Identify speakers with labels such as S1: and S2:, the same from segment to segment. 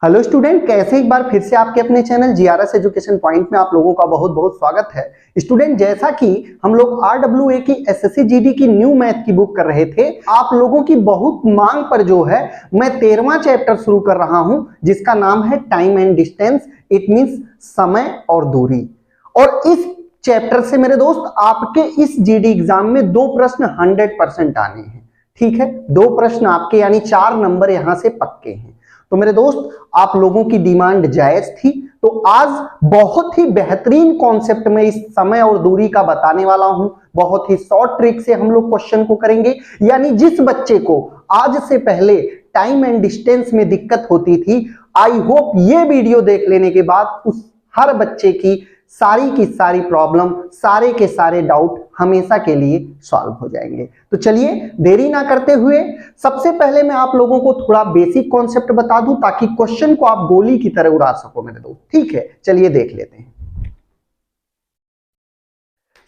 S1: Hello student, कैसे एक बार फिर से आपके अपने चैनल जीआरएस एजुकेशन पॉइंट में आप लोगों का बहुत बहुत स्वागत है। स्टूडेंट, जैसा कि हम लोग आरडब्ल्यूए की एसएससी जीडी की न्यू मैथ की बुक कर रहे थे, आप लोगों की बहुत मांग पर जो है मैं 13वां चैप्टर शुरू कर रहा हूं, जिसका नाम है time and distance. It means समय और दूरी। और इस चैप्टर से मेरे दोस्त आपके इस जीडी एग्जाम में 2 प्रश्न 100% आने हैं। ठीक है, 2 प्रश्न आपके यानी 4 नंबर यहां से पक्के हैं। तो मेरे दोस्त, आप लोगों की डिमांड जायज थी, तो आज बहुत ही बेहतरीन कॉन्सेप्ट में इस समय और दूरी का बताने वाला हूं। बहुत ही शॉर्ट ट्रिक से हम लोग क्वेश्चन को करेंगे। यानी जिस बच्चे को आज से पहले टाइम एंड डिस्टेंस में दिक्कत होती थी, आई होप ये वीडियो देख लेने के बाद उस हर बच्चे की सारी प्रॉब्लम, सारे के सारे डाउट हमेशा के लिए सॉल्व हो जाएंगे। तो चलिए देरी ना करते हुए सबसे पहले मैं आप लोगों को थोड़ा बेसिक कॉन्सेप्ट बता दूं, ताकि क्वेश्चन को आप गोली की तरह उड़ा सको मेरे दोस्त। ठीक है, चलिए देख लेते हैं।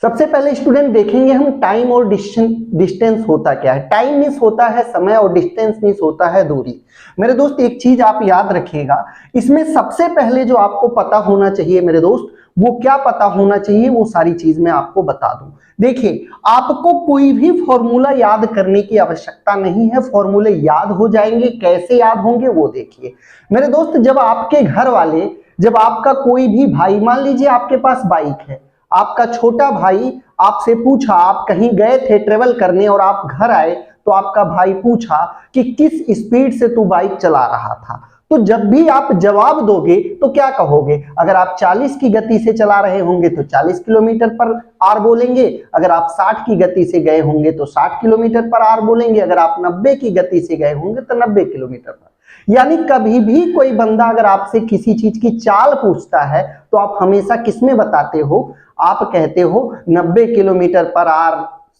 S1: सबसे पहले स्टूडेंट देखेंगे हम टाइम और डिस्टेंस होता क्या है। टाइम मींस होता है समय और डिस्टेंस मींस होता है दूरी। मेरे दोस्त, एक चीज आप याद रखिएगा, इसमें सबसे पहले जो आपको पता होना चाहिए मेरे दोस्त, वो क्या पता होना चाहिए, वो सारी चीज मैं आपको बता दूं। देखिए, आपको कोई भी फॉर्मूला याद करने की आवश्यकता नहीं है। फॉर्मूले याद हो जाएंगे। कैसे याद होंगे वो देखिए मेरे दोस्त। जब आपके घर वाले, जब आपका कोई भी भाई, मान लीजिए आपके पास बाइक है, आपका छोटा भाई आपसे पूछा, आप कहीं गए थे ट्रेवल करने और आप घर आए, तो आपका भाई पूछा कि किस स्पीड से तू बाइक चला रहा था। तो जब भी आप जवाब दोगे तो क्या कहोगे? अगर आप 40 की गति से चला रहे होंगे तो 40 किलोमीटर पर आर बोलेंगे। अगर आप 60 की गति से गए होंगे तो 60 किलोमीटर पर आर बोलेंगे। अगर आप 90 की गति से गए होंगे तो 90 किलोमीटर पर। यानी कभी भी कोई बंदा अगर आपसे किसी चीज की चाल पूछता है तो आप हमेशा किसमें बताते हो? आप कहते हो 90 किलोमीटर पर आर,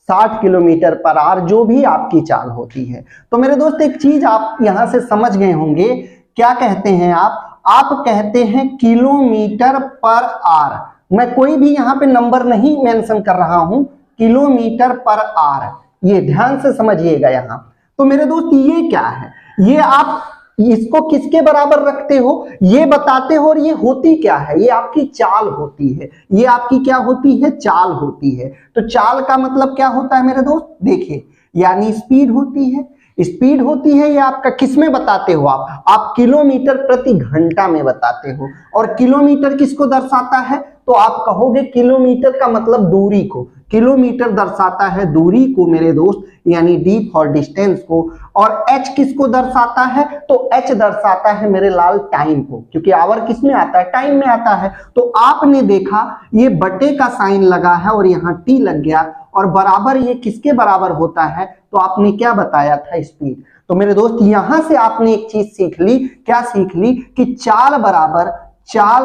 S1: 60 किलोमीटर पर आर, जो भी आपकी चाल होती है। तो मेरे दोस्त, एक चीज आप यहां से समझ गए होंगे। क्या कहते हैं आप कहते हैं किलोमीटर पर आर। मैं कोई भी यहां पे नंबर नहीं मेंशन कर रहा हूं, किलोमीटर पर आर, ये ध्यान से समझिएगा यहां। तो मेरे दोस्त, ये क्या है? ये आप इसको किसके बराबर रखते हो ये बताते हो, और ये होती क्या है? ये आपकी चाल होती है। ये आपकी क्या होती है? चाल होती है। तो चाल का मतलब क्या होता है मेरे दोस्त? देखिए, यानी स्पीड होती है। स्पीड होती है, ये आपका किस में बताते हो? आप किलोमीटर प्रति घंटा में बताते हो। और किलोमीटर किसको दर्शाता है? तो आप कहोगे किलोमीटर का मतलब दूरी को। किलोमीटर दर्शाता है दूरी को मेरे दोस्त, यानी डी फॉर डिस्टेंस को। और एच किसको दर्शाता है? तो एच दर्शाता है मेरे लाल टाइम को, क्योंकि आवर किस में आता है? टाइम में आता है। तो आपने देखा ये बटे का साइन लगा है और यहाँ टी लग गया, और बराबर ये किसके बराबर होता है? तो आपने क्या बताया था? स्पीड। तो मेरे दोस्त, यहां से आपने एक चीज सीख ली। क्या सीख ली? कि चाल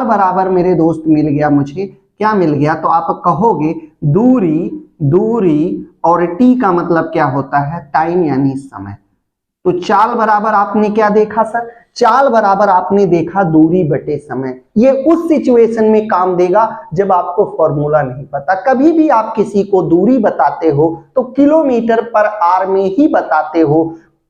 S1: बराबर मेरे दोस्त मिल गया मुझे। क्या मिल गया? तो आप कहोगे दूरी और टी का मतलब क्या होता है? टाइम यानी समय। तो चाल बराबर आपने क्या देखा सर? चाल बराबर आपने देखा दूरी बटे समय। ये उस सिचुएशन में काम देगा जब आपको फॉर्मूला नहीं पता। कभी भी आप किसी को दूरी बताते हो तो किलोमीटर पर आर में ही बताते हो।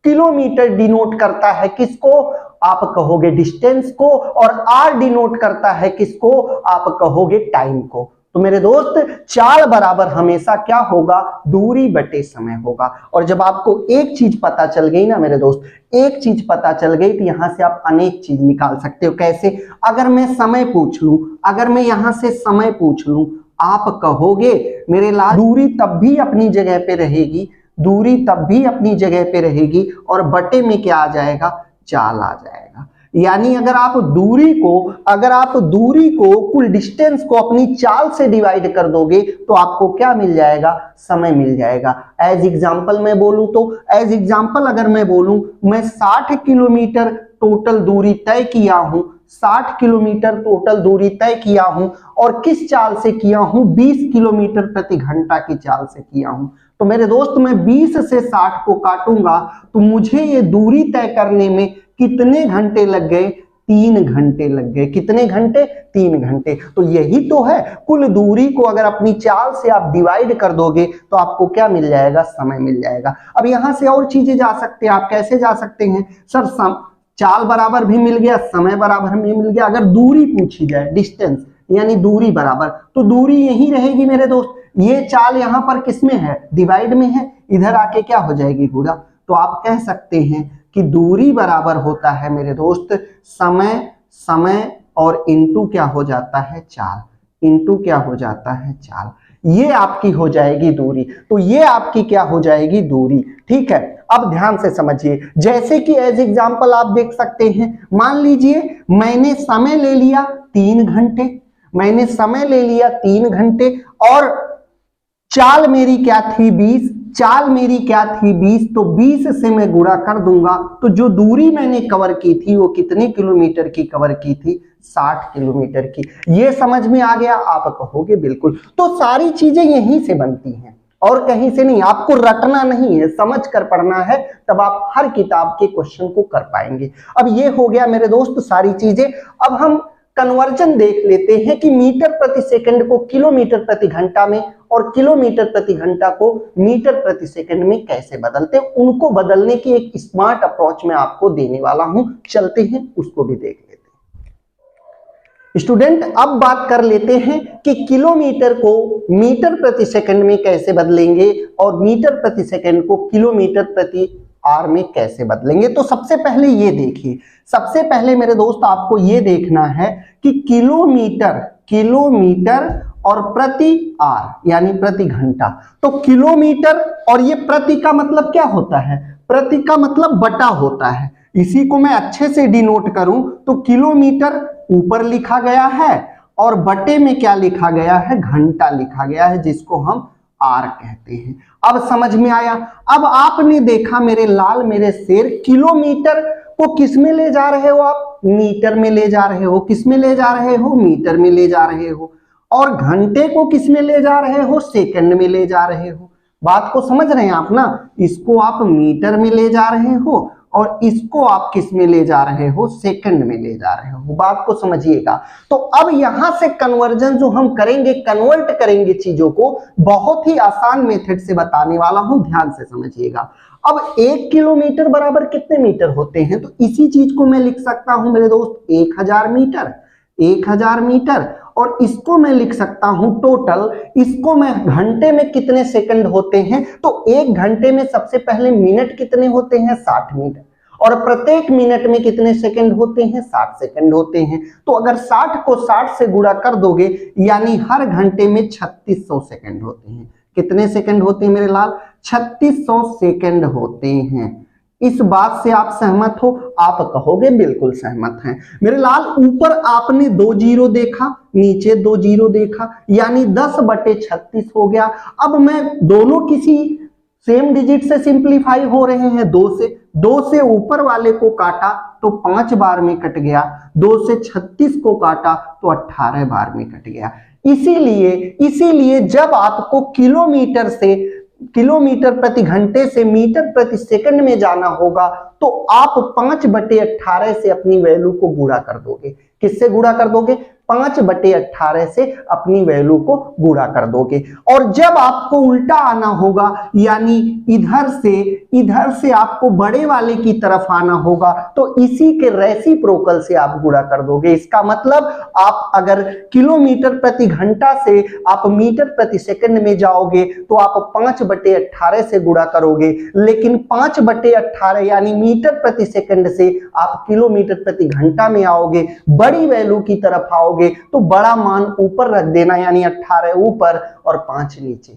S1: किलोमीटर डिनोट करता है किसको? आप कहोगे डिस्टेंस को। और आर डिनोट करता है किसको? आप कहोगे टाइम को। तो मेरे दोस्त, चाल बराबर हमेशा क्या होगा? दूरी बटे समय होगा। और जब आपको एक चीज पता चल गई ना मेरे दोस्त, एक चीज पता चल गई, तो यहां से आप अनेक चीज निकाल सकते हो। कैसे? अगर मैं समय पूछ लूं, अगर मैं यहां से समय पूछ लूं, आप कहोगे मेरे लाल दूरी तब भी अपनी जगह पे रहेगी, दूरी तब भी अपनी जगह पे रहेगी, और बटे में क्या आ जाएगा? चाल आ जाएगा। यानी अगर आप दूरी को कुल डिस्टेंस को अपनी चाल से डिवाइड कर दोगे तो आपको क्या मिल जाएगा? समय मिल जाएगा। एज एग्जांपल मैं बोलूं तो, अगर मैं बोलूं, मैं 60 किलोमीटर टोटल दूरी तय किया हूं, 60 किलोमीटर टोटल दूरी तय किया हूं, और किस चाल से किया हूं? 20 किलोमीटर प्रति घंटा की चाल से किया हूं। तो मेरे दोस्त, मैं 20 से 60 को काटूंगा तो मुझे ये दूरी तय करने में कितने घंटे लग गए? 3 घंटे लग गए। कितने घंटे? 3 घंटे। तो यही तो है, कुल दूरी को अगर अपनी चाल से आप डिवाइड कर दोगे तो आपको क्या मिल जाएगा? समय मिल जाएगा। अब यहां से और चीजें जा सकते हैं। आप कैसे जा सकते हैं? सर चाल बराबर भी मिल गया, समय बराबर भी मिल गया। अगर दूरी पूछी जाए, डिस्टेंस यानी दूरी बराबर, तो दूरी यही रहेगी मेरे दोस्त। ये चाल यहां पर किसमें है, डिवाइड में है, इधर आके क्या हो जाएगी, गुणा। तो आप कह सकते हैं कि दूरी बराबर होता है मेरे दोस्त समय और इनटू क्या हो जाता है, चाल, इनटू क्या हो जाता है, चाल। ये आपकी हो जाएगी दूरी। तो ये आपकी क्या हो जाएगी, दूरी। ठीक है, अब ध्यान से समझिए। जैसे कि एज एग्जांपल आप देख सकते हैं, मान लीजिए मैंने समय ले लिया 3 घंटे, मैंने समय ले लिया 3 घंटे और चाल मेरी क्या थी, 20। चाल मेरी क्या थी, 20। तो 20 से मैं गुणा कर दूंगा, तो जो दूरी मैंने कवर की थी वो कितने किलोमीटर की कवर की थी, 60 किलोमीटर की। ये समझ में आ गया, आप कहोगे बिल्कुल। तो सारी चीजें यहीं से बनती हैं और कहीं से नहीं। आपको रटना नहीं है, समझ कर पढ़ना है, तब आप हर किताब के क्वेश्चन को कर पाएंगे। अब ये हो गया मेरे दोस्त सारी चीजें। अब हम कन्वर्जन देख लेते हैं कि मीटर प्रति सेकंड को किलोमीटर प्रति घंटा में और किलोमीटर प्रति घंटा को मीटर प्रति सेकंड में कैसे बदलते हैं। उनको बदलने की एक स्मार्ट अप्रोच मैं आपको देने वाला हूं, चलते हैं उसको भी देख लेते हैं। स्टूडेंट, अब बात कर लेते हैं कि किलोमीटर को मीटर प्रति सेकंड में कैसे बदलेंगे और मीटर प्रति सेकंड को किलोमीटर प्रति आर में कैसे बदलेंगे। तो सबसे पहले ये देखिए, सबसे पहले मेरे दोस्त आपको ये देखना है कि किलोमीटर और प्रति आर यानी प्रति घंटा। तो किलोमीटर और ये प्रति का मतलब क्या होता है, प्रति का मतलब बटा होता है। इसी को मैं अच्छे से डिनोट करूं तो किलोमीटर ऊपर लिखा गया है और बटे में क्या लिखा गया है, घंटा लिखा गया है, जिसको हम आर कहते हैं। अब समझ में आया। अब आपने देखा मेरे लाल मेरे शेर, किलोमीटर को किस में ले जा रहे हो आप, मीटर में ले जा रहे हो। किस में ले जा रहे हो, मीटर में ले जा रहे हो। और घंटे को किस में ले जा रहे हो, सेकंड में ले जा रहे हो। बात को समझ रहे हैं आप ना। इसको आप मीटर में ले जा रहे हो और इसको आप किस में ले जा रहे हो, सेकंड में ले जा रहे हो। बात को समझिएगा। तो अब यहां से कन्वर्जन जो हम करेंगे, कन्वर्ट करेंगे चीजों को, बहुत ही आसान मेथड से बताने वाला हूं, ध्यान से समझिएगा। अब 1 किलोमीटर बराबर कितने मीटर होते हैं, तो इसी चीज को मैं लिख सकता हूं मेरे दोस्त 1000 मीटर, 1000 मीटर। और इसको मैं लिख सकता हूं टोटल, इसको मैं घंटे में कितने सेकंड होते हैं, तो 1 घंटे में सबसे पहले मिनट कितने होते हैं, 60 मिनट। और प्रत्येक मिनट में कितने सेकंड होते हैं, 60 सेकंड होते हैं। तो अगर 60 को 60 से गुणा कर दोगे, यानी हर घंटे में 3600 सेकंड होते हैं। कितने सेकंड होते हैं मेरे लाल, 3600 सेकंड होते हैं। इस बात से आप सहमत हो, आप कहोगे बिल्कुल सहमत हैं। मेरे लाल, ऊपर आपने 2 जीरो देखा, नीचे 2 जीरो देखा, यानी 10/36 हो गया। अब मैं दोनों किसी सेम डिजिट से सिंप्लीफाई हो रहे हैं, 2 से ऊपर वाले को काटा तो 5 बार में कट गया, 2 से 36 को काटा तो 18 बार में कट गया। इसीलिए जब आपको किलोमीटर प्रति घंटे से मीटर प्रति सेकंड में जाना होगा तो आप 5/18 से अपनी वैल्यू को गुणा कर दोगे। किससे गुणा कर दोगे, 5/18 से अपनी वैल्यू को गुणा कर दोगे। और जब आपको उल्टा आना होगा, यानी इधर से आपको बड़े वाले की तरफ आना होगा, तो इसी के रेसिप्रोकल से आप गुणा कर दोगे। इसका मतलब आप अगर किलोमीटर प्रति घंटा से आप मीटर प्रति सेकंड में जाओगे तो आप 5/18 से गुणा करोगे, लेकिन 5/18 यानी मीटर प्रति सेकंड से आप किलोमीटर प्रति घंटा में आओगे, बड़ी वैल्यू की तरफ आओगे तो बड़ा मान ऊपर रख देना, यानी 18 ऊपर और 5 नीचे।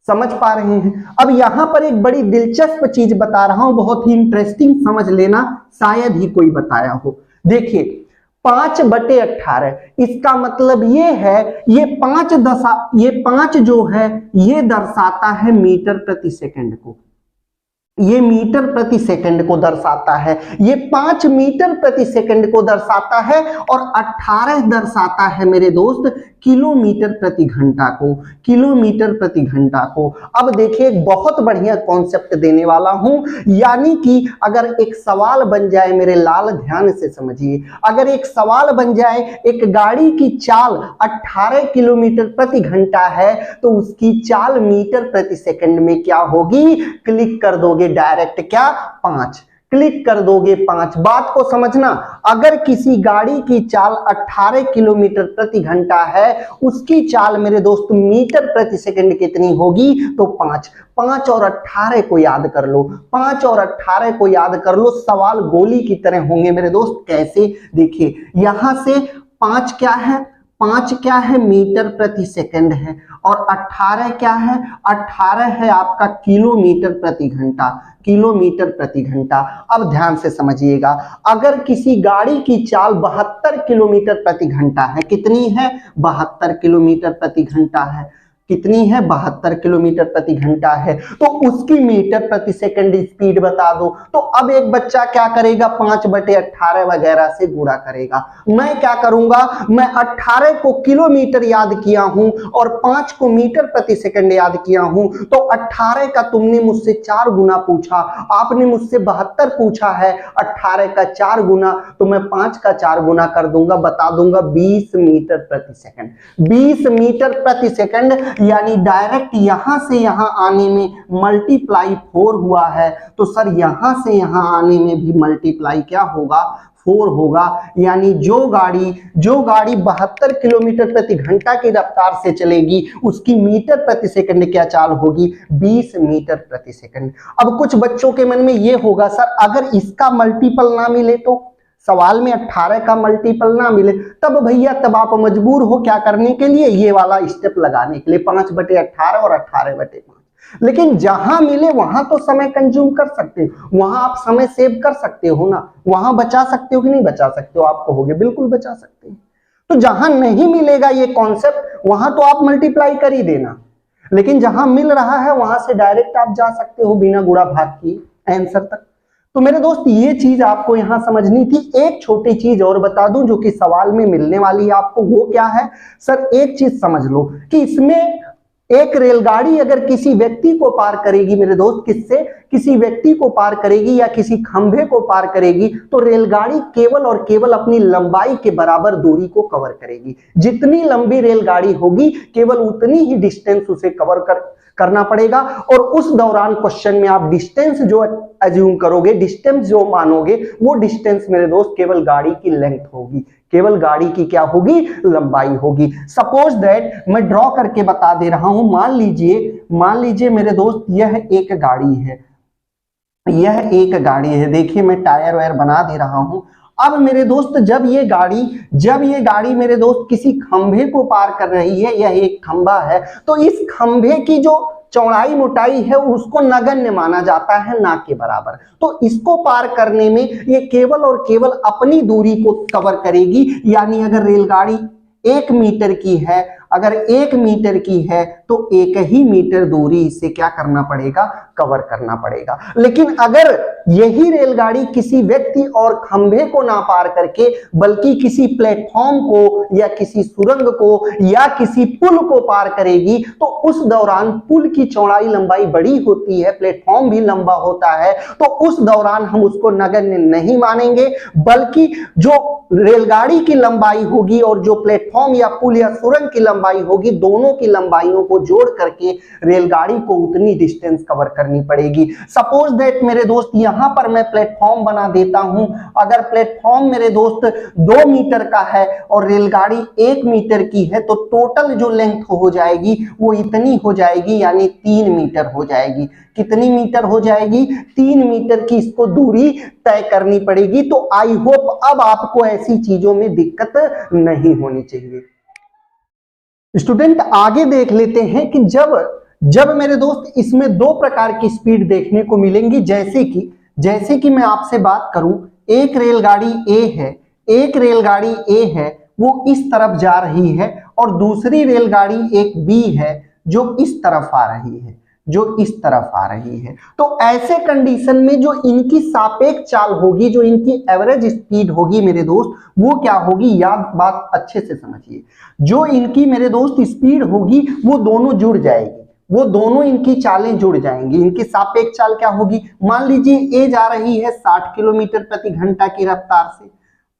S1: समझ पा रहे हैं। अब यहां पर एक बड़ी दिलचस्प चीज बता रहा हूं, बहुत ही इंटरेस्टिंग, समझ लेना, शायद ही कोई बताया हो। देखिए 5/18, इसका मतलब ये है, ये 5 जो है ये दर्शाता है मीटर प्रति सेकंड को, ये मीटर प्रति सेकंड को दर्शाता है, ये 5 मीटर प्रति सेकंड को दर्शाता है और 18 दर्शाता है मेरे दोस्त किलोमीटर प्रति घंटा को, किलोमीटर प्रति घंटा को। अब देखिए एक बहुत बढ़िया कॉन्सेप्ट देने वाला हूं, यानी कि अगर एक सवाल बन जाए मेरे लाल, ध्यान से समझिए, अगर एक सवाल बन जाए, एक गाड़ी की चाल 18 किलोमीटर प्रति घंटा है तो उसकी चाल मीटर प्रति सेकंड में क्या होगी, क्लिक कर दोगे डायरेक्ट, क्या 5, क्लिक कर दोगे 5। बात को समझना, अगर किसी गाड़ी की चाल 18 किलोमीटर प्रति घंटा है, उसकी चाल मेरे दोस्त मीटर प्रति सेकंड कितनी होगी, तो 5। 5 और 18 को याद कर लो, 5 और 18 को याद कर लो। सवाल गोली की तरह होंगे मेरे दोस्त। कैसे, देखिए यहां से 5 क्या है, 5 क्या है, मीटर प्रति सेकंड है, और 18 क्या है, 18 है आपका किलोमीटर प्रति घंटा, किलोमीटर प्रति घंटा। अब ध्यान से समझिएगा, अगर किसी गाड़ी की चाल 72 किलोमीटर प्रति घंटा है, कितनी है, 72 किलोमीटर प्रति घंटा है, कितनी है, 72 किलोमीटर प्रति घंटा है, तो उसकी मीटर प्रति सेकंड स्पीड बता दो। तो अब एक बच्चा क्या करेगा, 5/18 वगैरह से गुणा करेगा। मैं क्या करूंगा, मैं 18 को किलोमीटर याद किया हूं और 5 को मीटर प्रति सेकंड याद किया हूं, तो 18 का तुमने मुझसे 4 गुना पूछा, आपने मुझसे 72 पूछा है, 18 का 4 गुना, तो मैं 5 का 4 गुना कर दूंगा, बता दूंगा 20 मीटर प्रति सेकंड। 20 मीटर प्रति सेकंड, यानी डायरेक्ट यहां से यहां आने में मल्टीप्लाई 4 हुआ है, तो सर यहां से यहां आने में भी मल्टीप्लाई क्या होगा, 4 होगा। यानी जो गाड़ी 72 किलोमीटर प्रति घंटा की रफ्तार से चलेगी, उसकी मीटर प्रति सेकंड क्या चाल होगी, 20 मीटर प्रति सेकंड। अब कुछ बच्चों के मन में यह होगा, सर अगर इसका मल्टीपल ना मिले, तो सवाल में 18 का मल्टीपल ना मिले, तब भैया तब आप मजबूर हो क्या करने के लिए, ये वाला स्टेप लगाने के लिए, 5/18 और 18/5। लेकिन जहां मिले वहां तो समय कंज्यूम कर सकते हो, वहां आप समय सेव कर सकते हो ना, वहां बचा सकते हो कि नहीं बचा सकते हो, आप कहोगे बिल्कुल बचा सकते हैं। तो जहां नहीं मिलेगा ये कॉन्सेप्ट, वहां तो आप मल्टीप्लाई कर ही देना, लेकिन जहां मिल रहा है वहां से डायरेक्ट आप जा सकते हो बिना गुणा भाग किए आंसर तक। तो मेरे दोस्त ये चीज आपको यहां समझनी थी। एक छोटी चीज और बता दूं जो कि सवाल में मिलने वाली है आपको, वो क्या है, सर एक चीज समझ लो कि इसमें एक रेलगाड़ी अगर किसी व्यक्ति को पार करेगी मेरे दोस्त, किससे, किसी व्यक्ति को पार करेगी या किसी खंभे को पार करेगी, तो रेलगाड़ी केवल और केवल अपनी लंबाई के बराबर दूरी को कवर करेगी। जितनी लंबी रेलगाड़ी होगी केवल उतनी ही डिस्टेंस उसे कवर करना पड़ेगा, और उस दौरान क्वेश्चन में आप डिस्टेंस जो अज्यूम करोगे, डिस्टेंस जो मानोगे, वो डिस्टेंस मेरे दोस्त केवल गाड़ी की लेंथ होगी, केवल गाड़ी की क्या होगी, लंबाई होगी। सपोज दैट मैं ड्रॉ करके बता दे रहा हूं, मान लीजिए मेरे दोस्त यह एक गाड़ी है, यह एक गाड़ी है, देखिए मैं टायर वायर बना दे रहा हूं। अब मेरे दोस्त जब ये गाड़ी मेरे दोस्त किसी खंभे को पार कर रही है, यह एक खंभा है, तो इस खंभे की जो चौड़ाई मोटाई है उसको नगण्य माना जाता है, ना के बराबर। तो इसको पार करने में ये केवल और केवल अपनी दूरी को कवर करेगी। यानी अगर रेलगाड़ी 1 मीटर की है, अगर 1 मीटर की है तो 1 ही मीटर दूरी से क्या करना पड़ेगा, कवर करना पड़ेगा। लेकिन अगर यही रेलगाड़ी किसी व्यक्ति और खंभे को ना पार करके बल्कि किसी प्लेटफॉर्म को या किसी सुरंग को या किसी पुल को पार करेगी, तो उस दौरान पुल की चौड़ाई लंबाई बड़ी होती है, प्लेटफॉर्म भी लंबा होता है, तो उस दौरान हम उसको नगण्य नहीं मानेंगे, बल्कि जो रेलगाड़ी की लंबाई होगी और जो प्लेटफॉर्म या पुल या सुरंग की लंबाई होगी, दोनों की लंबाइयों को जोड़ करके रेलगाड़ी को उतनी डिस्टेंस कवर करनी पड़ेगी। सपोज दैट मेरे दोस्त यहां पर मैं प्लेटफॉर्म बना देता हूं, अगर प्लेटफॉर्म मेरे दोस्त 2 मीटर का है और रेलगाड़ी 1 मीटर की है, तो टोटल जो लेंथ हो जाएगी वो इतनी हो जाएगी, यानी 3 मीटर हो जाएगी। कितनी मीटर हो जाएगी, 3 मीटर की इसको दूरी तय करनी पड़ेगी। तो आई होप अब आपको ऐसी चीजों में दिक्कत नहीं होनी चाहिए। स्टूडेंट आगे देख लेते हैं कि जब मेरे दोस्त इसमें 2 प्रकार की स्पीड देखने को मिलेंगी, जैसे कि मैं आपसे बात करूं, एक रेलगाड़ी ए है वो इस तरफ जा रही है, और दूसरी रेलगाड़ी एक बी है जो इस तरफ आ रही है, तो ऐसे कंडीशन में जो इनकी सापेक्ष चाल होगी, जो इनकी एवरेज स्पीड होगी मेरे दोस्त, वो क्या होगी, याद बात अच्छे से समझिए, जो इनकी मेरे दोस्त स्पीड होगी वो दोनों जुड़ जाएगी, वो दोनों इनकी चालें जुड़ जाएंगी। इनकी सापेक्ष चाल क्या होगी, मान लीजिए ए जा रही है 60 किलोमीटर प्रति घंटा की रफ्तार से,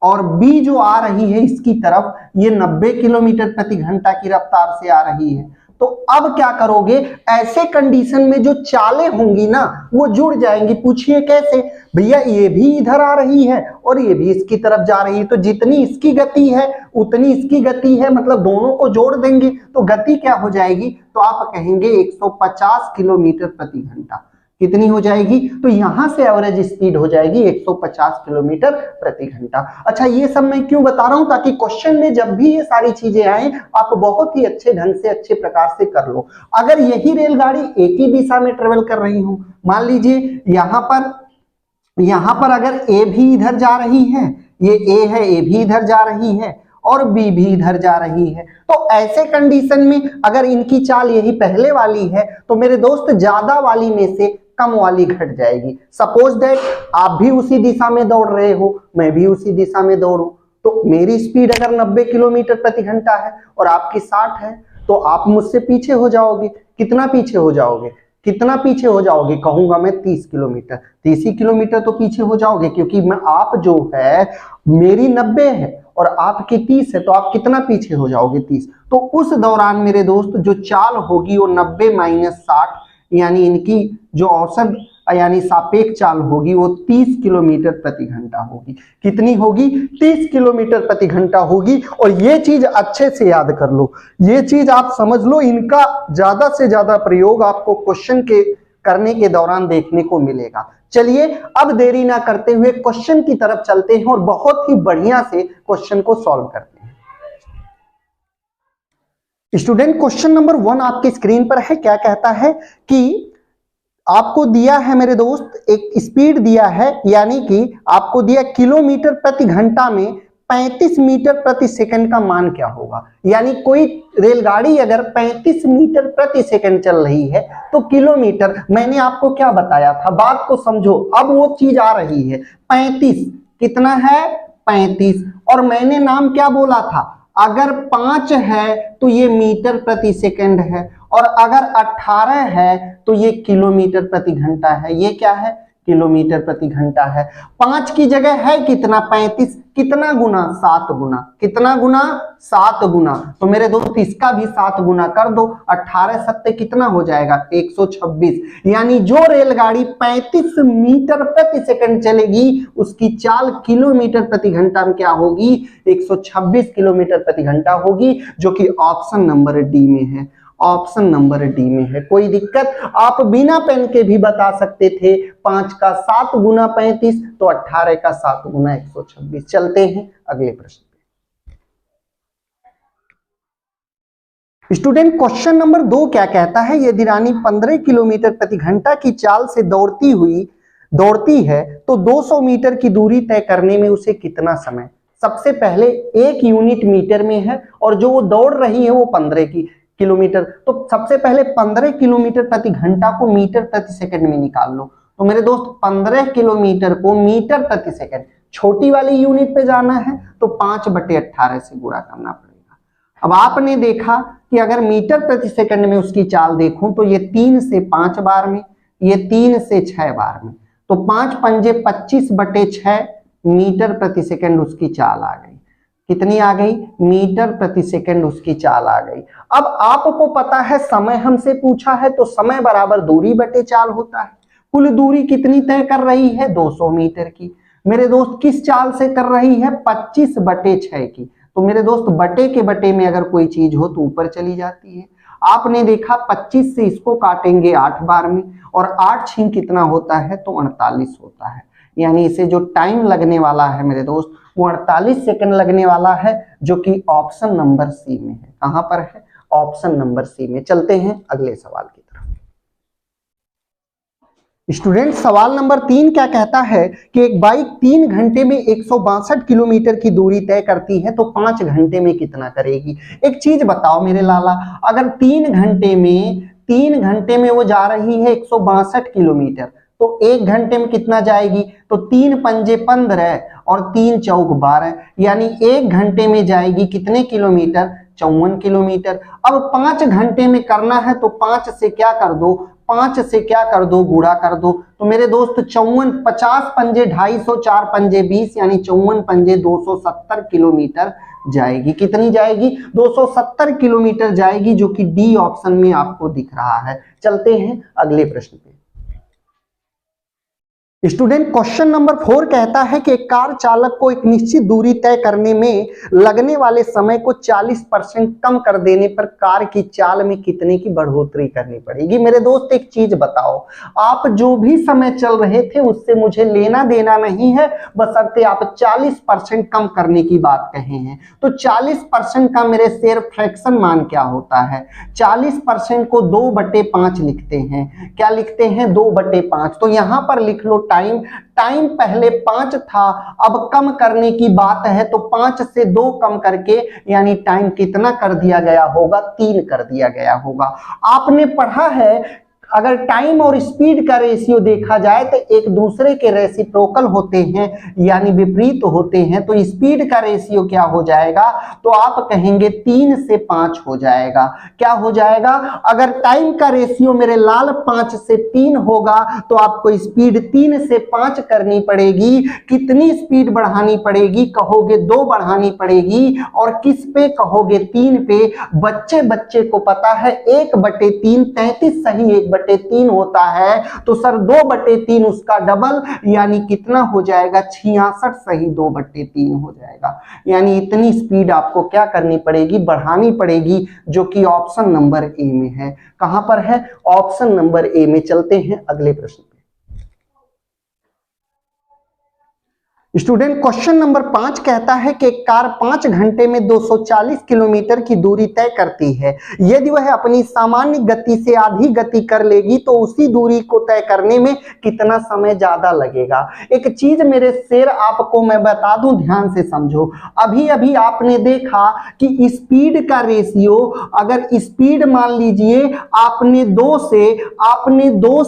S1: और बी जो आ रही है इसकी तरफ, ये 90 किलोमीटर प्रति घंटा की रफ्तार से आ रही है। तो अब क्या करोगे, ऐसे कंडीशन में जो चालें होंगी ना वो जुड़ जाएंगी। पूछिए कैसे? भैया ये भी इधर आ रही है और ये भी इसकी तरफ जा रही है, तो जितनी इसकी गति है उतनी इसकी गति है, मतलब दोनों को जोड़ देंगे तो गति क्या हो जाएगी, तो आप कहेंगे 150 किलोमीटर प्रति घंटा। कितनी हो जाएगी? तो यहां से एवरेज स्पीड हो जाएगी 150 किलोमीटर प्रति घंटा। अच्छा, ये सब मैं क्यों बता रहा हूं, ताकि क्वेश्चन में जब भी ये सारी चीजें आए आप बहुत ही अच्छे ढंग से अच्छे प्रकार से कर लो। अगर यही रेलगाड़ी एक ही दिशा में ट्रेवल कर रही हो, मान लीजिए यहां पर अगर ए भी इधर जा रही है, ये ए है, ए भी इधर जा रही है और बी भी इधर जा रही है, तो ऐसे कंडीशन में अगर इनकी चाल यही पहले वाली है तो मेरे दोस्त ज्यादा वाली में से कम वाली घट जाएगी। सपोज दैट आप भी उसी दिशा में दौड़ रहे हो, मैं भी उसी दिशा में दौड़ूं, तो मेरी स्पीड अगर 90 किलोमीटर प्रति घंटा है और आपकी 60 है, तो आप मुझसे पीछे हो जाओगे। कितना पीछे हो जाओगे? कितना पीछे हो जाओगे? कहूंगा मैं 30 किलोमीटर। 30 किलोमीटर तो पीछे हो जाओगे, क्योंकि मैं आप जो है मेरी 90 है और आपकी 30 है, तो आप कितना पीछे हो जाओगे? 30। तो उस दौरान मेरे दोस्त जो चाल होगी वो 90 माइनस 60, यानी इनकी जो औसत यानी सापेक्ष चाल होगी वो 30 किलोमीटर प्रति घंटा होगी। कितनी होगी? 30 किलोमीटर प्रति घंटा होगी। और ये चीज अच्छे से याद कर लो, ये चीज आप समझ लो, इनका ज्यादा से ज्यादा प्रयोग आपको क्वेश्चन के करने के दौरान देखने को मिलेगा। चलिए अब देरी ना करते हुए क्वेश्चन की तरफ चलते हैं और बहुत ही बढ़िया से क्वेश्चन को सॉल्व करते हैं। स्टूडेंट, क्वेश्चन नंबर 1 आपकी स्क्रीन पर है। क्या कहता है कि आपको दिया है मेरे दोस्त, एक स्पीड दिया है, यानी कि आपको दिया किलोमीटर प्रति घंटा में 35 मीटर प्रति सेकंड का मान क्या होगा। यानी कोई रेलगाड़ी अगर 35 मीटर प्रति सेकंड चल रही है तो किलोमीटर, मैंने आपको क्या बताया था, बात को समझो। अब वो चीज आ रही है 35, कितना है? 35। और मैंने नाम क्या बोला था, अगर 5 है तो ये मीटर प्रति सेकंड है, और अगर 18 है तो ये किलोमीटर प्रति घंटा है। ये क्या है? किलोमीटर प्रति घंटा है। 5 की जगह है कितना? 35। कितना गुना? 7 गुना। कितना गुना? 7 गुना। तो मेरे दोस्त इसका भी 7 गुना कर दो। 18 सत्ते कितना हो जाएगा? 126। यानी जो रेलगाड़ी 35 मीटर प्रति सेकंड चलेगी उसकी चाल किलोमीटर प्रति घंटा में क्या होगी? 126 किलोमीटर प्रति घंटा होगी, जो कि ऑप्शन नंबर डी में है। ऑप्शन नंबर डी में है। कोई दिक्कत? आप बिना पेन के भी बता सकते थे। 5 का 7 गुना 35 तो 18 का 7 गुना 126। चलते हैं अगले प्रश्न पे। स्टूडेंट, क्वेश्चन नंबर 2 क्या कहता है, यदि रानी 15 किलोमीटर प्रति घंटा की चाल से दौड़ती है तो 200 मीटर की दूरी तय करने में उसे कितना समय? सबसे पहले 1 यूनिट मीटर में है और जो वो दौड़ रही है वो 15 किलोमीटर, तो सबसे पहले 15 किलोमीटर प्रति घंटा को मीटर प्रति सेकंड में निकाल लो। तो मेरे दोस्त 15 किलोमीटर को मीटर प्रति सेकंड, छोटी वाली यूनिट पे जाना है तो 5/18 से गुणा करना पड़ेगा। अब आपने देखा कि अगर मीटर प्रति सेकंड में उसकी चाल देखूं तो ये 3 से 5 बार में, ये 3 से 6 बार में, तो 5 पंजे 25/6 मीटर प्रति सेकंड उसकी चाल आ गई। कितनी आ गई? मीटर प्रति सेकंड उसकी चाल आ गई। अब आपको पता है समय हमसे पूछा है तो समय बराबर दूरी बटे चाल होता है। कुल दूरी कितनी तय कर रही है? 200 मीटर की। मेरे दोस्त किस चाल से कर रही है? 25/6 की। तो मेरे दोस्त बटे के बटे में अगर कोई चीज हो तो ऊपर चली जाती है। आपने देखा 25 से इसको काटेंगे 8 बार में और 8 छीन कितना होता है? तो 48 होता है। यानी इसे जो टाइम लगने वाला है मेरे दोस्त वो 48 सेकंड लगने वाला है, जो कि ऑप्शन नंबर सी में है। कहां पर है? ऑप्शन नंबर सी में। चलते हैं अगले सवाल की तरफ। स्टूडेंट, सवाल नंबर 3 क्या कहता है कि एक बाइक 3 घंटे में 162 किलोमीटर की दूरी तय करती है तो 5 घंटे में कितना करेगी? एक चीज बताओ मेरे लाला, अगर 3 घंटे में वो जा रही है 162 किलोमीटर तो 1 घंटे में कितना जाएगी? तो 3 पंजे 15 और 3 चौक 12, यानी 1 घंटे में जाएगी कितने किलोमीटर? 54 किलोमीटर। अब 5 घंटे में करना है तो 5 से क्या कर दो? 5 से क्या कर दो, गुणा कर दो। तो मेरे दोस्त 54, 50 पंजे 250, 4 पंजे 20, यानी 54 पंजे 270 किलोमीटर जाएगी। कितनी जाएगी? 270 किलोमीटर जाएगी, जो कि डी ऑप्शन में आपको दिख रहा है। चलते हैं अगले प्रश्न पे। स्टूडेंट क्वेश्चन नंबर 4 कहता है कि एक कार चालक को एक निश्चित दूरी तय करने में लगने वाले समय को 40% कम कर देने पर कार की चाल में कितने की बढ़ोतरी करनी पड़ेगी। मेरे दोस्त एक चीज बताओ, आप जो भी समय चल रहे थे उससे मुझे लेना देना नहीं है, बशर्ते आप 40% कम करने की बात कहे हैं। तो 40% का मेरे शेर फ्रैक्शन मान क्या होता है? 40% को 2/5 लिखते हैं। क्या लिखते हैं? 2/5। तो यहां पर लिख लो टाइम पहले 5 था, अब कम करने की बात है तो 5 से 2 कम करके यानी टाइम कितना कर दिया गया होगा? 3 कर दिया गया होगा। आपने पढ़ा है अगर टाइम और स्पीड का रेशियो देखा जाए तो एक दूसरे के रेसिप्रोकल होते हैं, यानी विपरीत होते हैं। तो स्पीड का रेशियो क्या हो जाएगा? तो आप कहेंगे 3 से 5 हो जाएगा। क्या हो जाएगा? अगर टाइम का रेशियो मेरे लाल 5 से 3 होगा तो आपको स्पीड 3 से 5 करनी पड़ेगी। कितनी स्पीड बढ़ानी पड़ेगी? कहोगे 2 बढ़ानी पड़ेगी। और किस पे कहोगे? 3 पे। बच्चे को पता है 1/3 33 सही 1/3 होता है, तो सर 2/3 उसका डबल यानी कितना हो जाएगा? 66 सही 2/3 हो जाएगा। यानी इतनी स्पीड आपको क्या करनी पड़ेगी? बढ़ानी पड़ेगी, जो कि ऑप्शन नंबर ए में है। कहां पर है? ऑप्शन नंबर ए में। चलते हैं अगले प्रश्न पे। स्टूडेंट क्वेश्चन नंबर 5 कहता है कि एक कार 5 घंटे में 240 किलोमीटर की दूरी तय करती है। यदि वह अपनी सामान्य गति से आधी गति कर लेगी तो उसी दूरी को तय करने में कितना समय ज्यादा लगेगा। एक चीज मेरे शेर आपको मैं बता दूं, ध्यान से समझो। अभी अभी आपने देखा कि स्पीड का रेशियो, अगर स्पीड मान लीजिए आपने 2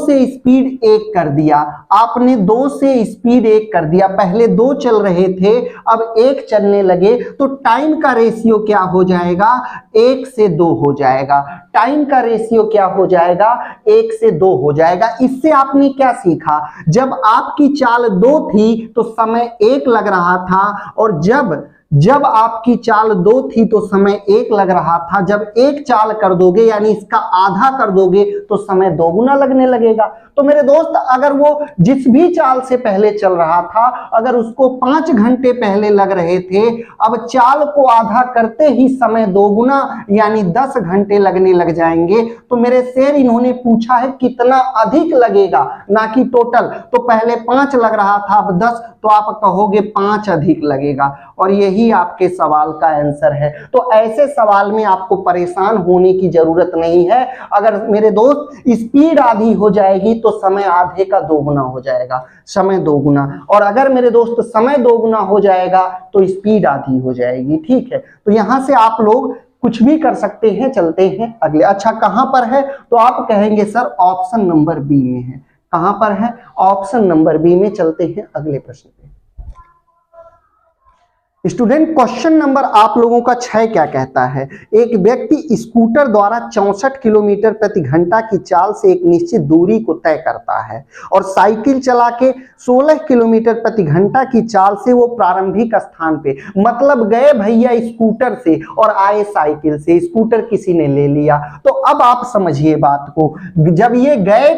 S1: से स्पीड 1 कर दिया, आपने 2 से स्पीड 1 कर दिया, पहले 2 चल रहे थे अब 1 चलने लगे, तो टाइम का रेशियो क्या हो जाएगा? 1 से 2 हो जाएगा। टाइम का रेशियो क्या हो जाएगा? 1 से 2 हो जाएगा। इससे आपने क्या सीखा? जब आपकी चाल 2 थी तो समय 1 लग रहा था, और जब आपकी चाल 2 थी तो समय 1 लग रहा था। जब 1 चाल कर दोगे यानी इसका आधा कर दोगे तो समय 2 गुना लगने लगेगा। तो मेरे दोस्त, अगर वो जिस भी चाल से पहले चल रहा था, अगर उसको 5 घंटे पहले लग रहे थे, अब चाल को आधा करते ही समय 2 गुना यानी 10 घंटे लगने लग जाएंगे। तो मेरे शेर इन्होंने पूछा है कितना अधिक लगेगा, ना कि टोटल। तो पहले 5 लग रहा था, अब 10, तो आप कहोगे 5 अधिक लगेगा। और यही आपके सवाल का आंसर है। तो ऐसे सवाल में आपको परेशान होने की जरूरत नहीं है। अगर मेरे दोस्त स्पीड आधी हो जाएगी तो समय आधे का 2 गुना हो जाएगा, समय 2 गुना। और अगर मेरे दोस्त समय 2 गुना हो जाएगा तो स्पीड आधी हो जाएगी। ठीक है, तो यहां से आप लोग कुछ भी कर सकते हैं। चलते हैं अगले। अच्छा, कहां पर है? तो आप कहेंगे सर ऑप्शन नंबर बी में है। कहां पर है? ऑप्शन नंबर बी में। चलते हैं अगले प्रश्न पे। स्टूडेंट क्वेश्चन नंबर आप लोगों का 6 क्या कहता है? एक व्यक्ति स्कूटर द्वारा 64 किलोमीटर प्रति घंटा की चाल से एक निश्चित दूरी को तय करता है, और साइकिल चला के 16 किलोमीटर प्रति घंटा की चाल से वो प्रारंभिक स्थान पे, मतलब गए भैया स्कूटर से और आए साइकिल से। स्कूटर किसी ने ले लिया। तो अब आप समझिए बात को। जब ये गए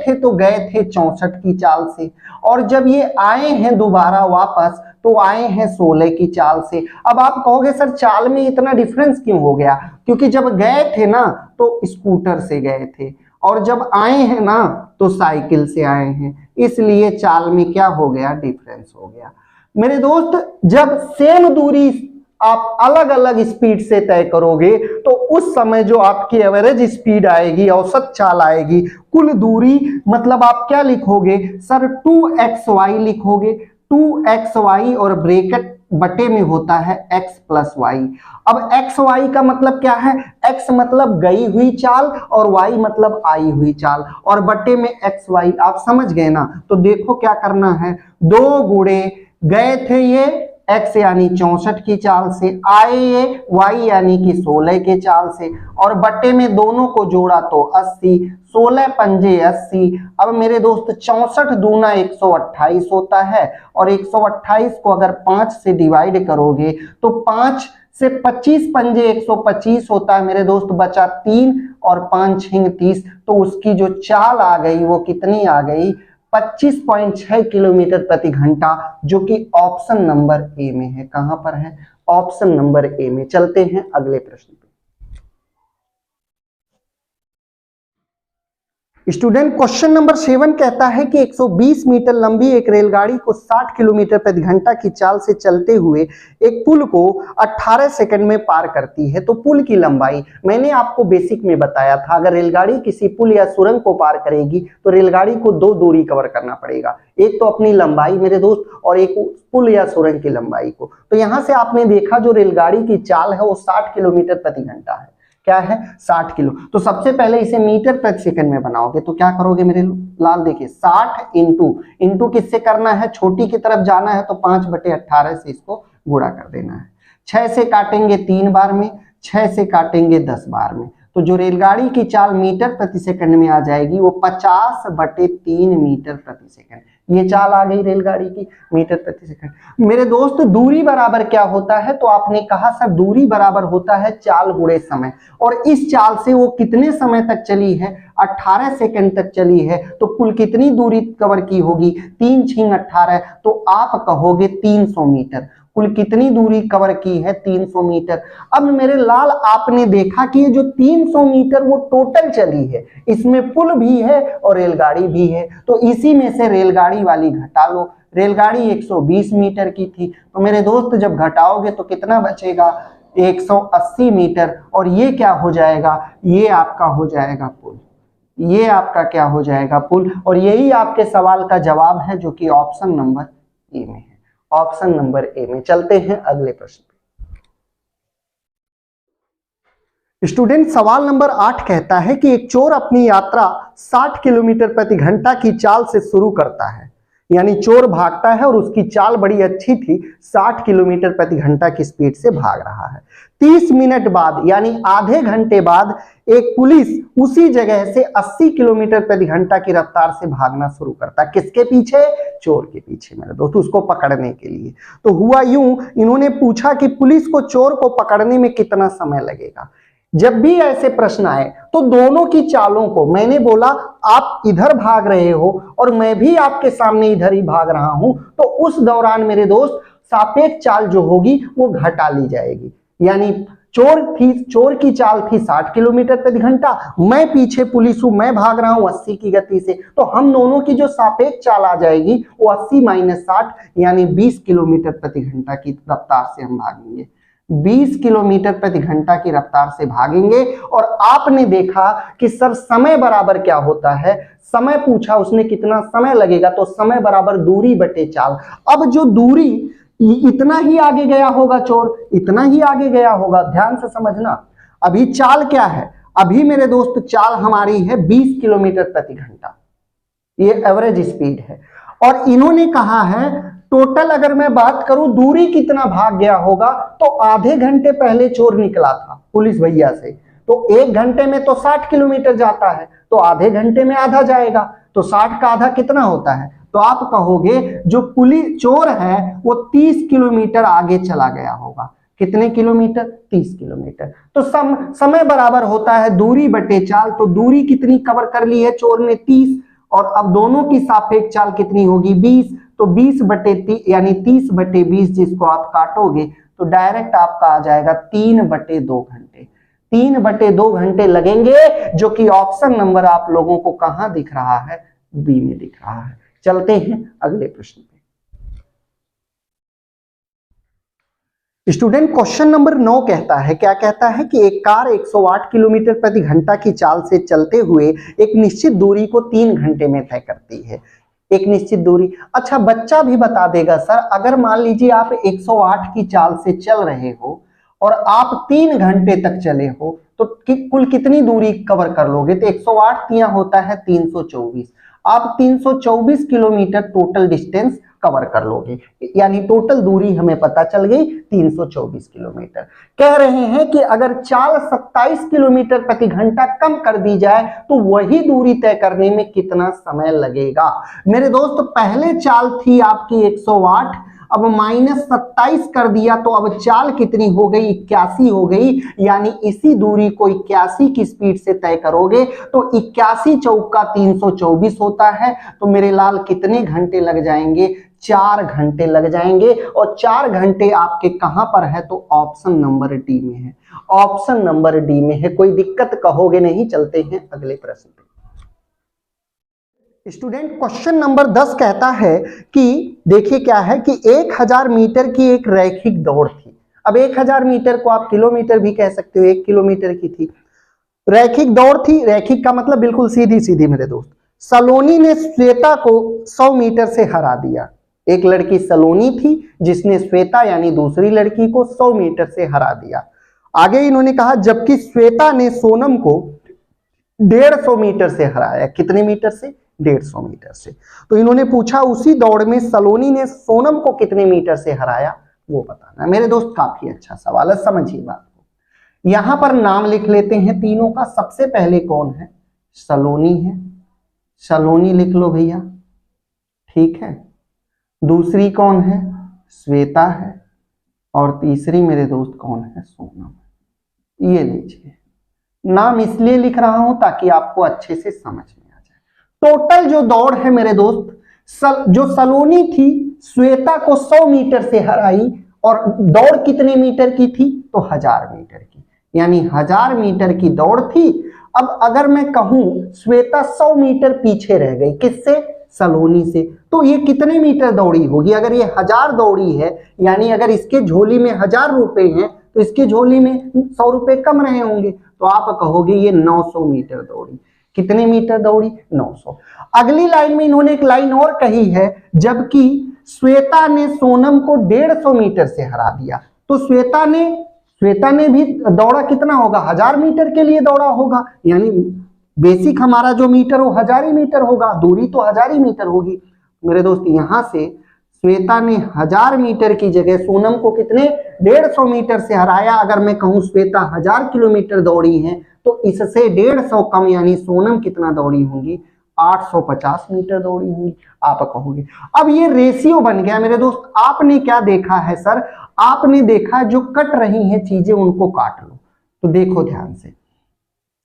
S1: थे तो गए थे 64 की चाल से, और जब ये आए हैं दोबारा वापस तो आए हैं 16 की चाल से। अब आप कहोगे सर चाल में इतना डिफरेंस क्यों हो गया? क्योंकि जब गए थे ना तो स्कूटर से गए थे, और जब आए हैं ना तो साइकिल से आए हैं, इसलिए चाल में क्या हो गया? डिफरेंस हो गया। मेरे दोस्त, जब सेम दूरी आप अलग अलग स्पीड से तय करोगे तो उस समय जो आपकी एवरेज स्पीड आएगी, औसत चाल आएगी, कुल दूरी, मतलब आप क्या लिखोगे? सर 2xy लिखोगे। 2xy और ब्रैकेट बटे में होता है x प्लस वाई। अब xy का मतलब क्या है? x मतलब गई हुई चाल और y मतलब आई हुई चाल, और बटे में xy। आप समझ गए ना? तो देखो क्या करना है, 2 गुणे गए थे ये x यानी 64 की चाल से, आए y यानी कि 16 के चाल से, और बट्टे में दोनों को जोड़ा तो 80, 16 पंजे 80। अब मेरे दोस्त 64 दूना 128 होता है, और 128 को अगर 5 से डिवाइड करोगे तो 5 से 25 पंजे 125 होता है मेरे दोस्त, बचा 3 और 5 छिंग 30। तो उसकी जो चाल आ गई वो कितनी आ गई, 25.6 किलोमीटर प्रति घंटा, जो कि ऑप्शन नंबर ए में है। कहां पर है, ऑप्शन नंबर ए में। चलते हैं अगले प्रश्न पे। स्टूडेंट क्वेश्चन नंबर 7 कहता है कि 120 मीटर लंबी एक रेलगाड़ी को 60 किलोमीटर प्रति घंटा की चाल से चलते हुए एक पुल को 18 सेकंड में पार करती है। तो पुल की लंबाई मैंने आपको बेसिक में बताया था, अगर रेलगाड़ी किसी पुल या सुरंग को पार करेगी तो रेलगाड़ी को दो दूरी कवर करना पड़ेगा, एक तो अपनी लंबाई मेरे दोस्त, और एक पुल या सुरंग की लंबाई को। तो यहां से आपने देखा जो रेलगाड़ी की चाल है वो 60 किलोमीटर प्रति घंटा है। क्या है, 60 किलो। तो सबसे पहले इसे मीटर प्रति सेकंड में बनाओगे तो क्या करोगे मेरे लाल, देखिए 60 इंटू किससे करना है, छोटी की तरफ जाना है तो 5/18 से इसको गुणा कर देना है। 6 से काटेंगे 3 बार में, 6 से काटेंगे 10 बार में, तो जो रेलगाड़ी की चाल मीटर प्रति सेकंड में आ जाएगी वो 50/3 मीटर प्रति सेकंड। ये चाल आ गई रेलगाड़ी की मीटर प्रति सेकंड। मेरे दोस्त दूरी बराबर क्या होता है, तो आपने कहा सर दूरी बराबर होता है चाल गुणे समय, और इस चाल से वो कितने समय तक चली है, 18 सेकंड तक चली है। तो कुल कितनी दूरी कवर की होगी, 3 छिंग 18, तो आप कहोगे 300 मीटर। कुल कितनी दूरी कवर की है, 300 मीटर। अब मेरे लाल आपने देखा कि ये जो 300 मीटर वो टोटल चली है, इसमें पुल भी है और रेलगाड़ी भी है, तो इसी में से रेलगाड़ी वाली घटा लो। रेलगाड़ी 120 मीटर की थी, तो मेरे दोस्त जब घटाओगे तो कितना बचेगा, 180 मीटर, और ये क्या हो जाएगा, ये आपका हो जाएगा पुल। ये आपका क्या हो जाएगा, पुल। और यही आपके सवाल का जवाब है जो कि ऑप्शन नंबर ए में है। ऑप्शन नंबर ए में। चलते हैं अगले प्रश्न पे। स्टूडेंट सवाल नंबर 8 कहता है कि एक चोर अपनी यात्रा 60 किलोमीटर प्रति घंटा की चाल से शुरू करता है, यानी चोर भागता है और उसकी चाल बड़ी अच्छी थी, 60 किलोमीटर प्रति घंटा की स्पीड से भाग रहा है। 30 मिनट बाद यानी आधे घंटे बाद एक पुलिस उसी जगह से 80 किलोमीटर प्रति घंटा की रफ्तार से भागना शुरू करता है। किसके पीछे, चोर के पीछे मेरे दोस्त, उसको पकड़ने के लिए। तो हुआ यूं, इन्होंने पूछा कि पुलिस को चोर को पकड़ने में कितना समय लगेगा। जब भी ऐसे प्रश्न आए तो दोनों की चालों को, मैंने बोला आप इधर भाग रहे हो और मैं भी आपके सामने इधर ही भाग रहा हूं, तो उस दौरान मेरे दोस्त सापेक्ष चाल जो होगी वो घटा ली जाएगी। यानी चोर की चाल थी 60 किलोमीटर प्रति घंटा, मैं पीछे पुलिस हूं, मैं भाग रहा हूं 80 की गति से, तो हम दोनों की जो सापेक्ष चाल आ जाएगी वो 80 - 60 यानी 20 किलोमीटर प्रति घंटा की रफ्तार से हम भागेंगे। 20 किलोमीटर प्रति घंटा की रफ्तार से भागेंगे। और आपने देखा कि सर समय बराबर क्या होता है, समय पूछा उसने कितना समय लगेगा, तो समय बराबर दूरी बटे चाल। अब जो दूरी इतना ही आगे गया होगा चोर, इतना ही आगे गया होगा, ध्यान से समझना। अभी चाल क्या है, अभी मेरे दोस्त चाल हमारी है 20 किलोमीटर प्रति घंटा, ये एवरेज स्पीड है। और इन्होंने कहा है टोटल अगर मैं बात करूं दूरी कितना भाग गया होगा, तो आधे घंटे पहले चोर निकला था पुलिस भैया से, तो 1 घंटे में तो 60 किलोमीटर जाता है, तो आधे घंटे में आधा जाएगा, तो 60 का आधा कितना होता है, तो आप कहोगे जो पुलिस चोर है वो 30 किलोमीटर आगे चला गया होगा। कितने किलोमीटर, 30 किलोमीटर। तो समय बराबर होता है दूरी बटे चाल। तो दूरी कितनी कवर कर ली है चोर ने, 30, और अब दोनों की सापेक्ष चाल कितनी होगी, 20। तो 20/30 यानी 30/20, जिसको आप काटोगे तो डायरेक्ट आपका आ जाएगा 3/2 घंटे। 3/2 घंटे लगेंगे, जो कि ऑप्शन नंबर आप लोगों को कहां दिख रहा है, बी में दिख रहा है। चलते हैं अगले प्रश्न पे। स्टूडेंट क्वेश्चन नंबर 9 कहता है, क्या कहता है कि एक कार 108 किलोमीटर प्रति घंटा की चाल से चलते हुए एक निश्चित दूरी को 3 घंटे में तय करती है। एक निश्चित दूरी, अच्छा बच्चा भी बता देगा सर, अगर मान लीजिए आप 108 की चाल से चल रहे हो और आप 3 घंटे तक चले हो, तो कुल कितनी दूरी कवर कर लोगे, तो 108 तिया होता है 324। आप 324 किलोमीटर टोटल डिस्टेंस कवर कर लोगे, यानी टोटल दूरी हमें पता चल गई 324 किलोमीटर। कह रहे हैं कि अगर चाल 27 किलोमीटर प्रति घंटा कम कर दी जाए तो वही दूरी तय करने में कितना समय लगेगा। मेरे दोस्त पहले चाल थी आपकी 108, अब -27 कर दिया तो अब चाल कितनी हो गई, 81 हो गई, यानी इसी दूरी को 81 की स्पीड से तय करोगे तो 81 चौका 324 होता है। तो मेरे लाल कितने घंटे लग जाएंगे, 4 घंटे लग जाएंगे। और 4 घंटे आपके कहां पर है, तो ऑप्शन नंबर डी में है, ऑप्शन नंबर डी में है। कोई दिक्कत कहोगे नहीं। चलते हैं अगले प्रश्न पे। स्टूडेंट क्वेश्चन नंबर 10 कहता है कि देखिए क्या है कि 1000 मीटर की एक रैखिक दौड़ थी। अब 1000 मीटर को आप किलोमीटर भी कह सकते हो, 1 किलोमीटर की थी, रैखिक दौड़ थी। रैखिक का मतलब बिल्कुल सीधी सीधी मेरे दोस्त। सलोनी ने श्वेता को 100 मीटर से हरा दिया। एक लड़की सलोनी थी जिसने श्वेता यानी दूसरी लड़की को 100 मीटर से हरा दिया। आगे इन्होंने कहा जबकि श्वेता ने सोनम को 150 मीटर से हराया। कितने मीटर से, 150 मीटर से। तो इन्होंने पूछा उसी दौड़ में सलोनी ने सोनम को कितने मीटर से हराया, वो बताना। मेरे दोस्त काफी अच्छा सवाल है, समझिए बात को। यहां पर नाम लिख लेते हैं तीनों का। सबसे पहले कौन है, सलोनी है, सलोनी लिख लो भैया, ठीक है। दूसरी कौन है, श्वेता है, और तीसरी मेरे दोस्त कौन है, सोनम। ये लीजिए, नाम इसलिए लिख रहा हूं ताकि आपको अच्छे से समझ में आ जाए। टोटल जो दौड़ है मेरे दोस्त, जो सलोनी थी श्वेता को 100 मीटर से हराई, और दौड़ कितने मीटर की थी, तो 1000 मीटर की, यानी 1000 मीटर की दौड़ थी। अब अगर मैं कहूं श्वेता 100 मीटर पीछे रह गई, किससे, सलोनी से, तो ये कितने मीटर दौड़ी होगी। अगर ये 1000 दौड़ी है, यानी अगर इसके झोली में 1000 रुपए हैं तो इसके झोली में 100 रुपए कम रहे होंगे, तो आप कहोगे ये 900 मीटर दौड़ी। कितने मीटर दौड़ी, 900। अगली लाइन में इन्होंने एक लाइन और कही है, जबकि श्वेता ने सोनम को 150 मीटर से हरा दिया। तो श्वेता ने भी दौड़ा कितना होगा, 1000 मीटर के लिए दौड़ा होगा, यानी बेसिक हमारा जो मीटर हो 1000 ही मीटर होगा, दूरी तो 1000 ही मीटर होगी। मेरे दोस्त यहां से श्वेता ने 1000 मीटर की जगह सोनम को कितने, 150 मीटर से हराया। अगर मैं कहूं श्वेता 1000 किलोमीटर दौड़ी है तो इससे 150 कम, यानी सोनम कितना दौड़ी होंगी, 850 मीटर दौड़ी होंगी। आप कहोगे अब ये रेशियो बन गया। मेरे दोस्त आपने क्या देखा है सर, आपने देखा जो कट रही हैं चीजें उनको काट लो। तो देखो ध्यान से,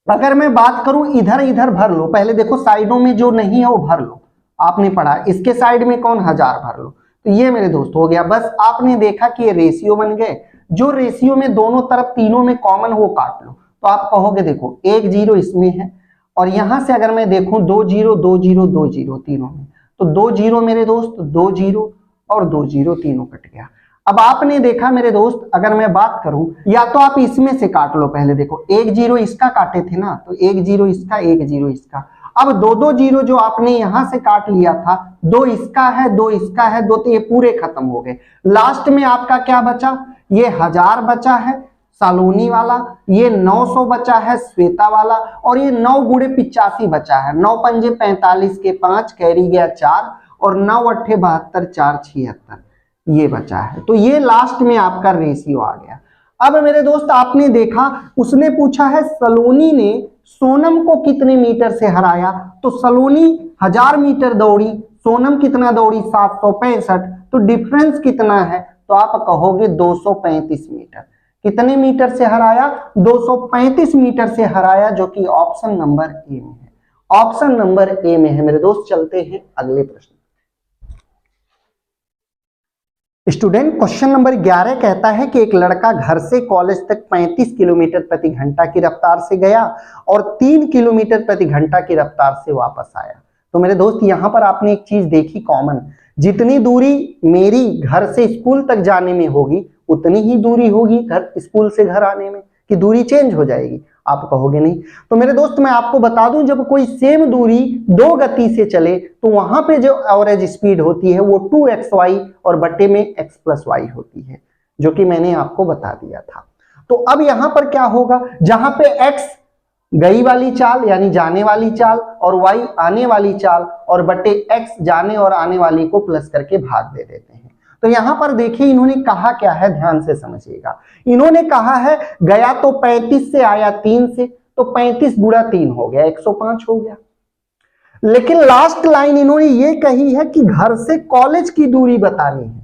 S1: अगर मैं बात करूं इधर इधर भर लो, पहले देखो साइडों में जो नहीं है वो भर लो। आपने पढ़ा इसके साइड में कौन, 1000 भर लो। तो ये मेरे दोस्त हो गया। बस आपने देखा कि ये रेशियो बन गए। जो रेशियो में दोनों तरफ तीनों में कॉमन वो काट लो। तो आप कहोगे देखो 1 0 इसमें है, और यहां से अगर मैं देखूं 2 0 2 0 2 0 तीनों में, तो 2 0 मेरे दोस्त, 2 0 और 2 0 तीनों कट गया। अब आपने देखा मेरे दोस्त, अगर मैं बात करूं, या तो आप इसमें से काट लो। पहले देखो 1 0 इसका काटे थे ना, तो 1 0 इसका, 1 0 इसका। अब 2 2 0 जो आपने यहां से काट लिया था, 2 इसका है, 2 इसका है, 2, तो ये पूरे खत्म हो गए। लास्ट में आपका क्या बचा, ये 1000 बचा है सलोनी वाला, ये 900 बचा है श्वेता वाला, और ये 9 गुणे 85 बचा है। 9 पंजे 45 के 5 कैरी गया 4, और 9 अट्ठे 72, 4 76 ये बचा है। तो ये लास्ट में आपका रेशियो आ गया। अब मेरे दोस्त आपने देखा, उसने पूछा है सलोनी ने सोनम को कितने मीटर से हराया। तो सलोनी 1000 मीटर दौड़ी, सोनम कितना दौड़ी, 765। तो डिफरेंस कितना है, तो आप कहोगे 235 मीटर। कितने मीटर से हराया, 235 मीटर से हराया, जो कि ऑप्शन नंबर ए में है। ऑप्शन नंबर ए में है मेरे दोस्त। चलते हैं अगले प्रश्न। स्टूडेंट क्वेश्चन नंबर 11 कहता है कि एक लड़का घर से कॉलेज तक 35 किलोमीटर प्रति घंटा की रफ्तार से गया और 3 किलोमीटर प्रति घंटा की रफ्तार से वापस आया। तो मेरे दोस्त यहां पर आपने एक चीज देखी कॉमन, जितनी दूरी मेरी घर से स्कूल तक जाने में होगी उतनी ही दूरी होगी घर स्कूल से घर आने में, कि दूरी चेंज हो जाएगी। आप कहोगे नहीं। तो मेरे दोस्त मैं आपको बता दूं, जब कोई सेम दूरी 2 गति से चले तो वहां पे जो एवरेज स्पीड होती है वो 2xy और बट्टे में x + y होती है, जो कि मैंने आपको बता दिया था। तो अब यहां पर क्या होगा, जहां पे x गई वाली चाल यानी जाने वाली चाल और y आने वाली चाल और बटे x जाने और आने वाली को प्लस करके भाग दे देते हैं। तो यहां पर देखिए इन्होंने कहा क्या है, ध्यान से समझिएगा। इन्होंने कहा है गया तो 35 से आया 3 से, तो 35 गुणा 3 हो गया 105 हो गया। लेकिन लास्ट लाइन इन्होंने ये कही है कि घर से कॉलेज की दूरी बतानी है,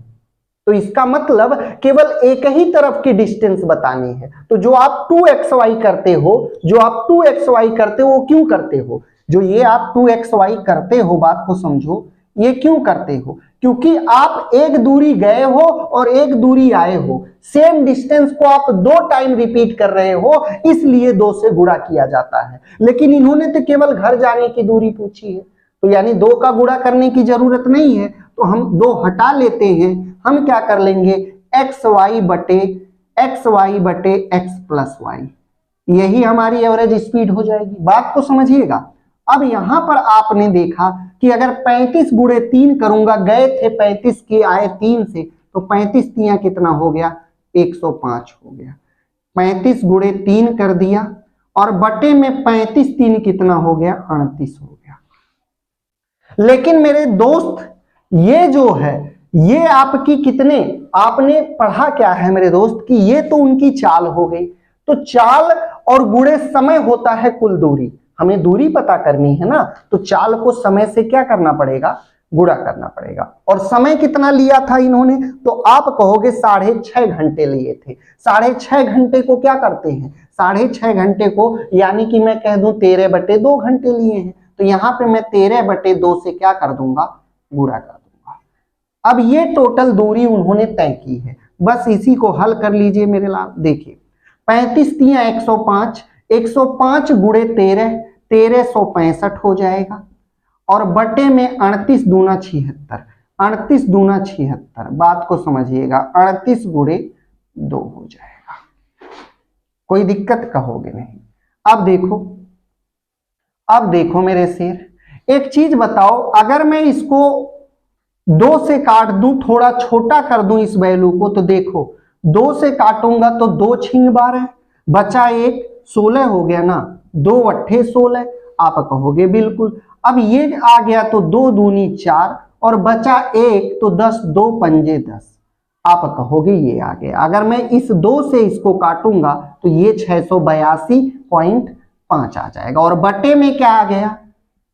S1: तो इसका मतलब केवल एक ही तरफ की डिस्टेंस बतानी है। तो जो आप 2xy करते हो, वो क्यों करते हो? जो ये आप 2xy करते हो, बात को समझो, ये क्यों करते हो? क्योंकि आप एक दूरी गए हो और एक दूरी आए हो, सेम डिस्टेंस को आप 2 टाइम रिपीट कर रहे हो, इसलिए 2 से गुणा किया जाता है। लेकिन इन्होंने तो केवल घर जाने की दूरी पूछी है, तो यानी 2 का गुणा करने की जरूरत नहीं है, तो हम 2 हटा लेते हैं। हम क्या कर लेंगे, xy बटे x प्लस y, यही हमारी एवरेज स्पीड हो जाएगी। बात को समझिएगा। अब यहां पर आपने देखा कि अगर 35 गुणे 3 करूंगा, गए थे 35 के आए 3 से, तो 35 तिया कितना हो गया, 105 हो गया। 35 गुणे 3 कर दिया और बटे में 35 3 कितना हो गया, 38 हो गया। लेकिन मेरे दोस्त ये जो है, ये आपकी कितने, आपने पढ़ा क्या है मेरे दोस्त कि ये तो उनकी चाल हो गई। तो चाल और गुणे समय होता है कुल दूरी, हमें दूरी पता करनी है ना, तो चाल को समय से क्या करना पड़ेगा, गुणा करना पड़ेगा। और समय कितना लिया था इन्होंने, तो आप कहोगे 6.5 घंटे लिए थे। 6.5 घंटे को क्या करते हैं, 6.5 घंटे को यानी कि मैं कह दूं 13/2 घंटे लिए हैं, तो यहां पे मैं 13/2 से क्या कर दूंगा, गुणा कर दूंगा। अब ये टोटल दूरी उन्होंने तय की है, बस इसी को हल कर लीजिए मेरे लाल। देखिए 35 तिया 105, 105 गुणे 13, 1365 हो जाएगा और बटे में 38 दूना 76, 38 दूना 76, बात को समझिएगा, 38 गुणे 2 हो जाएगा। कोई दिक्कत कहोगे नहीं। अब देखो मेरे शेर, एक चीज बताओ, अगर मैं इसको 2 से काट दूं, थोड़ा छोटा कर दूं इस वैल्यू को, तो देखो 2 से काटूंगा तो 2 छिंग 12, बचा 1, 16 हो गया ना, 2 अट्ठे 16, आप कहोगे बिल्कुल। अब ये आ गया तो 2 दूनी 4 और बचा 1, तो 10, 2 पंजे 10, आप कहोगे ये आ गया। अगर मैं इस 2 से इसको काटूंगा तो ये 682.5 आ जाएगा और बटे में क्या आ गया,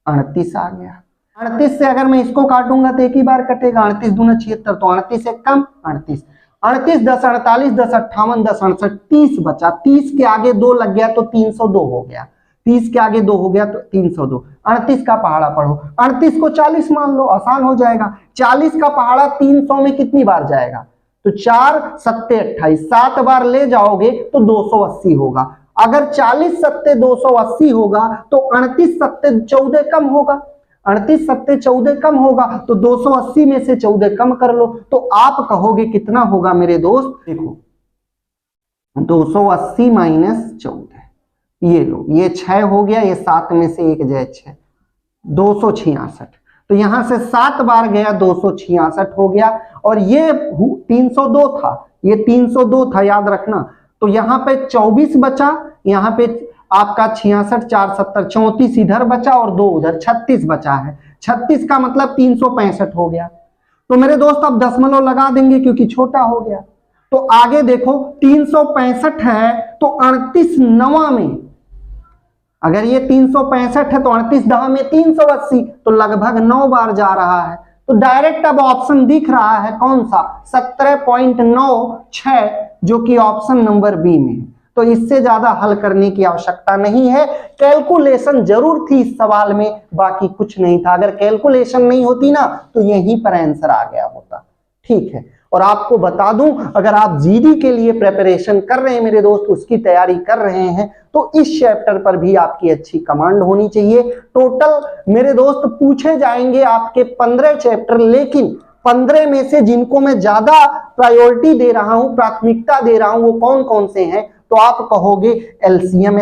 S1: 38 आ गया। 38 से अगर मैं इसको काटूंगा तो एक ही बार कटेगा, 38 दूना 76, तो 38 एक कम 38, 38 10 48 10 58 10 68, 30 बचा, 30 के आगे 2 लग गया तो 302 हो गया, 30 के आगे 2 हो गया तो 302। 38 का पहाड़ा पढ़ो, 38 को 40 मान लो, आसान हो जाएगा। 40 का पहाड़ा 300 में कितनी बार जाएगा, तो 4 सत्ते 28, 7 बार ले जाओगे तो 280 होगा। अगर 40 सत्ते 280 होगा तो 38 सत्ते 14 कम होगा, 38 सत्ते 14 कम होगा, तो 280 में से 14 कम कर लो, तो आप कहोगे कितना होगा मेरे दोस्त, देखो 280 माइनस 14, ये लो, ये 6 हो गया, ये 7 में से 1 जाए 6, 266, तो यहां से 7 बार गया 266 हो गया। और ये 302 था, ये 302 था, याद रखना। तो यहाँ पे 24 बचा, यहाँ पे आपका 66 4 70 34 इधर बचा और 2 उधर, 36 बचा है। 36 का मतलब 365 हो गया। तो मेरे दोस्त अब दशमलव लगा देंगे क्योंकि छोटा हो गया। तो आगे देखो 365 है तो 38 नवा में, अगर ये 365 है तो 38 दहा में 380, तो लगभग 9 बार जा रहा है। तो डायरेक्ट अब ऑप्शन दिख रहा है कौन सा, 17.96, जो कि ऑप्शन नंबर बी में है। तो इससे ज्यादा हल करने की आवश्यकता नहीं है। कैलकुलेशन जरूर थी इस सवाल में, बाकी कुछ नहीं था। अगर कैलकुलेशन नहीं होती ना तो यहीं पर आंसर आ गया होता। ठीक है, और आपको बता दूं, अगर आप जीडी के लिए प्रिपरेशन कर रहे हैं मेरे दोस्त, उसकी तैयारी कर रहे हैं, तो इस चैप्टर पर भी आपकी अच्छी कमांड होनी चाहिए। टोटल मेरे दोस्त पूछे जाएंगे आपके 15 चैप्टर, लेकिन 15 में से जिनको मैं ज्यादा प्रायोरिटी दे रहा हूं, प्राथमिकता दे रहा हूं, वो कौन कौन से हैं, तो आप कहोगे एलसीएम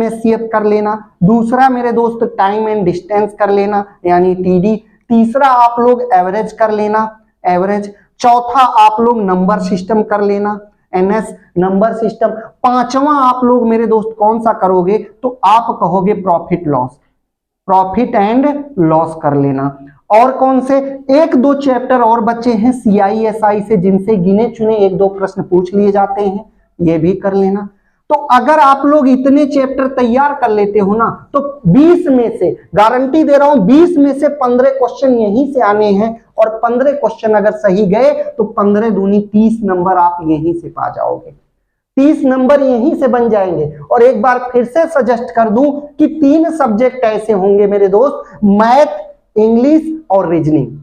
S1: एचसीएफ कर लेना। दूसरा मेरे दोस्त टाइम एंड डिस्टेंस कर लेना, यानी टीडी। तीसरा आप लोग एवरेज कर लेना, एवरेज। चौथा आप लोग नंबर सिस्टम कर लेना, एनएस नंबर सिस्टम। पांचवा आप लोग मेरे दोस्त कौन सा करोगे, तो आप कहोगे profit loss, profit and loss कर लेना। और कौन से एक दो चैप्टर और बचे हैं CISI से, जिनसे गिने चुने एक दो प्रश्न पूछ लिए जाते हैं, ये भी कर लेना। तो अगर आप लोग इतने चैप्टर तैयार कर लेते हो ना, तो 20 में से गारंटी दे रहा हूं 20 में से 15 क्वेश्चन यहीं से आने हैं, और 15 क्वेश्चन अगर सही गए तो 15 दूनी 30 नंबर आप यहीं से पा जाओगे, 30 नंबर यहीं से बन जाएंगे। और एक बार फिर से सजेस्ट कर दूं कि 3 सब्जेक्ट ऐसे होंगे मेरे दोस्त, मैथ, इंग्लिश और रीजनिंग।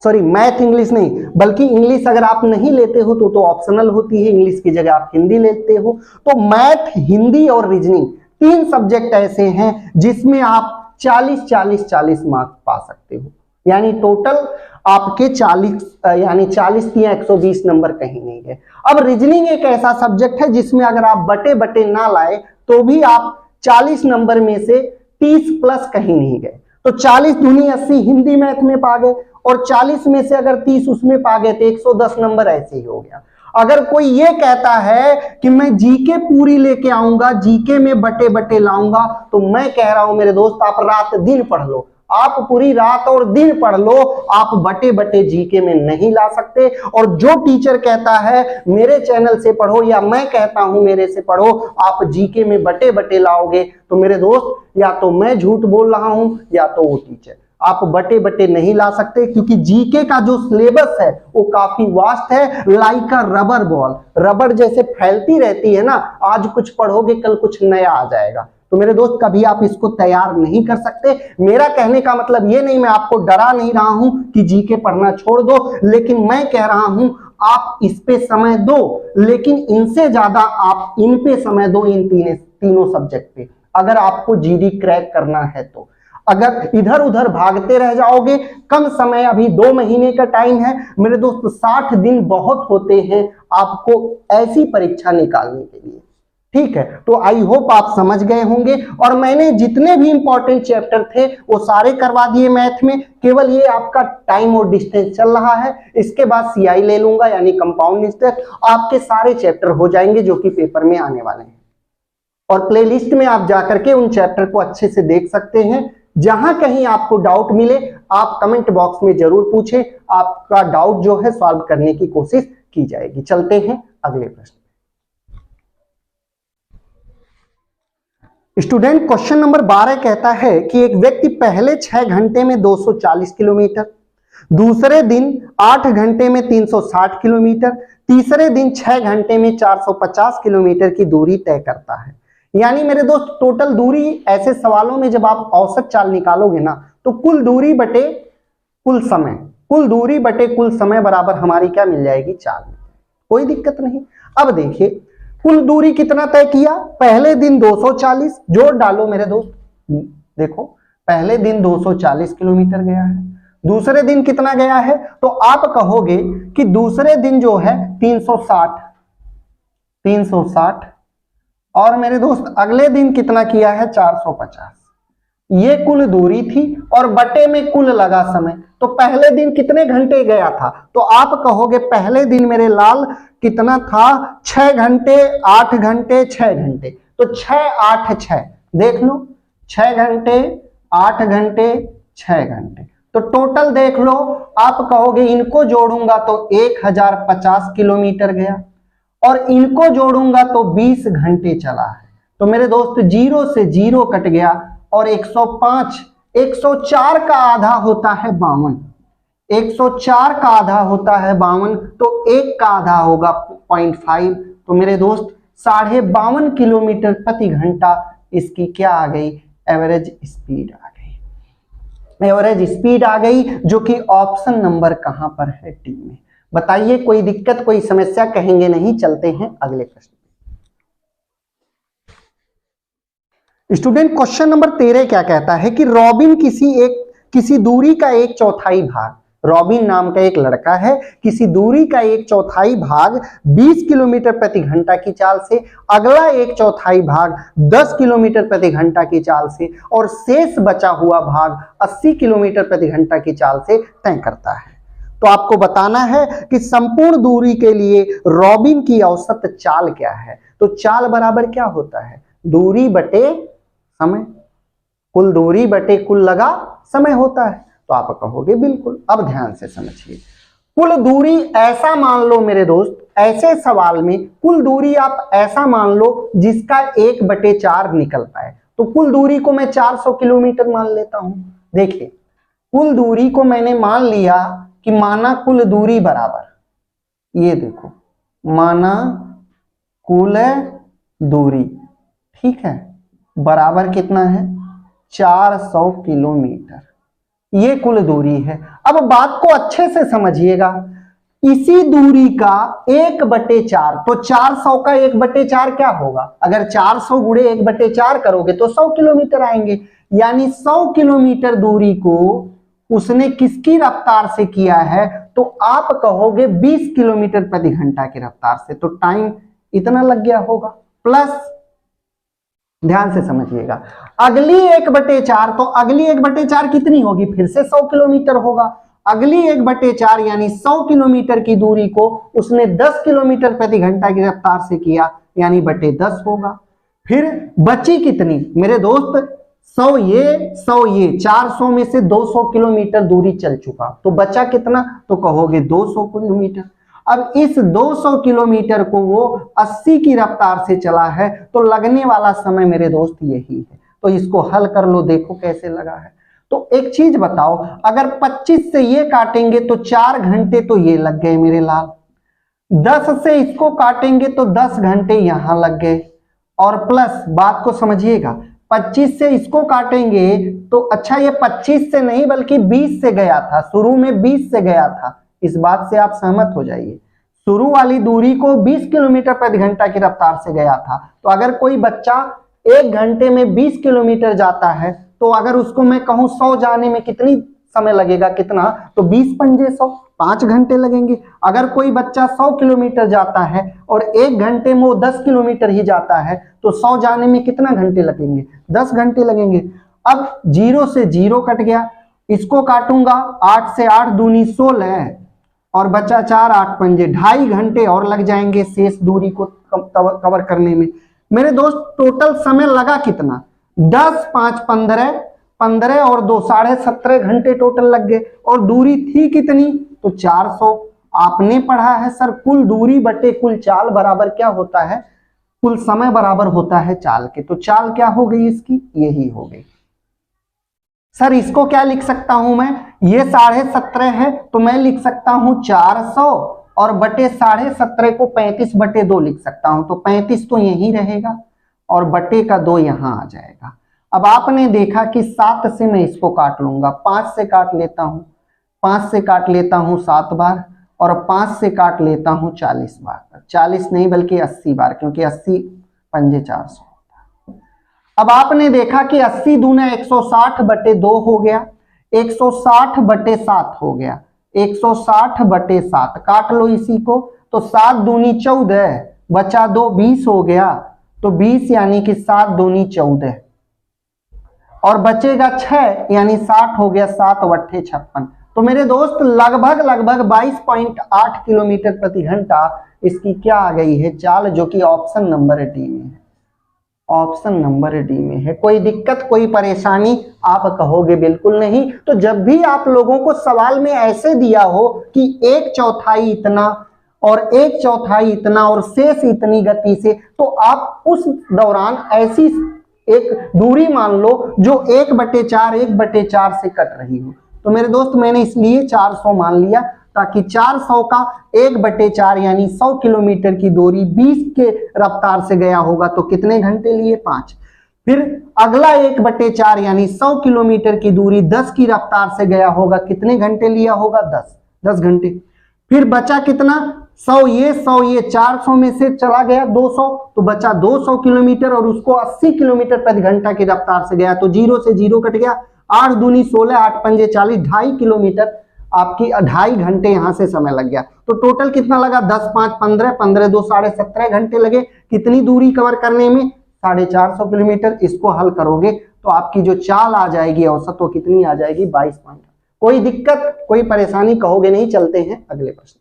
S1: सॉरी, मैथ इंग्लिश नहीं, बल्कि इंग्लिश अगर आप नहीं लेते हो तो ऑप्शनल होती है, इंग्लिश की जगह आप हिंदी लेते हो। तो मैथ, हिंदी और रीजनिंग 3 सब्जेक्ट ऐसे हैं जिसमें आप 40-40-40 मार्क्स पा सकते हो, यानी टोटल आपके 40 यानी 40 या 120 नंबर कहीं नहीं गए। अब रीजनिंग एक ऐसा सब्जेक्ट है जिसमें अगर आप बटे बटे ना लाए तो भी आप 40 नंबर में से 30 प्लस कहीं नहीं गए। तो 40 दूनी 80 हिंदी मैथ में पा गए, और 40 में से अगर 30 उसमें पा गए तो 110 नंबर ऐसे ही हो गया। अगर कोई ये कहता है कि मैं जीके पूरी लेके आऊंगा, जीके में बटे बटे लाऊंगा, तो मैं कह रहा हूं मेरे दोस्त आप रात दिन पढ़ लो, आप पूरी रात और दिन पढ़ लो, आप बटे बटे जीके में नहीं ला सकते। और जो टीचर कहता है मेरे चैनल से पढ़ो, या मैं कहता हूं मेरे से पढ़ो, आप जीके में बटे बटे लाओगे, तो मेरे दोस्त या तो मैं झूठ बोल रहा हूं या तो वो टीचर। आप बटे बटे नहीं ला सकते, क्योंकि जीके का जो सिलेबस है वो काफी वास्ट है, लाइक अ रबर बॉल, रबर जैसे फैलती रहती है ना, आज कुछ पढ़ोगे कल कुछ नया आ जाएगा। तो मेरे दोस्त कभी आप इसको तैयार नहीं कर सकते। मेरा कहने का मतलब ये नहीं, मैं आपको डरा नहीं रहा हूं कि जीके पढ़ना छोड़ दो, लेकिन मैं कह रहा हूं आप इस पे समय दो, लेकिन इनसे ज्यादा आप इन पे समय दो, इन तीनों सब्जेक्ट पे, अगर आपको जीडी क्रैक करना है तो। अगर इधर उधर भागते रह जाओगे, कम समय, अभी 2 महीने का टाइम है मेरे दोस्त, 60 दिन बहुत होते हैं आपको ऐसी परीक्षा निकालने के लिए, ठीक है। तो आई होप आप समझ गए होंगे, और मैंने जितने भी इंपॉर्टेंट चैप्टर थे वो सारे करवा दिए मैथ में, केवल ये आपका टाइम और डिस्टेंस चल रहा है, इसके बाद CI ले लूंगा यानी कंपाउंड इंटरेस्ट, आपके सारे चैप्टर हो जाएंगे जो कि पेपर में आने वाले हैं। और प्लेलिस्ट में आप जाकर के उन चैप्टर को अच्छे से देख सकते हैं। जहां कहीं आपको डाउट मिले आप कमेंट बॉक्स में जरूर पूछें, आपका डाउट जो है सॉल्व करने की कोशिश की जाएगी। चलते हैं अगले प्रश्न। स्टूडेंट, क्वेश्चन नंबर 12 कहता है कि एक व्यक्ति पहले 6 घंटे में 240 किलोमीटर, दूसरे दिन 8 घंटे में 360 किलोमीटर, तीसरे दिन 6 घंटे में 450 किलोमीटर की दूरी तय करता है। यानी मेरे दोस्त टोटल दूरी, ऐसे सवालों में जब आप औसत चाल निकालोगे ना, तो कुल दूरी बटे कुल समय, कुल दूरी बटे कुल समय बराबर हमारी क्या मिल जाएगी, चाल। कोई दिक्कत नहीं। अब देखिए कुल दूरी कितना तय किया, पहले दिन 240, जोड़ डालो मेरे दोस्त, देखो पहले दिन 240 किलोमीटर गया है, दूसरे दिन कितना गया है, तो आप कहोगे कि दूसरे दिन जो है 360, और मेरे दोस्त अगले दिन कितना किया है 450। ये कुल दूरी थी, और बटे में कुल लगा समय। तो पहले दिन कितने घंटे गया था, तो आप कहोगे पहले दिन मेरे लाल कितना था, 6 घंटे, 8 घंटे, 6 घंटे, तो 6 8 6, देख लो 6 घंटे, 8 घंटे, 6 घंटे, तो टोटल देख लो। आप कहोगे इनको जोड़ूंगा तो 1050 किलोमीटर गया, और इनको जोड़ूंगा तो 20 घंटे चला है। तो मेरे दोस्त 0 से 0 कट गया, और 105, 104 का आधा होता है 52, 104 का आधा होता है 52, तो 1 का आधा होगा 0.5, तो मेरे दोस्त 52.5 किलोमीटर प्रति घंटा इसकी क्या आ गई, एवरेज स्पीड आ गई। एवरेज स्पीड आ गई, जो कि ऑप्शन नंबर कहां पर है, डी में। बताइए कोई दिक्कत, कोई समस्या, कहेंगे नहीं। चलते हैं अगले प्रश्न। स्टूडेंट, क्वेश्चन नंबर 13 क्या कहता है कि रॉबिन किसी दूरी का 1/4 भाग, रॉबिन नाम का एक लड़का है, किसी दूरी का 1/4 भाग 20 किलोमीटर प्रति घंटा की चाल से, अगला 1/4 भाग 10 किलोमीटर प्रति घंटा की चाल से, और शेष बचा हुआ भाग 80 किलोमीटर प्रति घंटा की चाल से तय करता है। तो आपको बताना है कि संपूर्ण दूरी के लिए रॉबिन की औसत चाल क्या है। तो चाल बराबर क्या होता है, दूरी बटे समय, कुल दूरी बटे कुल लगा समय होता है। तो आप कहोगे बिल्कुल। अब ध्यान से समझिए, कुल दूरी ऐसा मान लो मेरे दोस्त, ऐसे सवाल में कुल दूरी आप ऐसा मान लो जिसका 1/4 निकल पाए। तो कुल दूरी को मैं 400 किलोमीटर मान लेता हूं। देखिए, कुल दूरी को मैंने मान लिया कि माना कुल दूरी बराबर, ये देखो, माना कुल दूरी, ठीक है, बराबर कितना है, 400 किलोमीटर, ये कुल दूरी है। अब बात को अच्छे से समझिएगा, इसी दूरी का 1/4, तो 400 का 1/4 क्या होगा, अगर 400 गुणे 1/4 करोगे तो 100 किलोमीटर आएंगे। यानी 100 किलोमीटर दूरी को उसने किसकी रफ्तार से किया है, तो आप कहोगे 20 किलोमीटर प्रति घंटा की रफ्तार से। तो टाइम इतना लग गया होगा, प्लस ध्यान से समझिएगा, अगली 1/4, तो अगली 1/4 कितनी होगी, फिर से 100 किलोमीटर होगा। अगली 1/4 यानी 100 किलोमीटर की दूरी को उसने 10 किलोमीटर प्रति घंटा की रफ्तार से किया, यानी बटे 10 होगा। फिर बची कितनी मेरे दोस्त, 100 ये 400 में से 200 किलोमीटर दूरी चल चुका, तो बचा कितना, तो कहोगे 200 किलोमीटर। अब इस 200 किलोमीटर को वो 80 की रफ्तार से चला है, तो लगने वाला समय मेरे दोस्त यही है। तो इसको हल कर लो, देखो कैसे लगा है। तो एक चीज बताओ, अगर 25 से ये काटेंगे तो 4 घंटे तो ये लग गए मेरे लाल, 10 से इसको काटेंगे तो 10 घंटे यहां लग गए, और प्लस बात को समझिएगा, 25 से इसको काटेंगे तो अच्छा, ये 25 से नहीं बल्कि 20 से गया था, शुरू में 20 से गया था, इस बात से आप सहमत हो जाइए। शुरू वाली दूरी को 20 किलोमीटर प्रति घंटा की रफ्तार से गया था। तो अगर कोई बच्चा 1 घंटे में 20 किलोमीटर जाता है, तो अगर उसको मैं कहूं 100 जाने में कितनी समय लगेगा, कितना, तो 20 पंजे 100, 5 घंटे लगेंगे। अगर कोई बच्चा 100 किलोमीटर जाता है और 1 घंटे में वो 10 किलोमीटर ही जाता है, तो 100 जाने में कितना घंटे लगेंगे, 10 घंटे लगेंगे। अब 0 से 0 कट गया, इसको काटूंगा, 8 से 8 दूनी 16 और बचा 4, 8 पंजे, 2.5 घंटे और लग जाएंगे शेष दूरी को कवर करने में। मेरे दोस्त टोटल समय लगा कितना, 10, 5, 15, 15 और 2, 17.5 घंटे टोटल लग गए। और दूरी थी कितनी, तो 400। आपने पढ़ा है सर, कुल दूरी बटे कुल चाल बराबर क्या होता है, कुल समय बराबर होता है चाल के। तो चाल क्या हो गई इसकी, यही हो गई। सर इसको क्या लिख सकता हूं मैं, ये 17.5 है, तो मैं लिख सकता हूं 400 और बटे 17.5 को 35/2 लिख सकता हूं। तो 35 तो यही रहेगा और बटे का 2 यहां आ जाएगा। अब आपने देखा कि 7 से मैं इसको काट लूंगा, 5 से काट लेता हूं, 5 से काट लेता हूं 7 बार, और 5 से काट लेता हूं 40 बार, 40 नहीं बल्कि 80 बार, क्योंकि 80 पंजे 400। अब आपने देखा कि 80 दूना 160/2 हो गया, 160/7 हो गया, 160/7 काट लो इसी को, तो 7 दूनी 14, बचा 2, 20 हो गया, तो 20 यानी कि 7 दूनी 14, और बचेगा 6 यानी 60 हो गया, 7 अट्ठे 56। तो मेरे दोस्त लगभग 22.8 किलोमीटर प्रति घंटा इसकी क्या आ गई है चाल, जो कि ऑप्शन नंबर डी में है, ऑप्शन नंबर डी में है। कोई दिक्कत, कोई परेशानी, आप कहोगे बिल्कुल नहीं। तो जब भी आप लोगों को सवाल में ऐसे दिया हो कि 1/4 इतना और 1/4 इतना और शेष इतनी गति से, तो आप उस दौरान ऐसी एक दूरी मान लो जो 1/4 से कट रही हो। तो मेरे दोस्त मैंने इसलिए 400 मान लिया, ताकि 400 का 1/4 यानी 100 किलोमीटर की दूरी 20 के रफ्तार से गया होगा, तो कितने घंटे लिए, 5। फिर अगला 1/4 यानी 100 किलोमीटर की दूरी 10 की रफ्तार से गया होगा, कितने घंटे लिया होगा, 10 घंटे। फिर बचा कितना, 100 ये 400 में से चला गया 200, तो बचा 200 किलोमीटर, और उसको 80 किलोमीटर प्रति घंटा की रफ्तार से गया, तो 0 से 0 कट गया, 8 दूनी 16, 8 पंजे 40, 2.5 किलोमीटर आपकी 2.5 घंटे यहां से समय लग गया। तो टोटल कितना लगा, 10, 5, 15, 15, 2, 17.5 घंटे लगे कितनी दूरी कवर करने में, 450 किलोमीटर। इसको हल करोगे तो आपकी जो चाल आ जाएगी औसत, वो कितनी आ जाएगी, 22 पॉइंट। कोई दिक्कत, कोई परेशानी कहोगे नहीं? चलते हैं अगले प्रश्न।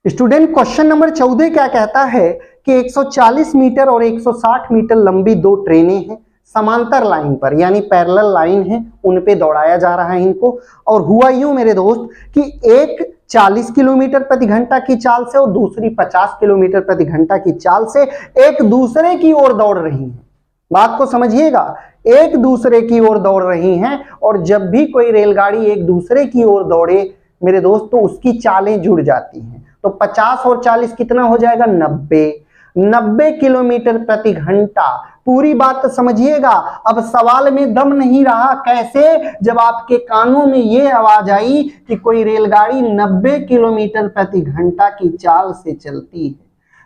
S1: स्टूडेंट क्वेश्चन नंबर 14 क्या कहता है कि 140 मीटर और 160 मीटर लंबी दो ट्रेनें हैं, समांतर लाइन पर यानी पैरेलल लाइन है, उन पे दौड़ाया जा रहा है इनको। और हुआ यूं मेरे दोस्त कि एक 40 किलोमीटर प्रति घंटा की चाल से और दूसरी 50 किलोमीटर प्रति घंटा की चाल से एक दूसरे की ओर दौड़ रही हैं। बात को समझिएगा, एक दूसरे की ओर दौड़ रही हैं, और जब भी कोई रेलगाड़ी एक दूसरे की ओर दौड़े मेरे दोस्त तो उसकी चालें जुड़ जाती हैं। तो 50 और 40 कितना हो जाएगा? 90 किलोमीटर प्रति घंटा। पूरी बात समझिएगा। अब सवाल में दम नहीं रहा। कैसे? जब आपके कानों में ये आवाज आई कि कोई रेलगाड़ी 90 किलोमीटर प्रति घंटा की चाल से चलती है,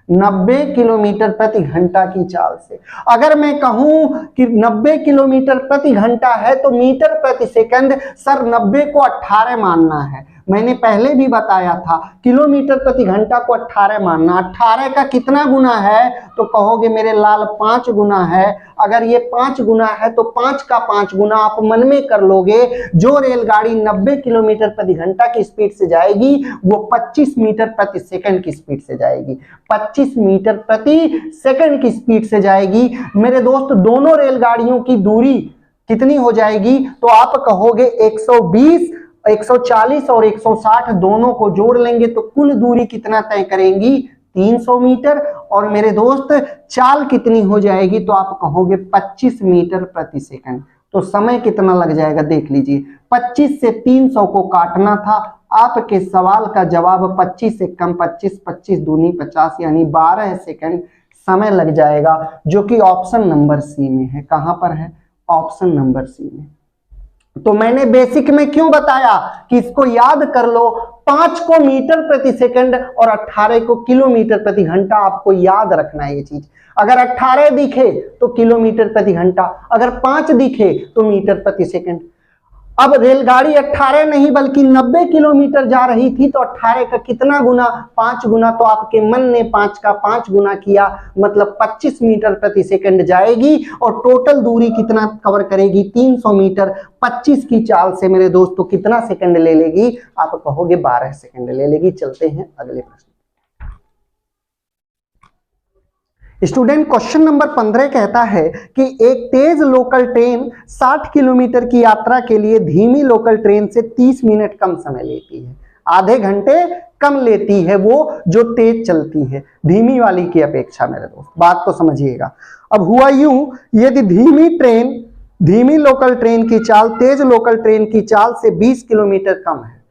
S1: 90 किलोमीटर प्रति घंटा की चाल से। अगर मैं कहूं कि 90 किलोमीटर प्रति घंटा है तो मीटर प्रति सेकंड, सर 90 को 18 मानना है। मैंने पहले भी बताया था किलोमीटर प्रति घंटा को 18 मानना। 18 का कितना गुना है? तो कहोगे मेरे लाल 5 गुना है। अगर ये 5 गुना है तो 5 का 5 गुना आप मन में कर लोगे। जो रेलगाड़ी 90 किलोमीटर प्रति घंटा की स्पीड से जाएगी वो 25 मीटर प्रति सेकंड की स्पीड से जाएगी। 25 मीटर प्रति सेकंड की स्पीड से जाएगी। मेरे दोस्त दोनों रेलगाड़ियों की दूरी कितनी हो जाएगी? तो आप कहोगे 120, 140 और 160 दोनों को जोड़ लेंगे तो कुल दूरी कितना तय करेंगी? 300 मीटर। और मेरे दोस्त चाल कितनी हो जाएगी? तो आप कहोगे 25 मीटर प्रति सेकंड। तो समय कितना लग जाएगा देख लीजिए। 25 से 300 को काटना था। आपके सवाल का जवाब 25 से कम 25, 25 दूनी 50 यानी 12 सेकंड समय लग जाएगा, जो कि ऑप्शन नंबर सी में है। कहां पर है? ऑप्शन नंबर सी में। तो मैंने बेसिक में क्यों बताया कि इसको याद कर लो। 5 को मीटर प्रति सेकंड और 18 को किलोमीटर प्रति घंटा, आपको याद रखना है ये चीज। अगर 18 दिखे तो किलोमीटर प्रति घंटा, अगर 5 दिखे तो मीटर प्रति सेकंड। अब रेलगाड़ी 18 नहीं बल्कि 90 किलोमीटर जा रही थी, तो 18 का कितना गुना? 5 गुना। तो आपके मन ने 5 का 5 गुना किया, मतलब 25 मीटर प्रति सेकंड जाएगी और टोटल दूरी कितना कवर करेगी? 300 मीटर। 25 की चाल से मेरे दोस्तों कितना सेकंड ले लेगी? आप कहोगे 12 सेकंड ले लेगी। चलते हैं अगले प्रश्न। स्टूडेंट क्वेश्चन नंबर 15 कहता है कि एक तेज लोकल ट्रेन 60 किलोमीटर की यात्रा के लिए धीमी लोकल ट्रेन से 30 मिनट कम समय लेती है। आधे घंटे कम लेती है वो जो तेज चलती है धीमी वाली की अपेक्षा। मेरे दोस्त बात को समझिएगा। अब हुआ यूं, यदि धीमी लोकल ट्रेन की चाल तेज लोकल ट्रेन की चाल से 20 किलोमीटर कम है,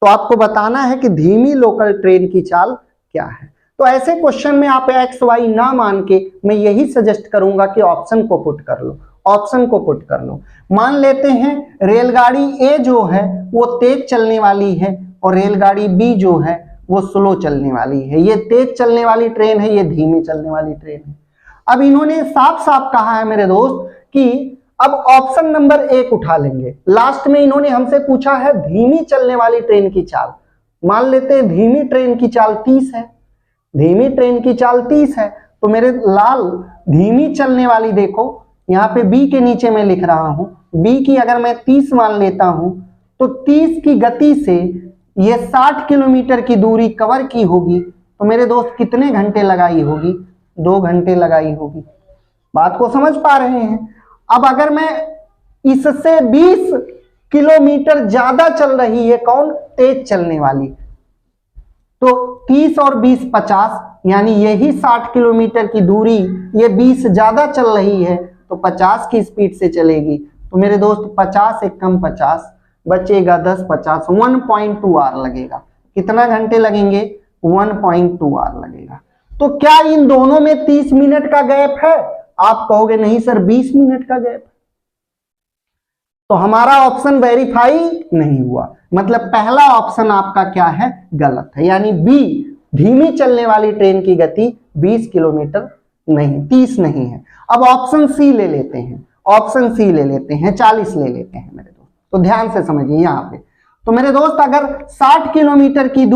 S1: तो आपको बताना है कि धीमी लोकल ट्रेन की चाल क्या है। तो ऐसे क्वेश्चन में आप एक्स वाई ना मान के मैं यही सजेस्ट करूंगा कि ऑप्शन को पुट कर लो, ऑप्शन को पुट कर लो। मान लेते हैं रेलगाड़ी ए जो है वो तेज चलने वाली है और रेलगाड़ी बी जो है वो स्लो चलने वाली है। ये तेज चलने वाली ट्रेन है, ये धीमी चलने वाली ट्रेन है। अब इन्होंने साफ साफ कहा है मेरे दोस्त कि अब ऑप्शन नंबर 1 उठा लेंगे। लास्ट में इन्होंने हमसे पूछा है धीमी चलने वाली ट्रेन की चाल। मान लेते हैं धीमी ट्रेन की चाल 30 है, धीमी ट्रेन की चाल 30 है। तो मेरे लाल धीमी चलने वाली देखो, यहाँ पे बी के नीचे मैं लिख रहा हूं, बी की अगर मैं 30 मान लेता हूं तो 30 की गति से ये 60 किलोमीटर की दूरी कवर की होगी। तो मेरे दोस्त कितने घंटे लगाई होगी? 2 घंटे लगाई होगी। बात को समझ पा रहे हैं? अब अगर मैं इससे 20 किलोमीटर ज्यादा चल रही है, कौन? तेज चलने वाली, तो 30 और 20 50, यानी यही 60 किलोमीटर की दूरी ये 20 ज्यादा चल रही है तो 50 की स्पीड से चलेगी। तो मेरे दोस्त 50 से कम 50 बचेगा 10, 50 1.2 आवर लगेगा। कितना घंटे लगेंगे? 1.2 आवर लगेगा। तो क्या इन दोनों में 30 मिनट का गैप है? आप कहोगे नहीं सर 20 मिनट का गैप। तो हमारा ऑप्शन वेरीफाई नहीं हुआ, मतलब पहला ऑप्शन आपका क्या है? गलत है। यानी बी धीमी चलने वाली ट्रेन की गति 20 किलोमीटर नहीं, 30 नहीं है। अब ऑप्शन सी ले लेते हैं, ऑप्शन सी ले लेते हैं, 40 ले लेते हैं मेरे दोस्त। तो ध्यान से समझिए यहाँ पे। तो मेरे दोस्त अगर 60 किलोमीटर की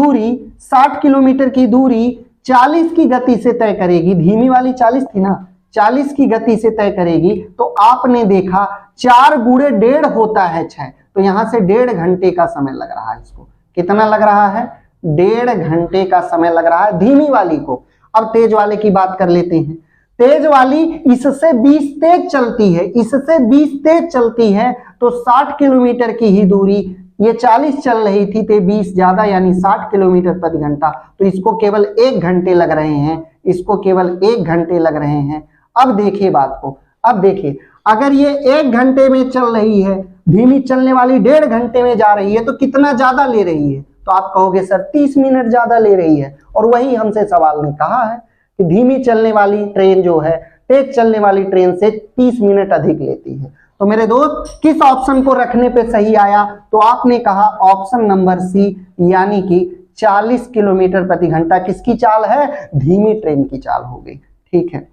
S1: दूरी 40 की गति से तय करेगी, धीमी वाली 40 थी ना, 40 की गति से तय करेगी, तो आपने देखा 4 गुणे 1.5 होता है 6, तो यहां से 1.5 घंटे का समय लग रहा है। इसको कितना लग रहा है? 1.5 घंटे का समय लग रहा है धीमी वाली को। अब तेज वाले की बात कर लेते हैं। तेज वाली इससे 20 तेज चलती है, इससे 20 तेज चलती है, तो 60 किलोमीटर की ही दूरी, ये 40 चल रही थी तो 20 ज्यादा यानी 60 किलोमीटर प्रति घंटा, तो इसको केवल 1 घंटे लग रहे हैं, इसको केवल 1 घंटे लग रहे हैं। अब देखिए बात को, अब देखिए अगर ये 1 घंटे में चल रही है, धीमी चलने वाली 1.5 घंटे में जा रही है, तो कितना ज्यादा ले रही है? तो आप कहोगे सर 30 मिनट ज्यादा ले रही है, और वही हमसे सवाल ने कहा है कि धीमी चलने वाली ट्रेन जो है तेज चलने वाली ट्रेन से 30 मिनट अधिक लेती है। तो मेरे दोस्त किस ऑप्शन को रखने पे सही आया? तो आपने कहा ऑप्शन नंबर सी, यानी कि 40 किलोमीटर प्रति घंटा किसकी चाल है? धीमी ट्रेन की चाल हो गई। ठीक है,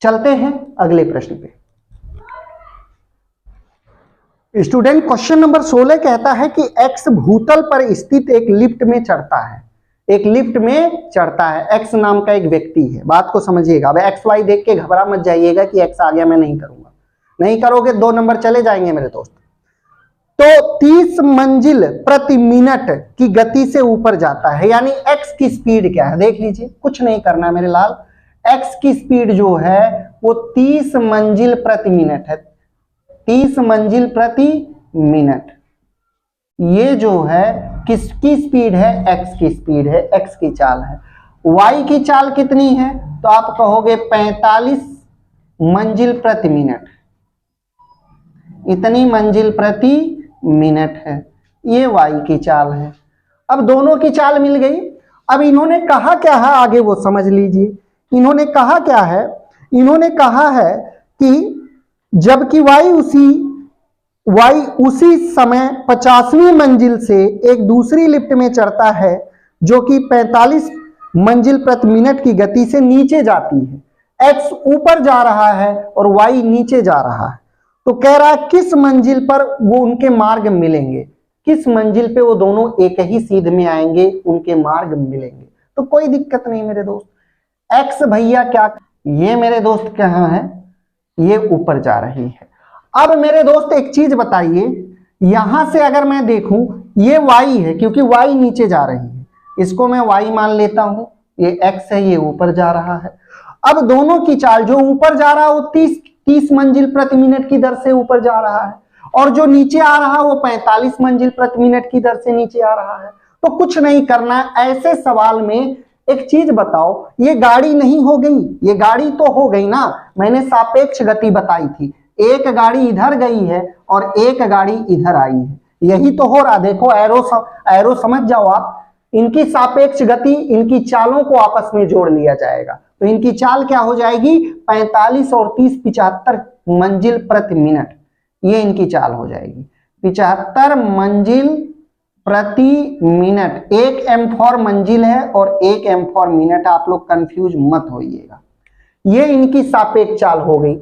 S1: चलते हैं अगले प्रश्न पे। स्टूडेंट क्वेश्चन नंबर 16 कहता है कि एक्स भूतल पर स्थित एक लिफ्ट में चढ़ता है, एक लिफ्ट में चढ़ता है, एक्स नाम का एक व्यक्ति है। बात को समझिएगा। अब एक्स वाई देख के घबरा मत जाइएगा कि एक्स आ गया मैं नहीं करूंगा, नहीं करोगे 2 नंबर चले जाएंगे मेरे दोस्त। तो 30 मंजिल प्रति मिनट की गति से ऊपर जाता है, यानी एक्स की स्पीड क्या है देख लीजिए, कुछ नहीं करना मेरे लाल। एक्स की स्पीड जो है वो 30 मंजिल प्रति मिनट है, 30 मंजिल प्रति मिनट। ये जो है किसकी स्पीड है? एक्स की स्पीड है, एक्स की चाल है। वाई की चाल कितनी है? तो आप कहोगे 45 मंजिल प्रति मिनट, इतनी मंजिल प्रति मिनट है, ये वाई की चाल है। अब दोनों की चाल मिल गई। अब इन्होंने कहा क्या है आगे वो समझ लीजिए। इन्होंने कहा क्या है? इन्होंने कहा है कि जबकि वाई उसी समय 50वीं मंजिल से एक दूसरी लिफ्ट में चढ़ता है जो कि 45 मंजिल प्रति मिनट की गति से नीचे जाती है। एक्स ऊपर जा रहा है और वाई नीचे जा रहा है, तो कह रहा है किस मंजिल पर वो उनके मार्ग मिलेंगे, किस मंजिल पे वो दोनों एक ही सीध में आएंगे, उनके मार्ग मिलेंगे। तो कोई दिक्कत नहीं मेरे दोस्त। एक्स भैया क्या, ये मेरे दोस्त कहाँ है? ये ऊपर जा रही है। अब मेरे दोस्त एक चीज बताइए, यहां से अगर मैं देखूं ये वाई है क्योंकि वाई नीचे जा रही है, इसको मैं वाई मान लेता हूं, ये एक्स है, ये ऊपर जा रहा है। अब दोनों की चाल, जो ऊपर जा रहा है वो 30 मंजिल प्रति मिनट की दर से ऊपर जा रहा है, और जो नीचे आ रहा है वो 45 मंजिल प्रति मिनट की दर से नीचे आ रहा है। तो कुछ नहीं करना, ऐसे सवाल में एक चीज बताओ, ये गाड़ी नहीं हो गई? ये गाड़ी तो हो गई ना, मैंने सापेक्ष गति बताई थी, एक गाड़ी इधर गई है और एक गाड़ी इधर आई है, यही तो हो रहा। देखो एरो समझ जाओ आप, इनकी सापेक्ष गति, इनकी चालों को आपस में जोड़ लिया जाएगा, तो इनकी चाल क्या हो जाएगी? 45 और 30 75 मंजिल प्रति मिनट, ये इनकी चाल हो जाएगी 75 मंजिल प्रति मिनट। एक एम फॉर मंजिल है और एक एम फॉर मिनट, आप लोग कंफ्यूज मत होइएगा। ये इनकी सापेक्ष चाल हो गई।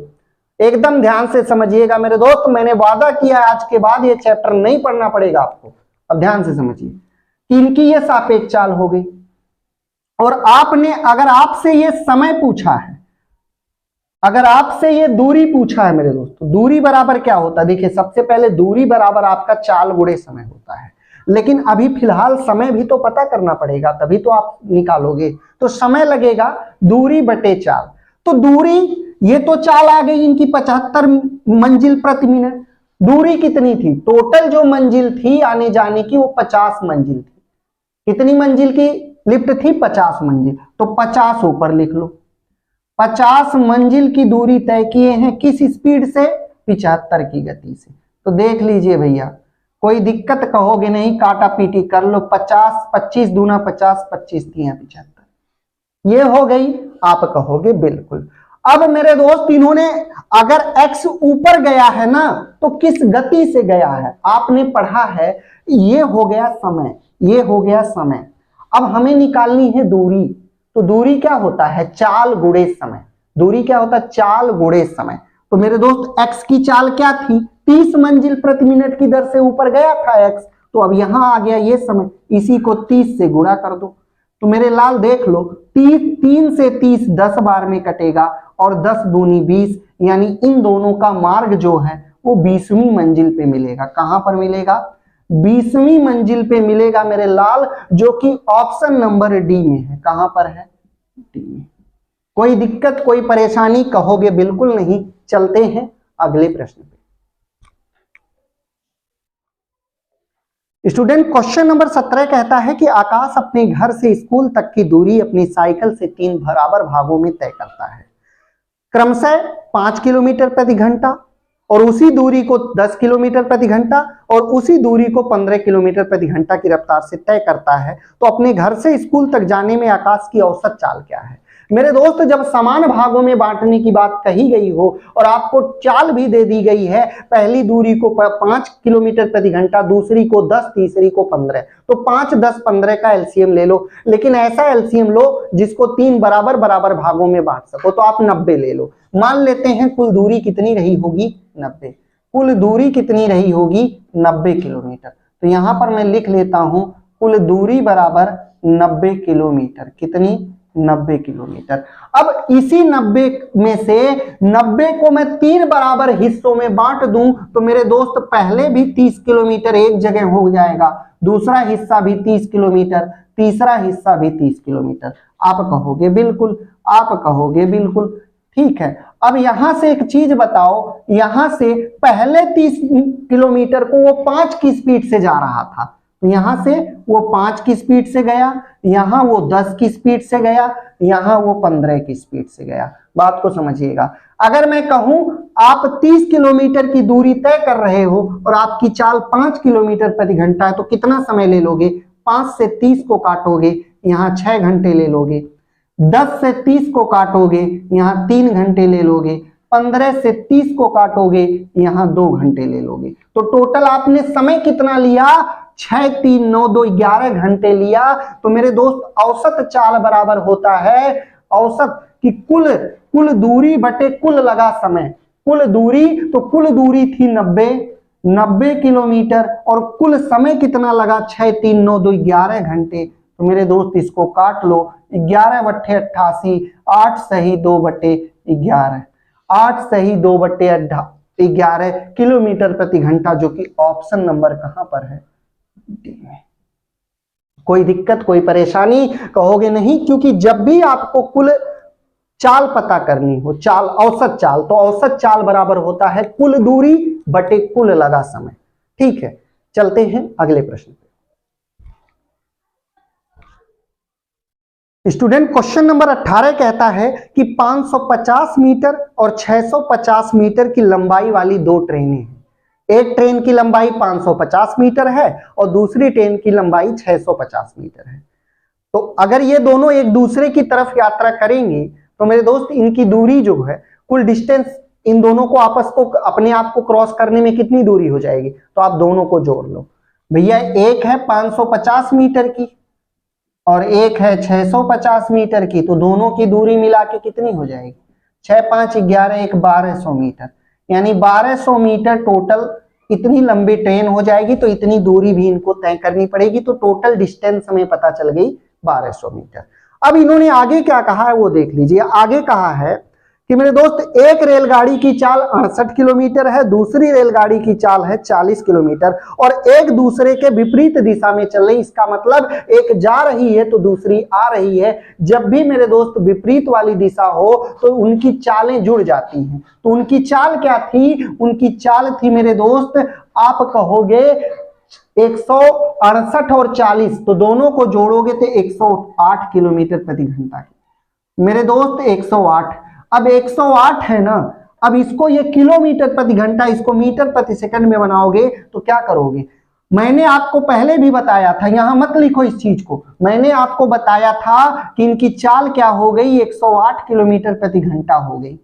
S1: एकदम ध्यान से समझिएगा मेरे दोस्त, मैंने वादा किया आज के बाद ये चैप्टर नहीं पढ़ना पड़ेगा आपको। अब ध्यान से समझिए कि इनकी ये सापेक्ष चाल हो गई, और आपने अगर आपसे ये समय पूछा है, अगर आपसे ये दूरी पूछा है मेरे दोस्त, तो दूरी बराबर क्या होता है? देखिए सबसे पहले दूरी बराबर आपका चाल गुणे समय होता है, लेकिन अभी फिलहाल समय भी तो पता करना पड़ेगा, तभी तो आप निकालोगे, तो समय लगेगा दूरी बटे चाल। तो दूरी, ये तो चाल आ गई इनकी 75 मंजिल प्रति मिनट। दूरी कितनी थी? टोटल जो मंजिल थी आने जाने की वो 50 मंजिल थी। कितनी मंजिल की लिफ्ट थी? 50 मंजिल, तो 50 ऊपर लिख लो। 50 मंजिल की दूरी तय किए हैं किस स्पीड से? 75 की गति से। तो देख लीजिए भैया, कोई दिक्कत कहोगे नहीं, काटा पीटी कर लो। 50 25 दूना 50, 25 तिया 75, ये हो गई। आप कहोगे बिल्कुल। अब मेरे दोस्त इन्होंने, अगर x ऊपर गया है ना तो किस गति से गया है? आपने पढ़ा है, ये हो गया समय, ये हो गया समय। अब हमें निकालनी है दूरी। तो दूरी क्या होता है? चाल गुणे समय। दूरी क्या होता है? चाल गुणे समय। तो मेरे दोस्त x की चाल क्या थी? 30 मंजिल प्रति मिनट की दर से ऊपर गया था x, तो अब यहां आ गया ये समय, इसी को 30 से गुणा कर दो। तो मेरे लाल देख लो, 3 से 30 10 बार में कटेगा और 10 दूनी 20, यानी इन दोनों का मार्ग जो है वो 20वीं मंजिल पे मिलेगा। कहां पर मिलेगा? 20वीं मंजिल पे मिलेगा मेरे लाल, जो कि ऑप्शन नंबर डी में है। कहां पर है? डी में। कोई दिक्कत, कोई परेशानी? कहोगे बिल्कुल नहीं। चलते हैं अगले प्रश्न पे। स्टूडेंट, क्वेश्चन नंबर 17 कहता है कि आकाश अपने घर से स्कूल तक की दूरी अपनी साइकिल से 3 बराबर भागों में तय करता है, क्रमशः 5 किलोमीटर प्रति घंटा, और उसी दूरी को 10 किलोमीटर प्रति घंटा और उसी दूरी को 15 किलोमीटर प्रति घंटा की रफ्तार से तय करता है। तो अपने घर से स्कूल तक जाने में आकाश की औसत चाल क्या है? मेरे दोस्त, जब समान भागों में बांटने की बात कही गई हो और आपको चाल भी दे दी गई है, पहली दूरी को 5 किलोमीटर प्रति घंटा, दूसरी को 10, तीसरी को 15, तो 5, 10, 15 का एलसीएम ले लो। लेकिन ऐसा एलसीएम लो जिसको 3 बराबर बराबर भागों में बांट सको, तो आप 90 ले लो। मान लेते हैं कुल दूरी कितनी रही होगी? 90। कुल दूरी कितनी रही होगी? 90 किलोमीटर। तो यहां पर मैं लिख लेता हूं कुल दूरी बराबर 90 किलोमीटर। कितनी? 90 किलोमीटर। अब इसी 90 में से 90 को मैं 3 बराबर हिस्सों में बांट दूं तो मेरे दोस्त पहले भी 30 किलोमीटर एक जगह हो जाएगा, दूसरा हिस्सा भी 30 किलोमीटर, तीसरा हिस्सा भी 30 किलोमीटर। आप कहोगे बिल्कुल, आप कहोगे बिल्कुल, ठीक है। अब यहां से एक चीज बताओ, यहां से पहले 30 किलोमीटर को वो 5 की स्पीड से जा रहा था, तो यहां से वो 5 की स्पीड से गया, यहां वो 10 की स्पीड से गया, यहां वो 15 की स्पीड से गया। बात को समझिएगा। अगर मैं कहूं आप 30 किलोमीटर की दूरी तय कर रहे हो और आपकी चाल 5 किलोमीटर प्रति घंटा है, तो कितना समय ले लोगे? 5 से 30 को काटोगे, यहां 6 घंटे ले लोगे। 10 से 30 को काटोगे, यहां 3 घंटे ले लोगे। 15 से 30 को काटोगे, यहां 2 घंटे ले लोगे। तो टोटल आपने समय कितना लिया? 6, 3, 9, 2, 11 घंटे लिया। तो मेरे दोस्त औसत चाल बराबर होता है औसत की कुल दूरी बटे कुल लगा समय। कुल दूरी, तो कुल दूरी थी 90 किलोमीटर और कुल समय कितना लगा? 6, 3, 9, 2, 11 घंटे। तो मेरे दोस्त इसको काट लो, 11 बट्टे 88, 8 सही 2 बट्टे 11, 8 सही 2 बट्टे 11 किलोमीटर प्रति घंटा, जो कि ऑप्शन नंबर कहां पर है? डी में। कोई दिक्कत, कोई परेशानी? कहोगे नहीं, क्योंकि जब भी आपको कुल चाल पता करनी हो, चाल, औसत चाल, तो औसत चाल बराबर होता है कुल दूरी बटे कुल लगा समय। ठीक है, चलते हैं अगले प्रश्न पे। स्टूडेंट, क्वेश्चन नंबर 18 कहता है कि 550 मीटर और 650 मीटर की लंबाई वाली 2 ट्रेनें हैं। एक ट्रेन की लंबाई 550 मीटर है और दूसरी ट्रेन की लंबाई 650 मीटर है। तो अगर ये दोनों एक दूसरे की तरफ यात्रा करेंगे तो मेरे दोस्त इनकी दूरी जो है, कुल डिस्टेंस इन दोनों को आपस को अपने आप को क्रॉस करने में कितनी दूरी हो जाएगी? तो आप दोनों को जोड़ लो भैया। एक है 550 मीटर की और एक है 650 मीटर की, तो दोनों की दूरी मिला के कितनी हो जाएगी? 6, 5, 11, 1, 1200 मीटर, यानी 1200 मीटर टोटल इतनी लंबी ट्रेन हो जाएगी। तो इतनी दूरी भी इनको तय करनी पड़ेगी, तो टोटल डिस्टेंस हमें पता चल गई 1200 मीटर। अब इन्होंने आगे क्या कहा है वो देख लीजिए। आगे कहा है कि मेरे दोस्त एक रेलगाड़ी की चाल 68 किलोमीटर है, दूसरी रेलगाड़ी की चाल है 40 किलोमीटर और एक दूसरे के विपरीत दिशा में चल रही। इसका मतलब एक जा रही है तो दूसरी आ रही है। जब भी मेरे दोस्त विपरीत वाली दिशा हो तो उनकी चालें जुड़ जाती हैं। तो उनकी चाल क्या थी? उनकी चाल थी मेरे दोस्त, आप कहोगे 168 और 40, तो दोनों को जोड़ोगे तो 108 किलोमीटर प्रति घंटा। मेरे दोस्त 108, अब 108 है ना, अब इसको ये किलोमीटर प्रति घंटा, इसको मीटर प्रति सेकंड में बनाओगे तो क्या करोगे? मैंने आपको पहले भी बताया था, यहां मत लिखो इस चीज को, मैंने आपको बताया था कि इनकी चाल क्या हो गई? 108 किलोमीटर प्रति घंटा हो गई,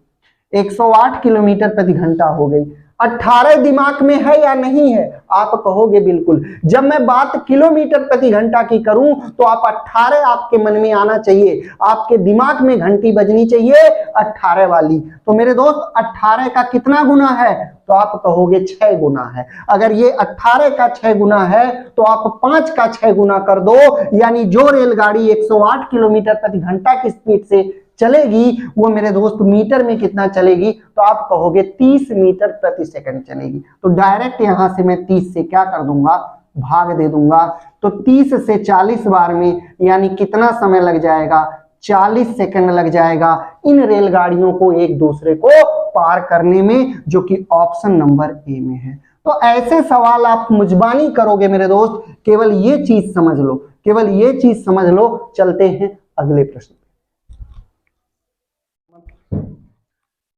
S1: 108 किलोमीटर प्रति घंटा हो गई। 18 दिमाग में है या नहीं है? आप कहोगे बिल्कुल। जब मैं बात किलोमीटर प्रति घंटा की करूं तो आप 18 आपके मन में आना चाहिए, आपके दिमाग में घंटी बजनी चाहिए 18 वाली। तो मेरे दोस्त 18 का कितना गुना है? तो आप कहोगे 6 गुना है। अगर ये 18 का 6 गुना है तो आप 5 का 6 गुना कर दो, यानी जो रेलगाड़ी 108 किलोमीटर प्रति घंटा की स्पीड से चलेगी वो मेरे दोस्त मीटर में कितना चलेगी? तो आप कहोगे 30 मीटर प्रति सेकंड चलेगी। तो डायरेक्ट यहां से मैं 30 से क्या कर दूंगा? भाग दे दूंगा। तो 30 से 40 बार में यानी कितना समय लग जाएगा? 40 सेकंड लग जाएगा इन रेलगाड़ियों को एक दूसरे को पार करने में, जो कि ऑप्शन नंबर ए में है। तो ऐसे सवाल आप मुजबानी करोगे मेरे दोस्त, केवल ये चीज समझ लो, केवल ये चीज समझ लो। चलते हैं अगले प्रश्न।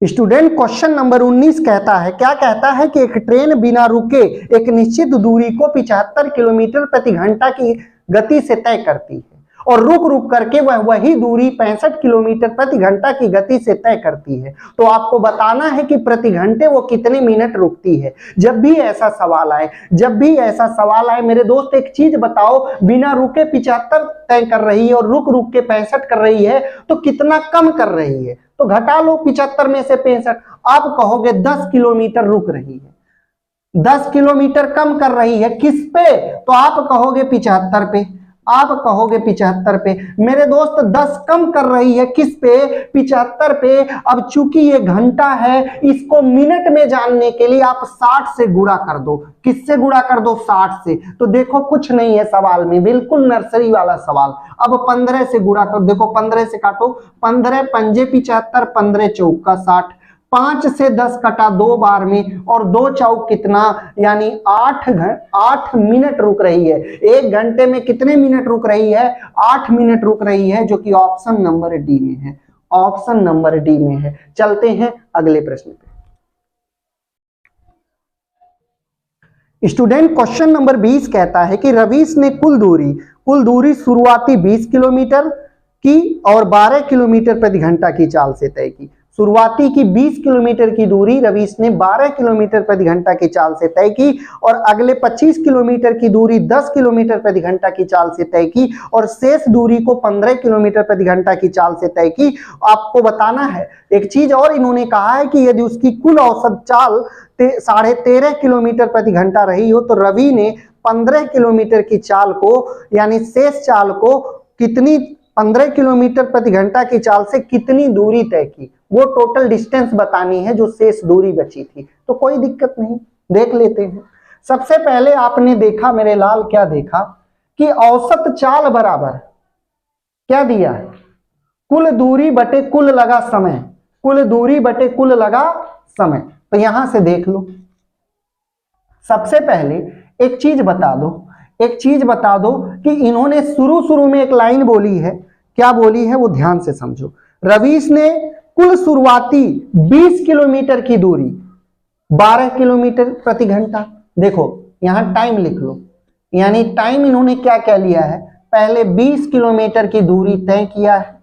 S1: स्टूडेंट क्वेश्चन नंबर 19 कहता है, क्या कहता है कि एक ट्रेन बिना रुके एक निश्चित दूरी को 75 किलोमीटर प्रति घंटा की गति से तय करती है और रुक रुक करके वह वही दूरी 65 किलोमीटर प्रति घंटा की गति से तय करती है। तो आपको बताना है कि प्रति घंटे वो कितने मिनट रुकती है। जब भी ऐसा सवाल आए, जब भी ऐसा सवाल आए मेरे दोस्त, एक चीज बताओ, बिना रुके 75 तय कर रही है और रुक रुक के 65 कर रही है, तो कितना कम कर रही है? तो घटा लो 75 में से 65। आप कहोगे 10 किलोमीटर रुक रही है, 10 किलोमीटर कम कर रही है, किस पे? तो आप कहोगे 75 पे, आप कहोगे 75 पे। मेरे दोस्त 10 कम कर रही है, किस पे? 75 पे। अब चूंकि ये घंटा है, इसको मिनट में जानने के लिए आप 60 से गुणा कर दो। किससे गुणा कर दो? 60 से। तो देखो कुछ नहीं है सवाल में, बिल्कुल नर्सरी वाला सवाल। अब 15 से गुणा कर, देखो 15 से काटो, 15 पंजे 75, 15 चौका 60, 5 से 10 कटा 2 बार में, और 2 चौक कितना, यानी 8 मिनट रुक रही है। एक घंटे में कितने मिनट रुक रही है? 8 मिनट रुक रही है, जो कि ऑप्शन नंबर डी में है, ऑप्शन नंबर डी में है। चलते हैं अगले प्रश्न पे। स्टूडेंट क्वेश्चन नंबर 20 कहता है कि रवीश ने कुल दूरी शुरुआती 20 किलोमीटर की और 12 किलोमीटर प्रति घंटा की चाल से तय की। शुरुआती की 20 किलोमीटर की दूरी रवीश ने 12 किलोमीटर प्रति घंटा की चाल से तय की और अगले 25 किलोमीटर की दूरी 10 किलोमीटर प्रति घंटा की चाल से तय की और शेष दूरी को 15 किलोमीटर प्रति घंटा की चाल से तय की। आपको बताना है एक चीज और, इन्होंने कहा है कि यदि उसकी कुल औसत चाल 13.5 किलोमीटर प्रति घंटा रही हो तो रवि ने 15 किलोमीटर की चाल को, यानी शेष चाल को कितनी, 15 किलोमीटर प्रति घंटा की चाल से कितनी दूरी तय की, वो टोटल डिस्टेंस बतानी है जो शेष दूरी बची थी। तो कोई दिक्कत नहीं, देख लेते हैं। सबसे पहले आपने देखा मेरे लाल, क्या देखा कि औसत चाल बराबर क्या दिया है? कुल दूरी बटे कुल लगा समय, कुल दूरी बटे कुल लगा समय। तो यहां से देख लो, सबसे पहले एक चीज बता दो, एक चीज बता दो कि इन्होंने शुरू में एक लाइन बोली है, क्या बोली है वो ध्यान से समझो। रवीश ने कुल शुरुआती 20 किलोमीटर की दूरी 12 किलोमीटर प्रति घंटा, देखो यहां टाइम लिख लो, यानी टाइम इन्होंने क्या क्या लिया है, पहले 20 किलोमीटर की दूरी तय किया है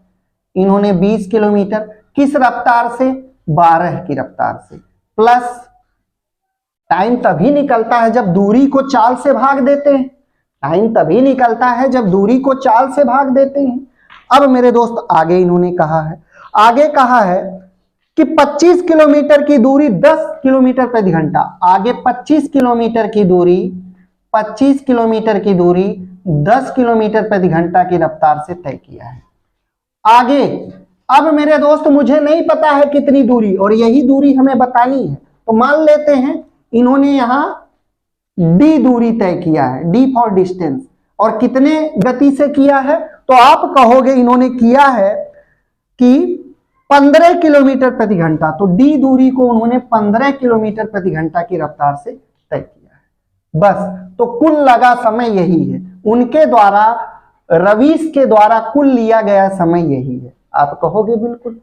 S1: इन्होंने, 20 किलोमीटर किस रफ्तार से? 12 की रफ्तार से, प्लस टाइम तभी निकलता है जब दूरी को चाल से भाग देते हैं, टाइम तभी निकलता है जब दूरी को चाल से भाग देते हैं। अब मेरे दोस्त आगे इन्होंने कहा है, आगे कहा है कि 25 किलोमीटर की दूरी 10 किलोमीटर प्रति घंटा, आगे 25 किलोमीटर की दूरी, 25 किलोमीटर की दूरी 10 किलोमीटर प्रति घंटा की रफ्तार से तय किया है। आगे अब मेरे दोस्त मुझे नहीं पता है कितनी दूरी और यही दूरी हमें बतानी है, तो मान लेते हैं इन्होंने यहां डी दूरी तय किया है, डी फॉर डिस्टेंस, और कितने गति से किया है? तो आप कहोगे इन्होंने किया है कि 15 किलोमीटर प्रति घंटा, तो डी दूरी को उन्होंने 15 किलोमीटर प्रति घंटा की रफ्तार से तय किया है। बस, तो कुल लगा समय यही है, उनके द्वारा, रवीश के द्वारा कुल लिया गया समय यही है। आप कहोगे बिल्कुल।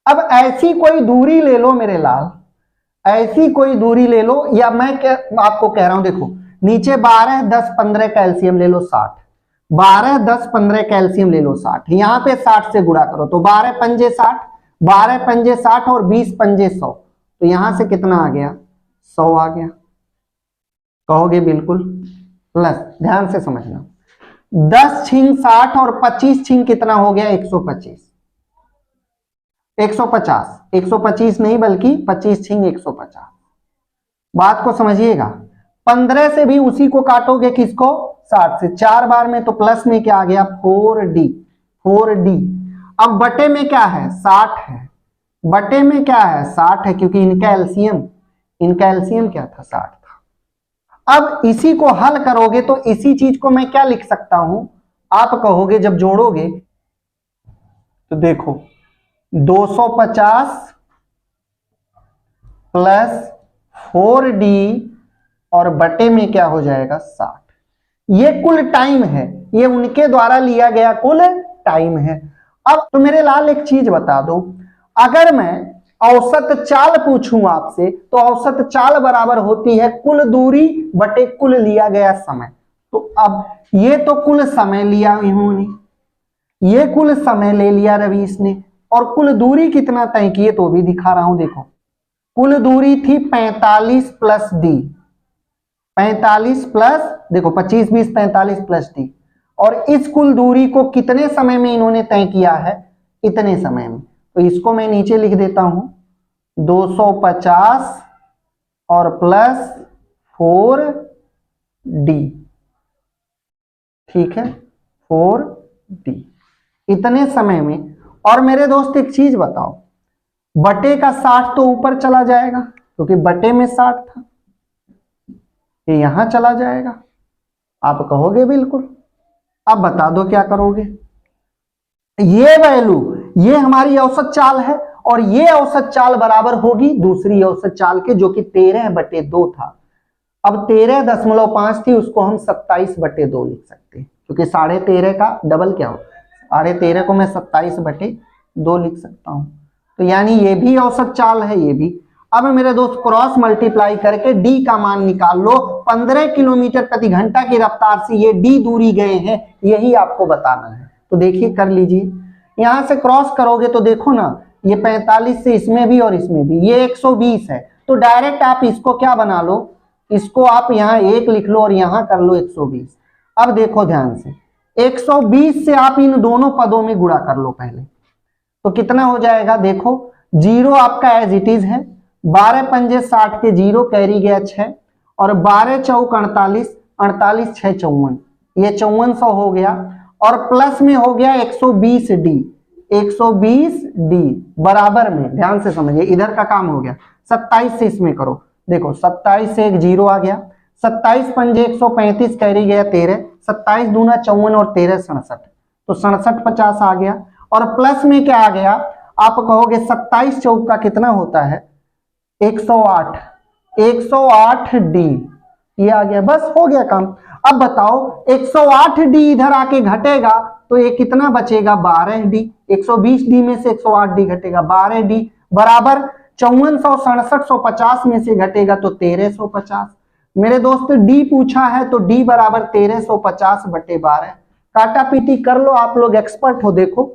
S1: अब ऐसी कोई दूरी ले लो मेरे लाल, ऐसी कोई दूरी ले लो, या मैं आपको कह रहा हूं, देखो नीचे 12, 10, 15 कैल्शियम ले लो 60, 12, 10, 15 कैल्शियम ले लो 60, यहां पे 60 से गुणा करो तो 12 पंजे 60, 12 पंजे 60 और 20 पंजे 100, तो यहां से कितना आ गया, 100 आ गया। कहोगे बिल्कुल। प्लस, ध्यान से समझना, 10 छिंग 60 और 25 छिंग कितना हो गया, 125। 150 नहीं बल्कि 25 छिंग 150। बात को समझिएगा। 15 से भी उसी को काटोगे, किसको, 60 से। 4 बार में तो प्लस में क्या आ गया, 4D। 4D। अब बटे में क्या है, 60 है। बटे में क्या है, 60 है, क्योंकि इनका एलसीएम क्या था, 60 था। अब इसी को हल करोगे तो इसी चीज को मैं क्या लिख सकता हूं, आप कहोगे जब जोड़ोगे तो देखो 250 प्लस 4D और बटे में क्या हो जाएगा, 60। ये कुल टाइम है, ये उनके द्वारा लिया गया कुल टाइम है। अब तो मेरे लाल एक चीज बता दो, अगर मैं औसत चाल पूछूं आपसे तो औसत चाल बराबर होती है कुल दूरी बटे कुल लिया गया समय। तो अब ये तो कुल समय लिया इन्होंने, ये कुल समय ले लिया रवीश ने, और कुल दूरी कितना तय की है तो भी दिखा रहा हूं। देखो कुल दूरी थी 45 प्लस डी, 45 प्लस, देखो 25 20 45 प्लस डी, और इस कुल दूरी को कितने समय में इन्होंने तय किया है, इतने समय में। तो इसको मैं नीचे लिख देता हूं 250 और प्लस 4D, ठीक है, 4D इतने समय में। और मेरे दोस्त एक चीज बताओ, बटे का 60 तो ऊपर चला जाएगा क्योंकि बटे में 60 था, ये यहां चला जाएगा। आप कहोगे बिल्कुल। अब बता दो क्या करोगे। ये वैल्यू, ये हमारी औसत चाल है, और ये औसत चाल बराबर होगी दूसरी औसत चाल के, जो कि 13/2 था। अब 13.5 थी, उसको हम 27/2 लिख सकते हैं, क्योंकि 13.5 का डबल क्या हो, 13.5 को मैं 27/2 लिख सकता हूं। तो यानी ये भी औसत चाल है, ये भी। अब मेरे दोस्त क्रॉस मल्टीप्लाई करके डी का मान निकाल लो। 15 किलोमीटर प्रति घंटा की रफ्तार से ये डी दूरी गए हैं, यही आपको बताना है। तो देखिए कर लीजिए, यहां से क्रॉस करोगे तो देखो ना, ये 45 से इसमें भी और इसमें भी, ये 120 है। तो डायरेक्ट आप इसको क्या बना लो, इसको आप यहाँ 1 लिख लो और यहां कर लो 120। अब देखो ध्यान से, 120 से आप इन दोनों पदों में गुणा कर लो पहले, तो कितना हो जाएगा, देखो जीरो आपका एज इट इज है, 12 पंजे 60 के, जीरो कैरी गया 6, और 12 चौक 48, 48 6 54, ये 5400 हो गया, और प्लस में हो गया 120D, 120D बराबर में, ध्यान से समझिए, इधर का काम हो गया। 27 से इसमें करो, देखो 27 से एक जीरो आ गया, 27 पंजे 135 कैरी गया 13, 27 दूना 54 और 13 67, तो 67 50 आ गया। और प्लस में क्या आ गया, आप कहोगे 27 चौक का कितना होता है, 108, 108D ये आ गया, बस हो गया काम। अब बताओ 108D इधर आके घटेगा तो ये कितना बचेगा, 12D। 120D में से 108D घटेगा, 12D बराबर 5400 6750 में से घटेगा तो 1350। मेरे दोस्त डी पूछा है तो डी बराबर 1350/12। काटा पीटी कर लो, आप लोग एक्सपर्ट हो। देखो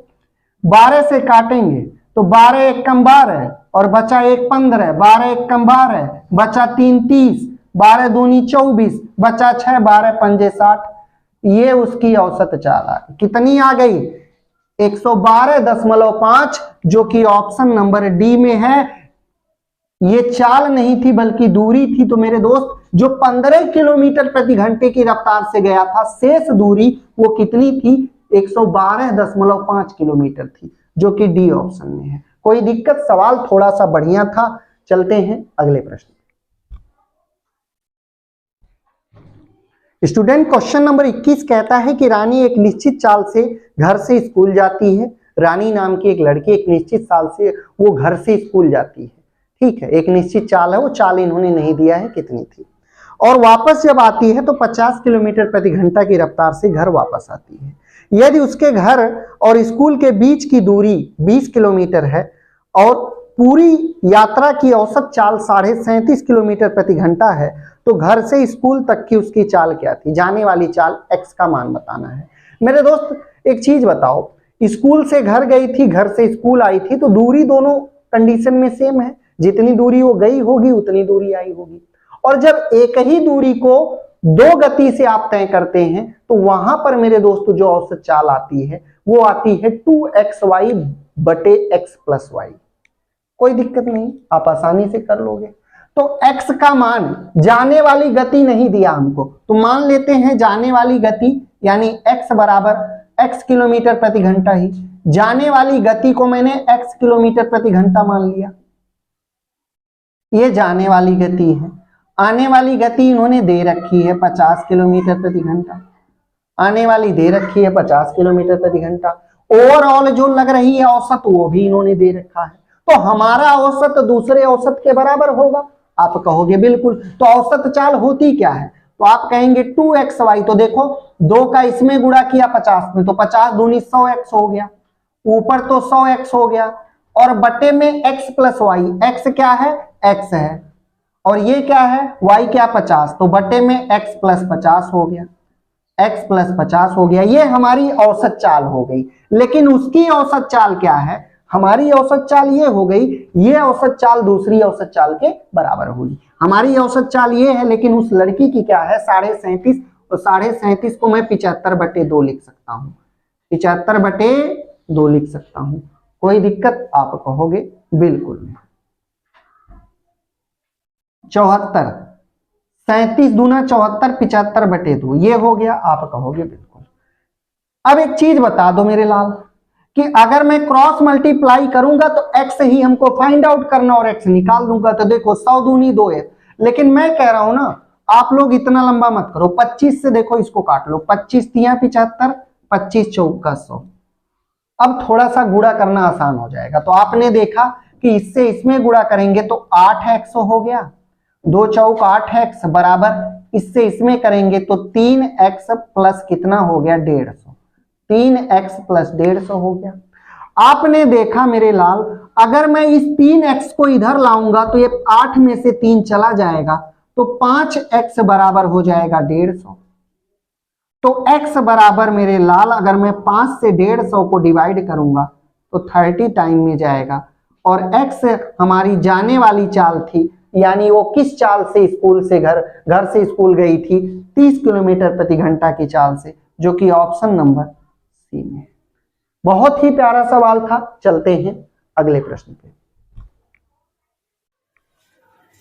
S1: 12 से काटेंगे तो 12 एक कम 12 और बचा 1 15, 12 एक कम 12 बचा 3 30, 12 दूनी 24 बचा 6, 12 पंजे 60। ये उसकी औसत चाल आ गई, कितनी आ गई, 112.5, जो कि ऑप्शन नंबर डी में है। ये चाल नहीं थी बल्कि दूरी थी। तो मेरे दोस्त जो 15 किलोमीटर प्रति घंटे की रफ्तार से गया था, शेष दूरी वो कितनी थी, 112.5 किलोमीटर थी, जो कि डी ऑप्शन में है। कोई दिक्कत, सवाल थोड़ा सा बढ़िया था। चलते हैं अगले प्रश्न। स्टूडेंट क्वेश्चन नंबर 21 कहता है कि रानी एक निश्चित चाल से घर से स्कूल जाती है। रानी नाम की एक लड़की एक निश्चित चाल से वो घर से स्कूल जाती है, ठीक है, एक निश्चित चाल है, वो चाल इन्होंने नहीं दिया है कितनी थी, और वापस जब आती है तो 50 किलोमीटर प्रति घंटा की रफ्तार से घर वापस आती है। यदि उसके घर और स्कूल के बीच की दूरी 20 किलोमीटर है और पूरी यात्रा की औसत चाल 37.5 किलोमीटर प्रति घंटा है, तो घर से स्कूल तक की उसकी चाल क्या थी, जाने वाली चाल x का मान बताना है। मेरे दोस्त एक चीज बताओ, स्कूल से घर गई थी, घर से स्कूल आई थी, तो दूरी दोनों कंडीशन में सेम है, जितनी दूरी वो गई होगी उतनी दूरी आई होगी। और जब एक ही दूरी को दो गति से आप तय करते हैं तो वहां पर मेरे दोस्तों जो औसत चाल आती है वो आती है 2xy बटे x प्लस वाई। कोई दिक्कत नहीं, आप आसानी से कर लोगे। तो x का मान, जाने वाली गति नहीं दिया हमको, तो मान लेते हैं जाने वाली गति यानी x बराबर x किलोमीटर प्रति घंटा ही। जाने वाली गति को मैंने x किलोमीटर प्रति घंटा मान लिया, ये जाने वाली गति है। आने वाली गति इन्होंने दे रखी है 50 किलोमीटर प्रति घंटा, आने वाली दे रखी है 50 किलोमीटर प्रति घंटा। ओवरऑल जो लग रही है औसत वो भी इन्होंने दे रखा है, तो हमारा औसत दूसरे औसत के बराबर होगा। आप कहोगे बिल्कुल, तो औसत चाल होती क्या है? तो आप कहेंगे 2xy, तो देखो 2 का इसमें गुणा किया 50 में, तो 50 दूनी 100x हो गया, ऊपर तो 100x हो गया, और बटे में x प्लस वाई। x क्या है? x है, और ये क्या है? y क्या? 50, तो बटे में x प्लस 50 हो गया, x प्लस 50 हो गया। ये हमारी औसत चाल हो गई। लेकिन उसकी औसत चाल क्या है? हमारी औसत चाल ये हो गई, ये औसत चाल दूसरी औसत चाल के बराबर होगी। हमारी औसत चाल ये है, लेकिन उस लड़की की क्या है? 37.5, तो 37.5 को मैं 75/2 लिख सकता हूँ, 75/2 लिख सकता हूँ। कोई दिक्कत? आप कहोगे बिल्कुल नहीं। 74, 37 दूना 74, 75/2 ये हो गया, आप कहोगे बिल्कुल। अब एक चीज बता दो मेरे लाल, कि अगर मैं क्रॉस मल्टीप्लाई करूंगा तो x ही हमको फाइंड आउट करना और x निकाल दूंगा, तो देखो 100 दूनी 2 है। लेकिन मैं कह रहा हूं ना, आप लोग इतना लंबा मत करो, 25 से देखो इसको काट लो, 25 तिया 75, 25 चौका 100। अब थोड़ा सा गुणा करना आसान हो जाएगा। तो आपने देखा कि इससे इसमें गुणा करेंगे तो 8x हो गया, 2 चौक 8x बराबर, इससे इसमें करेंगे तो 3x प्लस कितना हो गया? 150, 3x प्लस 150 हो गया। आपने देखा मेरे लाल, अगर मैं इस 3x को इधर लाऊंगा तो ये 8 में से 3 चला जाएगा, तो 5x बराबर हो जाएगा 150। तो x बराबर मेरे लाल, अगर मैं 5 से 150 को डिवाइड करूंगा तो 30 टाइम में जाएगा, और x हमारी जाने वाली चाल थी, यानी वो किस चाल से स्कूल से घर से स्कूल गई थी? 30 किलोमीटर प्रति घंटा की चाल से, जो कि ऑप्शन नंबर सी में। बहुत ही प्यारा सवाल था। चलते हैं अगले प्रश्न पे।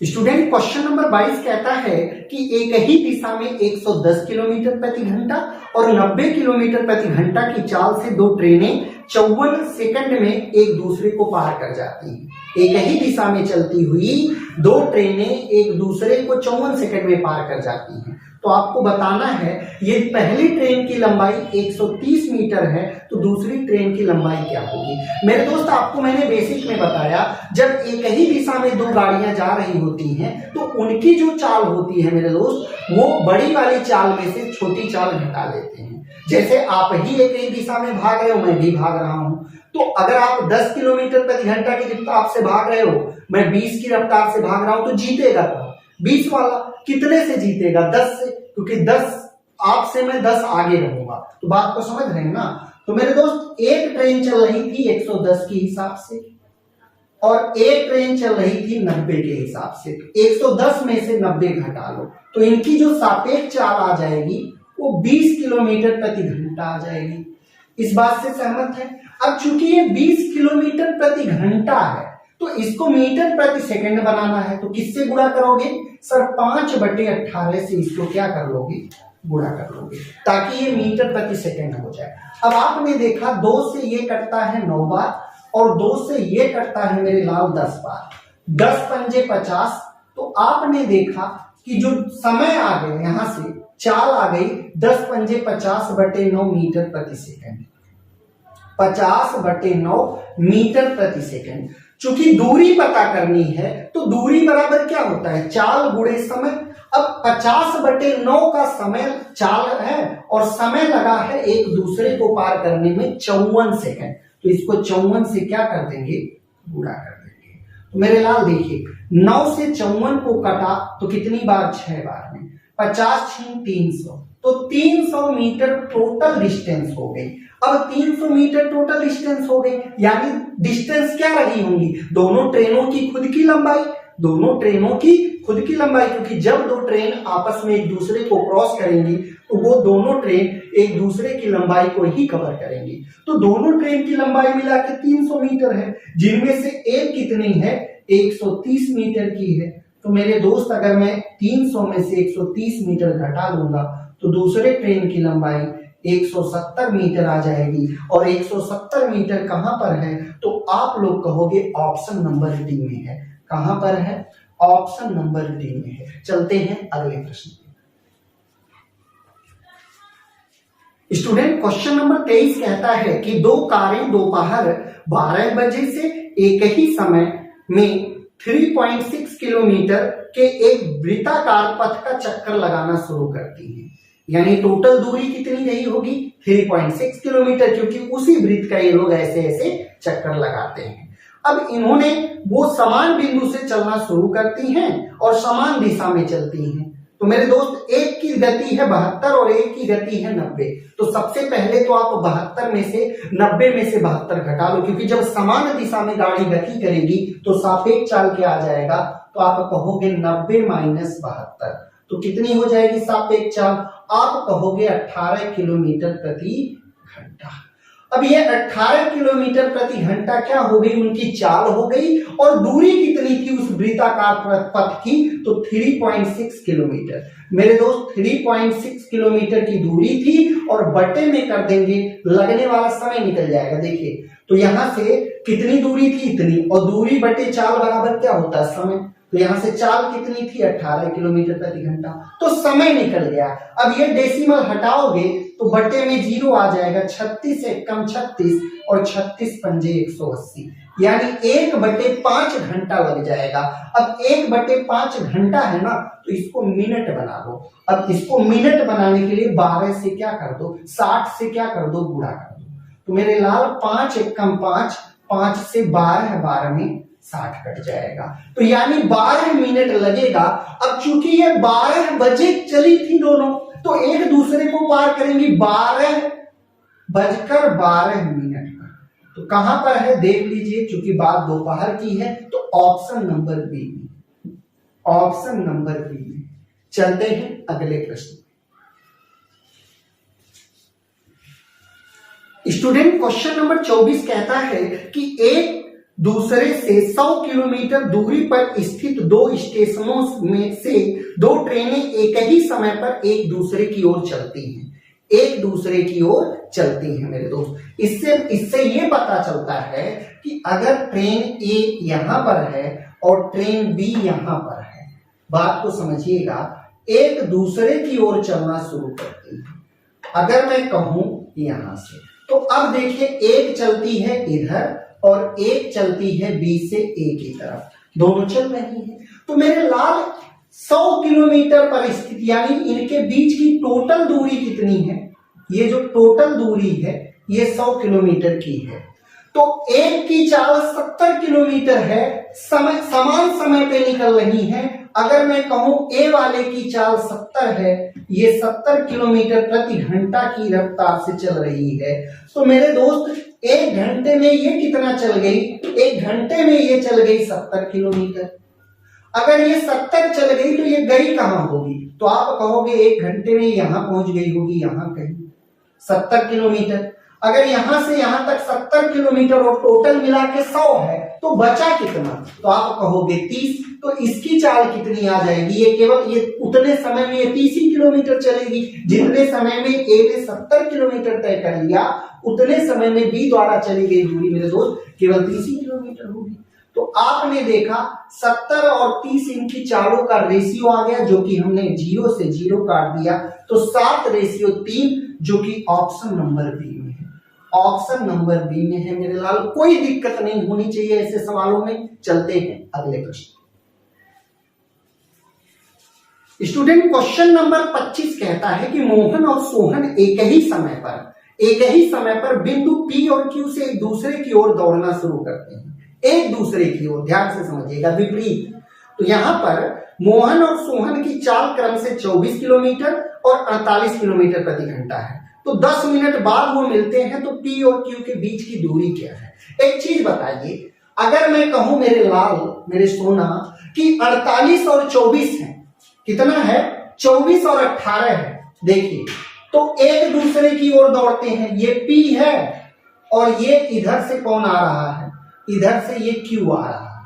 S1: स्टूडेंट, क्वेश्चन नंबर 22 कहता है कि एक ही दिशा में 110 किलोमीटर प्रति घंटा और 90 किलोमीटर प्रति घंटा की चाल से दो ट्रेनें 54 सेकंड में एक दूसरे को पार कर जाती हैं। एक ही दिशा में चलती हुई दो ट्रेनें एक दूसरे को 54 सेकंड में पार कर जाती हैं। तो आपको बताना है, ये पहली ट्रेन की लंबाई 130 मीटर है, तो दूसरी ट्रेन की लंबाई क्या होगी? मेरे दोस्त, आपको मैंने बेसिक में बताया, जब एक ही दिशा में दो गाड़ियां जा रही होती हैं तो उनकी जो चाल होती है मेरे दोस्त, वो बड़ी वाली चाल में से छोटी चाल घटा लेते हैं। जैसे आप ही एक ही दिशा में भाग रहे हो, मैं भी भाग रहा हूं, तो अगर आप 10 किलोमीटर प्रति घंटा की रफ्तार से भाग रहे हो, मैं 20 की रफ्तार से भाग रहा हूं, तो जीतेगा कौन? 20 वाला। कितने से जीतेगा? 10 से, क्योंकि 10 आपसे मैं 10 आगे रहूंगा। तो बात को समझ रहे हैं ना? तो मेरे दोस्त, एक ट्रेन चल रही थी 110 के हिसाब से और एक ट्रेन चल रही थी 90 के हिसाब से। 110 में से 90 घटा लो, तो इनकी जो सापेक्ष चाल आ जाएगी वो 20 किलोमीटर प्रति घंटा आ जाएगी। इस बात से सहमत है? अब चूंकि ये 20 किलोमीटर प्रति घंटा है, तो इसको मीटर प्रति सेकंड बनाना है, तो किससे गुणा करोगे? सर 5/18 से इसको क्या कर लोगे? गुणा कर लोगे, ताकि ये मीटर प्रति सेकंड हो जाए। अब आपने देखा 2 से ये कटता है 9 बार और 2 से ये कटता है मेरे लाल 10 बार, 10 पंजे 50। तो आपने देखा कि जो समय आ गए, यहां से चाल आ गई 10 पंजे 50/9 मीटर प्रति सेकंड, 50/9 मीटर प्रति सेकंड। चूंकि दूरी पता करनी है तो दूरी बराबर क्या होता है? चाल गुणे समय। अब 50/9 का समय चाल है और समय लगा है एक दूसरे को पार करने में 54 सेकंड, तो इसको 54 से क्या कर देंगे? गुणा कर देंगे। तो मेरे लाल देखिए, 9 से 54 को कटा तो कितनी बार? 6 बार में। 50 × 300, तो 300 मीटर टोटल डिस्टेंस हो गई। अब 300 मीटर टोटल डिस्टेंस हो गई, यानी डिस्टेंस क्या रही होंगी, दोनों ट्रेनों की खुद की लंबाई, दोनों ट्रेनों की खुद की लंबाई, क्योंकि जब दो ट्रेन आपस में एक दूसरे को क्रॉस करेंगी तो वो दोनों ट्रेन एक दूसरे की लंबाई को ही कवर करेंगी। तो दोनों ट्रेन की लंबाई मिला के 300 मीटर है, जिनमें से एक कितनी है, 130 मीटर की है। तो मेरे दोस्त अगर मैं 300 में से 130 मीटर घटा लूंगा तो दूसरे ट्रेन की लंबाई 170 मीटर आ जाएगी। और 170 मीटर कहां पर है, तो आप लोग कहोगे ऑप्शन नंबर डी में है। कहां पर है, ऑप्शन नंबर डी में है। चलते हैं अगले प्रश्न पे। स्टूडेंट क्वेश्चन नंबर 23 कहता है कि दो कारें दोपहर 12 बजे से एक ही समय में 3.6 किलोमीटर के एक वृत्ताकार पथ का चक्कर लगाना शुरू करती हैं। यानी टोटल दूरी कितनी रही होगी, 3.6 किलोमीटर, क्योंकि उसी वृत्त का ये लोग ऐसे ऐसे चक्कर लगाते हैं। अब इन्होंने वो समान बिंदु से चलना शुरू करती हैं और समान दिशा में चलती हैं। तो मेरे दोस्त एक की गति है 72 और एक की गति है 90। तो सबसे पहले तो आप 72 में से 90 में से 72 घटा लो, क्योंकि जब समान दिशा में गाड़ी गति करेगी तो सापेक्ष चाल क्या आ जाएगा, तो आप कहोगे 90 माइनस 72, तो कितनी हो जाएगी सापेक्ष चाल, आप कहोगे 18 किलोमीटर प्रति घंटा। अब ये 18 किलोमीटर प्रति घंटा क्या हो गई, उनकी चाल हो गई। और दूरी कितनी थी उस वृत्ताकार पथ की, तो 3.6 किलोमीटर। मेरे दोस्त 3.6 किलोमीटर की दूरी थी और बटे में कर देंगे, लगने वाला समय निकल जाएगा। देखिए तो यहां से कितनी दूरी थी, इतनी, और दूरी बटे चाल बराबर क्या होता है, समय। तो यहां से चाल कितनी थी, 18 किलोमीटर प्रति घंटा, तो समय निकल गया। अब ये डेसिमल हटाओगे तो बटे में 0 आ जाएगा, 36 से कम 36 और 36 पंजे 180, यानी 1/5 घंटा लग जाएगा। अब 1/5 घंटा है ना, तो इसको मिनट बना दो। अब इसको मिनट बनाने के लिए 12 से क्या कर दो, 60 से क्या कर दो, गुणा कर दो। तो मेरे लाल 5 एकम 5, 5 से 12 में 60 कट जाएगा, तो यानी 12 मिनट लगेगा। अब चूंकि ये 12 बजे चली थी दोनों, तो एक दूसरे को पार करेंगी 12:12 पर। तो कहां पर है देख लीजिए, चूंकि बात दोपहर की है, तो ऑप्शन नंबर बी में, ऑप्शन नंबर बी में। चलते हैं अगले प्रश्न। स्टूडेंट क्वेश्चन नंबर 24 कहता है कि एक दूसरे से 100 किलोमीटर दूरी पर स्थित दो स्टेशनों में से दो ट्रेनें एक ही समय पर एक दूसरे की ओर चलती हैं, एक दूसरे की ओर चलती हैं मेरे दोस्त। इससे ये पता चलता है कि अगर ट्रेन ए यहां पर है और ट्रेन बी यहां पर है, बात को समझिएगा, एक दूसरे की ओर चलना शुरू करती है। अगर मैं कहूं यहां से, तो अब देखिए एक चलती है इधर और एक चलती है बी से ए की तरफ, दोनों चल रही हैं। तो मेरे लाल 100 किलोमीटर पर स्थित, यानी इनके बीच की टोटल दूरी कितनी है, ये जो टोटल दूरी है ये 100 किलोमीटर की है। तो एक की चाल 70 किलोमीटर है, समान समय पे निकल रही है। अगर मैं कहूं ए वाले की चाल 70 है, ये 70 किलोमीटर प्रति घंटा की रफ्तार से चल रही है। तो मेरे दोस्त एक घंटे में ये कितना चल गई, एक घंटे में ये चल गई 70 किलोमीटर। अगर ये 70 चल गई तो ये गई कहां होगी, तो आप कहोगे एक घंटे में यहां पहुंच गई होगी, यहां कहीं 70 किलोमीटर। अगर यहां से यहां तक 70 किलोमीटर और टोटल मिला के 100 है, तो बचा कितना, तो आप कहोगे 30। तो इसकी चाल कितनी आ जाएगी, ये केवल ये उतने समय में ये 30 ही किलोमीटर चलेगी, जितने समय में ए ने 70 किलोमीटर तय कर लिया, उतने समय में बी द्वारा चली गई दूरी मेरे दोस्त केवल 30 ही किलोमीटर होगी। तो आपने देखा 70 और 30 इनकी चालों का रेशियो आ गया, जो कि हमने 0 से 0 काट दिया, तो 7:3, जो कि ऑप्शन नंबर बी में है, ऑप्शन नंबर बी में है मेरे लाल। कोई दिक्कत नहीं होनी चाहिए ऐसे सवालों में। चलते हैं अगले प्रश्न। स्टूडेंट क्वेश्चन नंबर 25 कहता है कि मोहन और सोहन एक ही समय पर बिंदु P और Q से एक दूसरे की ओर दौड़ना शुरू करते हैं, एक दूसरे की ओर, ध्यान से समझिएगा, विपरीत। तो यहां पर मोहन और सोहन की चाल क्रम से 24 किलोमीटर और 48 किलोमीटर प्रति घंटा है, तो 10 मिनट बाद वो मिलते हैं, तो P और Q के बीच की दूरी क्या है? एक चीज बताइए, अगर मैं कहूं मेरे लाल, मेरे सोना कि 48 और 24 है, कितना है? 24 और 18 है। देखिए, तो एक दूसरे की ओर दौड़ते हैं, ये P है और ये इधर से कौन आ रहा है? इधर से ये Q आ रहा है।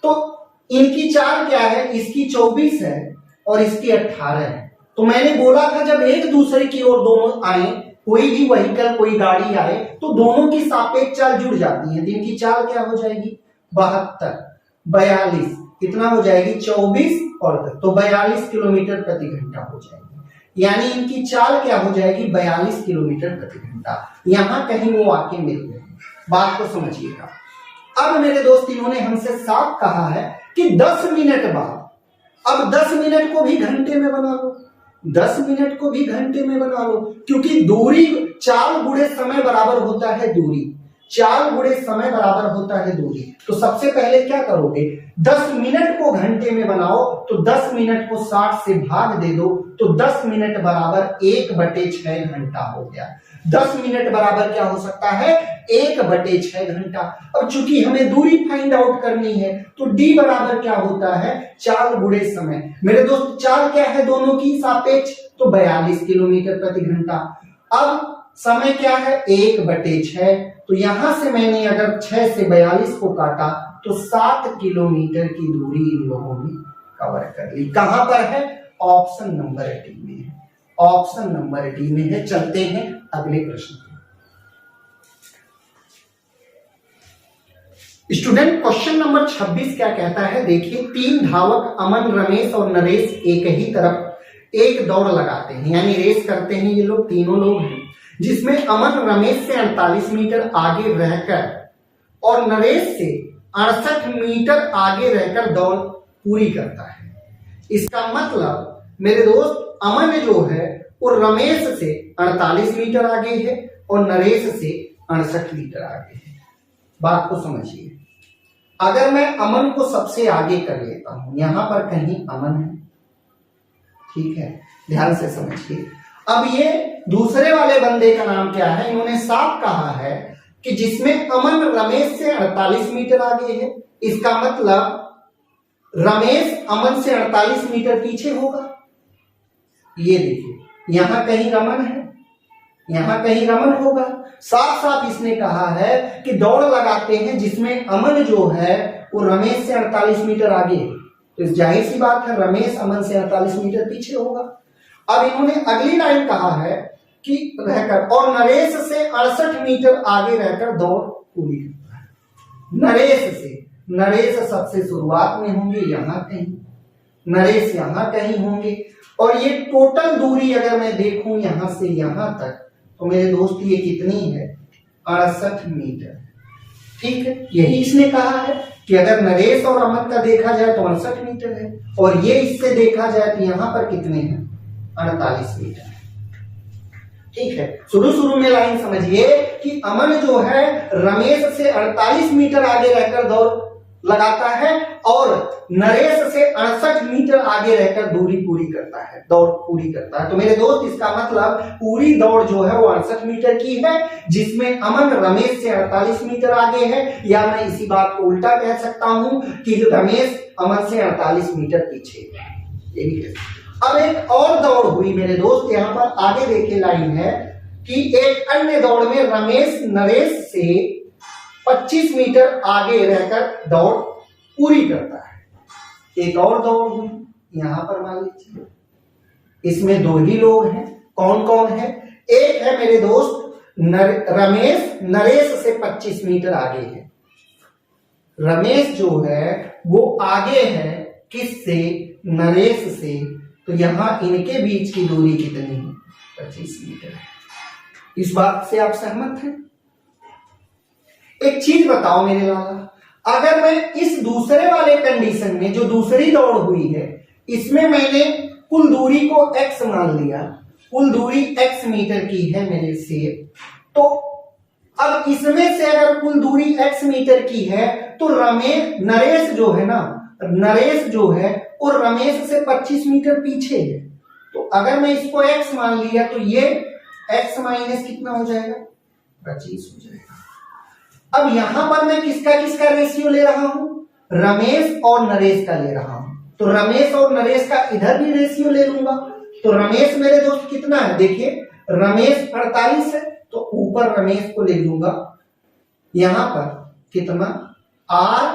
S1: तो इनकी चाल क्या है? इसकी 24 है और इसकी 18 है। तो मैंने बोला था जब एक दूसरे की ओर दोनों आए, कोई भी व्हीकल, कोई गाड़ी आए, तो दोनों की सापेक्ष चाल जुड़ जाती है। तो इनकी चाल क्या हो जाएगी? 72, 42, कितना हो जाएगी? 24 और 10, तो 42 किलोमीटर प्रति घंटा हो जाएगी। यानी इनकी चाल क्या हो जाएगी? 42 किलोमीटर प्रति घंटा। यहां कहीं वो आके मिल गए। बात को समझिएगा। अब मेरे दोस्त, इन्होंने हमसे साफ कहा है कि 10 मिनट बाद, अब 10 मिनट को भी घंटे में बना लो, 10 मिनट को भी घंटे में बना लो, क्योंकि दूरी, चाल गुणे समय बराबर होता है दूरी, चाल गुणे समय बराबर होता है दूरी। तो सबसे पहले क्या करोगे? 10 मिनट को घंटे में बनाओ, तो 10 मिनट को 60 से भाग दे दो, तो 10 मिनट बराबर 1/6 घंटा हो गया। 10 मिनट बराबर क्या हो सकता है? 1/6 घंटा। अब चूंकि हमें दूरी फाइंड आउट करनी है, तो D बराबर क्या होता है? चाल गुणे समय। मेरे दोस्त, चाल क्या है दोनों की सापेक्ष? तो 42 किलोमीटर प्रति घंटा। अब समय क्या है? 1/6। तो यहां से मैंने अगर 6 से 42 को काटा, तो 7 किलोमीटर की दूरी इन लोगों ने कवर कर ली। कहां पर है? ऑप्शन नंबर डी में है, ऑप्शन नंबर डी में है। चलते हैं अगले प्रश्न पे। स्टूडेंट, क्वेश्चन नंबर 26 क्या कहता है? देखिए, 3 धावक अमन, रमेश और नरेश एक ही तरफ एक दौड़ लगाते हैं, यानी रेस करते हैं। ये लोग तीनों लोग हैं, जिसमें अमन रमेश से 48 मीटर आगे रहकर और नरेश से 68 मीटर आगे रहकर दौड़ पूरी करता है। इसका मतलब मेरे दोस्त, अमन जो है वो रमेश से 48 मीटर आगे है और नरेश से 68 मीटर आगे है। बात को समझिए। अगर मैं अमन को सबसे आगे कर लेता हूं, यहां पर कहीं अमन है, ठीक है, ध्यान से समझिए। अब ये दूसरे वाले बंदे का नाम क्या है? इन्होंने साफ कहा है कि जिसमें अमन रमेश से 48 मीटर आगे है, इसका मतलब रमेश अमन से 48 मीटर पीछे होगा। ये देखिए, यहां कहीं रमन है, यहां कहीं रमन होगा। साफ साफ इसने कहा है कि दौड़ लगाते हैं जिसमें अमन जो है वो रमेश से 48 मीटर आगे है, तो जाहिर सी बात है रमेश अमन से 48 मीटर पीछे होगा। अब इन्होंने अगली लाइन कहा है कि रहकर, और नरेश से 68 मीटर आगे रहकर दौड़ पूरी करता है। नरेश से, नरेश सबसे शुरुआत में होंगे, यहां कहीं नरेश यहां कहीं होंगे, और ये टोटल दूरी अगर मैं देखूं यहां से यहां तक, तो मेरे दोस्त ये कितनी है? 68 मीटर। ठीक है, यही इसने कहा है कि अगर नरेश और अमन का देखा जाए तो 68 मीटर है, और ये इससे देखा जाए तो यहां पर कितने हैं? 48 मीटर। ठीक है, शुरू में लाइन समझिए कि अमन जो है रमेश से 48 मीटर आगे रहकर दौड़ लगाता है और नरेश से 68 मीटर आगे रहकर दूरी पूरी करता है, दौड़ पूरी करता है। तो मेरे दोस्त, इसका मतलब पूरी दौड़ जो है वो 68 मीटर की है, जिसमें अमन रमेश से 48 मीटर आगे है, या मैं इसी बात को उल्टा कह सकता हूं कि रमेश अमन से 48 मीटर पीछे है। ये भी अब एक और दौड़ हुई मेरे दोस्त, यहां पर आगे देखे लाइन है कि एक अन्य दौड़ में रमेश नरेश से 25 मीटर आगे रहकर दौड़ पूरी करता है। एक और दौड़ हुई यहां पर, मान लीजिए इसमें 2 ही लोग हैं। कौन कौन है? एक है मेरे दोस्त रमेश, नरेश से 25 मीटर आगे है। रमेश जो है वो आगे है किससे? नरेश से। तो यहां इनके बीच की दूरी कितनी है? 25 मीटर है। इस बात से आप सहमत हैं? एक चीज बताओ मेरे लाला, अगर मैं इस दूसरे वाले कंडीशन में, जो दूसरी दौड़ हुई है, इसमें मैंने कुल दूरी को x मान लिया, कुल दूरी x मीटर की है मेरे से, तो अब इसमें से अगर कुल दूरी x मीटर की है, तो नरेश जो है ना, नरेश जो है और रमेश से 25 मीटर पीछे है, तो अगर मैं इसको x मान लिया तो ये x माइनस कितना हो जाएगा, 25 हो जाएगा। अब यहां पर मैं किसका किसका रेशियो ले रहा हूं, रमेश और नरेश का ले रहा हूं, तो रमेश और नरेश का इधर भी रेशियो ले लूंगा। तो रमेश मेरे दोस्त कितना है, देखिए रमेश 48 है, तो ऊपर रमेश को लिख दूंगा यहां पर कितना r,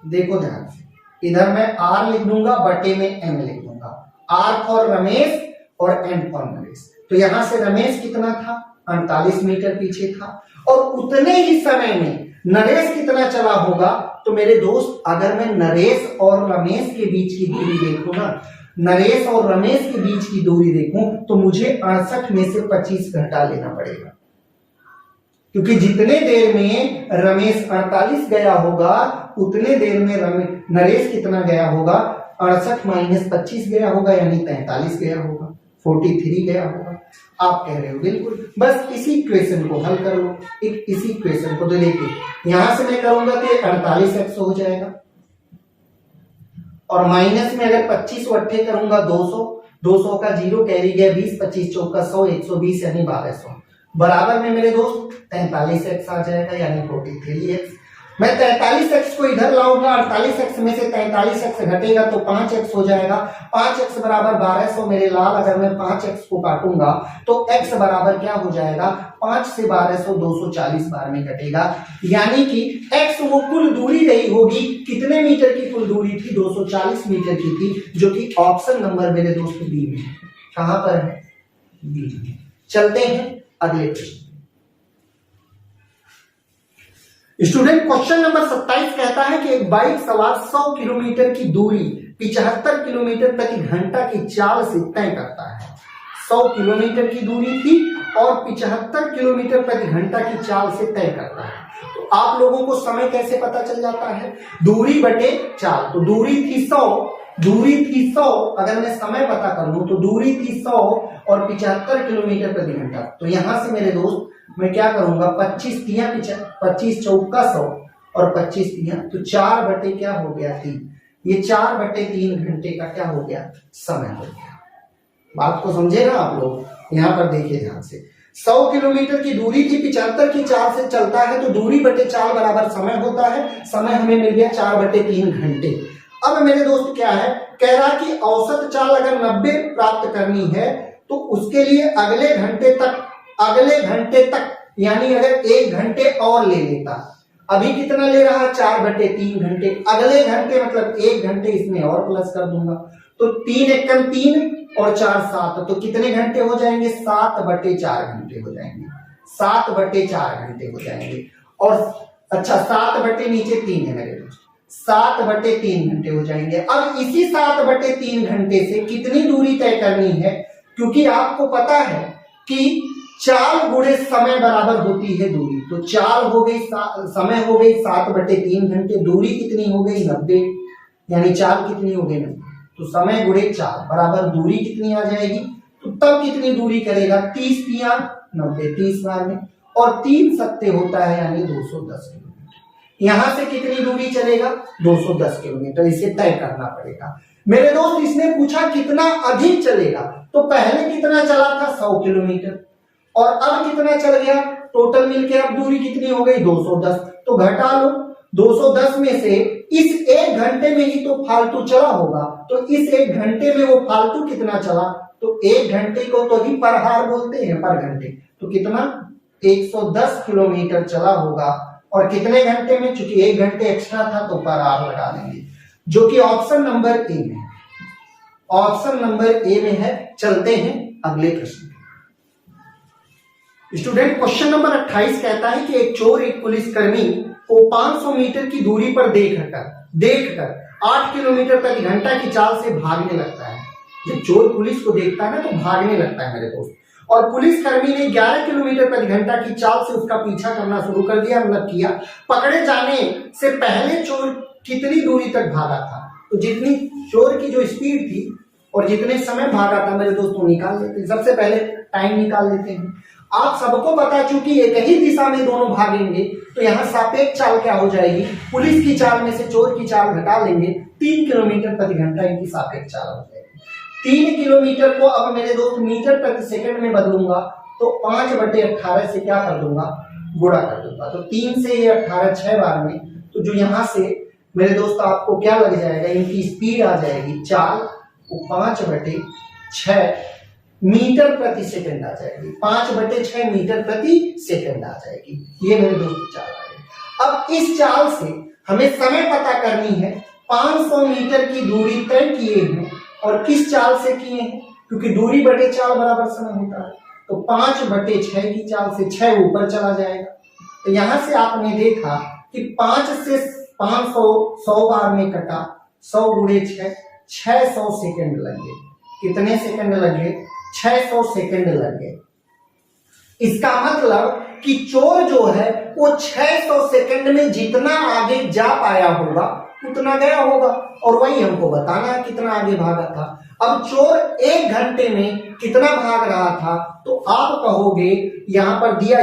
S1: देखो ध्यान से इधर मैं r लिख दूंगा बटे में m लिख दूंगा, r फॉर रमेश और m फॉर नरेश। तो यहां से रमेश कितना था, 48 मीटर पीछे था, और उतने ही समय में नरेश कितना चला होगा, तो मेरे दोस्त अगर मैं नरेश और रमेश के बीच की दूरी देखूं ना, नरेश और रमेश के बीच की दूरी देखूं तो मुझे 68 में से 25 घटा लेना पड़ेगा, क्योंकि जितने देर में रमेश 48 गया होगा उतने देर में नरेश कितना गया होगा, 68 माइनस 25 गया होगा, यानी 43 गया होगा, 43 गया होगा। आप कह रहे हो बिल्कुल, बस इसी इक्वेशन को हल कर लो, इसी इक्वेशन को। तो देखिए यहां से मैं करूंगा तो 48x हो जाएगा, और माइनस में अगर 25 अट्ठे करूंगा 200, 200 का 0 कैरी गया 20, 25 चौका 100, 120 यानी 1200, बराबर में मेरे दोस्त 43x आ जाएगा, यानी 43x। मैं 43x को इधर लाऊंगा, 48x में से 43x घटेगा तो 5x हो जाएगा, 5x बराबर 1200 मेरे लाल। अगर मैं 5x को काटूंगा तो x बराबर क्या हो जाएगा, 5 से 1200 240 बार में कटेगा, यानी कि x वो कुल दूरी रही होगी, कितने मीटर की कुल दूरी थी, 240 मीटर की थी, जो कि ऑप्शन नंबर मेरे दोस्त बी में है। कहां पर है, बी में। चलते हैं अगले प्रश्न। स्टूडेंट क्वेश्चन नंबर 27 कहता है कि एक बाइक सवार 100 किलोमीटर की दूरी 75 किलोमीटर प्रति घंटा की चाल से तय करता है। 100 किलोमीटर की दूरी थी और 75 किलोमीटर प्रति घंटा की चाल से तय करता है। तो आप लोगों को समय कैसे पता चल जाता है, दूरी बटे चाल। तो दूरी थी 100, अगर मैं समय पता कर लूं तो दूरी थी 100 और 75 किलोमीटर प्रति घंटा। तो यहां से मेरे दोस्त मैं क्या करूंगा, 25 चौका 100 और 25 तिया तो 4 बटे क्या हो गया 3, ये 4 बटे 3 घंटे का क्या हो गया, समय हो गया। बात को समझेगा आप लोग, यहां पर देखिए ध्यान से। 100 किलोमीटर की दूरी थी, 75 की चाल से चलता है, तो दूरी बटे चाल बराबर समय होता है। समय हमें मिल गया 4 बटे 3 घंटे। अब मेरे दोस्त क्या है, कह रहा कि औसत चाल अगर 90 प्राप्त करनी है तो उसके लिए अगले घंटे तक यानी अगर 1 घंटे और ले लेता। अभी कितना ले रहा है, 4 बटे 3 घंटे। अगले घंटे मतलब 1 घंटे इसमें और प्लस कर दूंगा, तो 3 एकम 3 और 4 7, तो कितने घंटे हो जाएंगे, 7 बटे 4 घंटे हो जाएंगे, 7 बटे 4 घंटे हो जाएंगे। और अच्छा 7 बटे नीचे 3 है मेरे दोस्त, 7 बटे 3 घंटे हो जाएंगे। अब इसी 7 बटे 3 घंटे से कितनी दूरी तय करनी है, क्योंकि आपको पता है कि चाल गुणे समय बराबर होती है दूरी। तो चाल हो गई, समय हो गई 7 बटे 3 घंटे, दूरी कितनी हो गई 90, यानी चाल कितनी हो गई 90। तो समय गुणे चाल बराबर दूरी कितनी आ जाएगी, तो तब कितनी दूरी करेगा, 30 तिया 90, 30 बार में, और 3 सत्ते होता है यानी 210 किलोमीटर। यहां से कितनी दूरी चलेगा, 210 किलोमीटर, इसे तय करना पड़ेगा। मेरे दोस्त इसने पूछा कितना अधिक चलेगा, तो पहले कितना चला था 100 किलोमीटर, और अब कितना चल गया, टोटल मिलके अब दूरी कितनी हो गई 210। तो घटा लो, 210 में से इस 1 घंटे में ही तो फालतू चला होगा, तो इस 1 घंटे में वो फालतू कितना चला, तो 1 घंटे को तो ही पर हार बोलते हैं, पर घंटे, तो कितना 110 किलोमीटर चला होगा। और कितने घंटे में, चूंकि 1 घंटे एक्स्ट्रा था तो पर हार लगा देंगे, जो कि ऑप्शन नंबर ए में है, ऑप्शन नंबर ए में है। चलते हैं अगले प्रश्न। स्टूडेंट क्वेश्चन नंबर 28 कहता है कि एक चोर एक पुलिसकर्मी को 500 मीटर की दूरी पर देखकर 8 किलोमीटर प्रति घंटा की चाल से भागने लगता है। जब चोर पुलिस को देखता है ना तो भागने लगता है मेरे दोस्त, और पुलिसकर्मी ने 11 किलोमीटर प्रति घंटा की चाल से उसका पीछा करना शुरू कर दिया, मतलब किया। पकड़े जाने से पहले चोर कितनी दूरी तक भागा था, तो जितनी चोर की जो स्पीड थी और जितने समय भागा था मेरे दोस्तों निकाल लेते हैं। सबसे पहले टाइम निकाल लेते हैं। आप सबको पता, चूंकि एक ही दिशा में दोनों भागेंगे तो यहाँ सापेक्ष चाल क्या हो जाएगी, पुलिस की चाल में से चोर की चाल घटा लेंगे, 3 किलोमीटर प्रति घंटा इनकी सापेक्ष चाल हो जाएगी। 3 किलोमीटर को अब मेरे दोस्त मीटर प्रति सेकंड में बदलूंगा तो 5/18 से क्या कर दूंगा, गुणा कर दूंगा। तो 3 से ये 18 6 बार में, तो जो यहाँ से मेरे दोस्त आपको क्या लग जाएगा, इनकी स्पीड आ जाएगी चाल, वो 5/6 मीटर प्रति सेकंड आ जाएगी, 5/6 मीटर प्रति सेकंड आ जाएगी। ये मेरे दोस्त चाल आ गई। अब इस चाल से हमें समय पता करनी है। 500 मीटर की दूरी तय किए हैं और किस चाल से किए हैं, क्योंकि दूरी बटे चाल बराबर समय होता है, तो 5/6 की चाल से 6 ऊपर चला जाएगा। तो यहां से आपने देखा कि 5 से 500 100 बार में कटा, 100 गुणे 6 600 सेकंड लगे। कितने सेकंड लगे, 600 सेकंड लगे। इसका मतलब कि चोर जो है वो 600 सेकंड में जितना आगे जा पाया होगा उतना गया होगा, और वही हमको बताना है कितना आगे भागा था। अब चोर 1 घंटे में कितना भाग रहा था, तो आप कहोगे यहां पर दिया